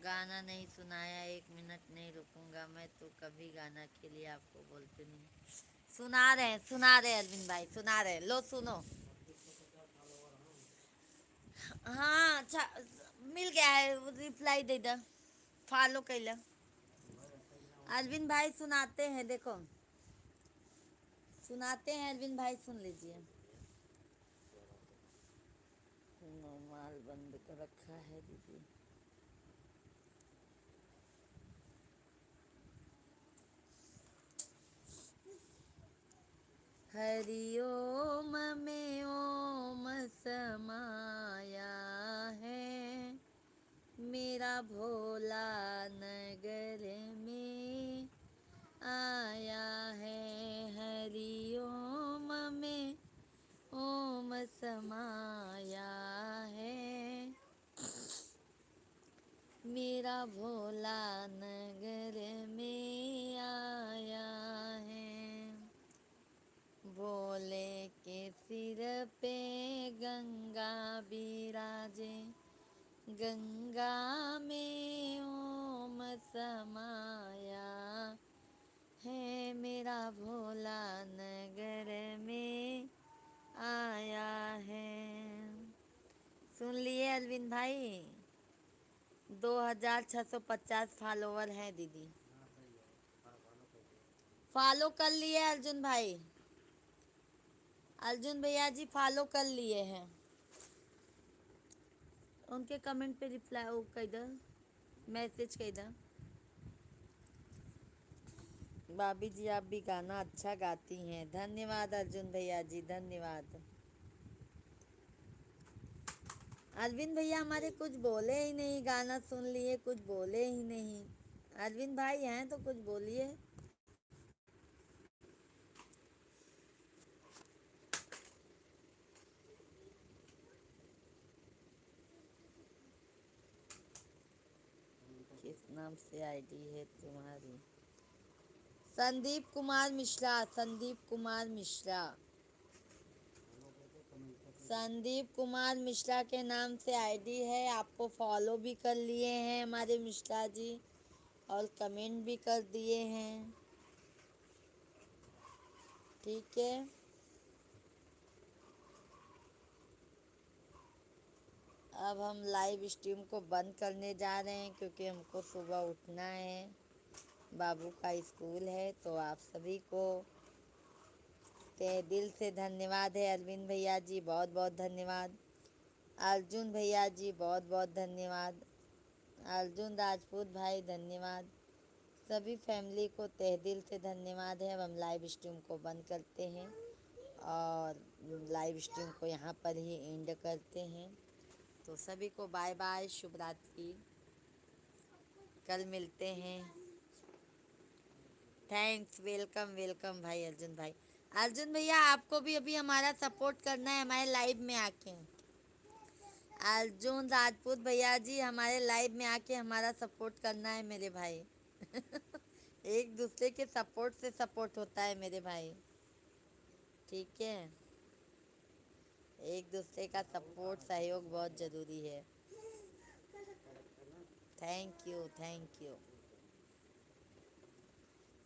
गाना नहीं सुनाया, 1 मिनट नहीं रुकूंगा मैं तो कभी गाना के लिए आपको बोलते नहीं। सुना रहे अरविंद भाई, सुना रहे, लो सुनो। हाँ अच्छा, मिल गया है, रिप्लाई दे दो, फॉलो कैला। अरविंद भाई सुनाते हैं, देखो सुनाते हैं अरविंद भाई, सुन लीजिए। मोबाइल बंद कर रखा है दीदी। हरिओम में ओम समाया है, मेरा भोला नगर में आया है। हरिओम में ओम समाया है, मेरा भोला नगर में आया है। भोले के सिर पे गंगा बिराजे, गंगा में ओम समाया है, मेरा भोला नगर में आया है। सुन लिए अरविंद भाई? 2650 फॉलोवर हैं दीदी, फॉलो कर लिए अर्जुन भाई, अर्जुन भैया जी फॉलो कर लिए हैं। उनके कमेंट पे रिप्लाई वो कह दो, मैसेज कह दो। भाभी जी आप भी गाना अच्छा गाती हैं, धन्यवाद अर्जुन भैया जी, धन्यवाद। अरविंद भैया हमारे कुछ बोले ही नहीं, गाना सुन लिए कुछ बोले ही नहीं। अरविंद भाई हैं तो कुछ बोलिए। किस नाम से आईडी है तुम्हारी? संदीप कुमार मिश्रा, संदीप कुमार मिश्रा, संदीप कुमार मिश्रा के नाम से आईडी है। आपको फॉलो भी कर लिए हैं हमारे मिश्रा जी, और कमेंट भी कर दिए हैं, ठीक है। अब हम लाइव स्ट्रीम को बंद करने जा रहे हैं क्योंकि हमको सुबह उठना है, बाबू का स्कूल है। तो आप सभी को तहे दिल से धन्यवाद है अरविंद भैया जी, बहुत बहुत धन्यवाद। अर्जुन भैया जी बहुत बहुत धन्यवाद। अर्जुन राजपूत भाई धन्यवाद। सभी फैमिली को तहे दिल से धन्यवाद है। अब हम लाइव स्ट्रीम को बंद करते हैं और लाइव स्ट्रीम को यहाँ पर ही एंड करते हैं। तो सभी को बाय बाय, शुभ रात्रि, कल मिलते हैं। थैंक्स, वेलकम वेलकम भाई अर्जुन भाई। अर्जुन भैया आपको भी अभी हमारा सपोर्ट करना है हमारे लाइव में आके। अर्जुन राजपूत भैया जी हमारे लाइव में आके हमारा सपोर्ट करना है मेरे भाई। एक दूसरे के सपोर्ट से सपोर्ट होता है मेरे भाई, ठीक है। एक दूसरे का सपोर्ट सहयोग बहुत ज़रूरी है। Thank you thank you.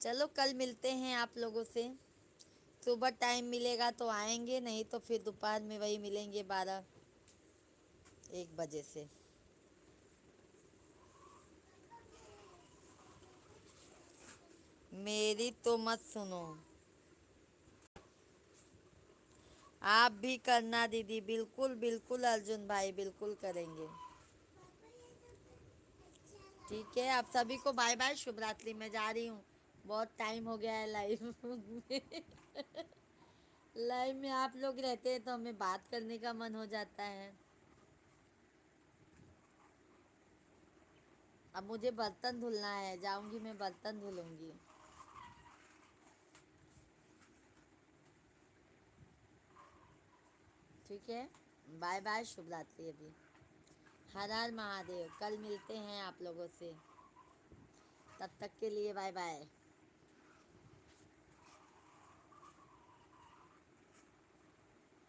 चलो कल मिलते हैं आप लोगों से। सुबह टाइम मिलेगा तो आएंगे, नहीं तो फिर दोपहर में वही मिलेंगे 12-1 बजे से। मेरी तो मत सुनो, आप भी करना दीदी। बिल्कुल बिल्कुल अर्जुन भाई, बिल्कुल करेंगे, ठीक है। आप सभी को बाय बाय, शुभ रात्रि। मैं जा रही हूँ, बहुत टाइम हो गया है लाइव में। लाइव में आप लोग रहते हैं तो हमें बात करने का मन हो जाता है। अब मुझे बर्तन धुलना है, जाऊंगी मैं बर्तन धुलूंगी। ठीक है, बाय बाय, शुभ रात्रि। अभी हर हर महादेव, कल मिलते हैं आप लोगों से, तब तक के लिए बाय बाय।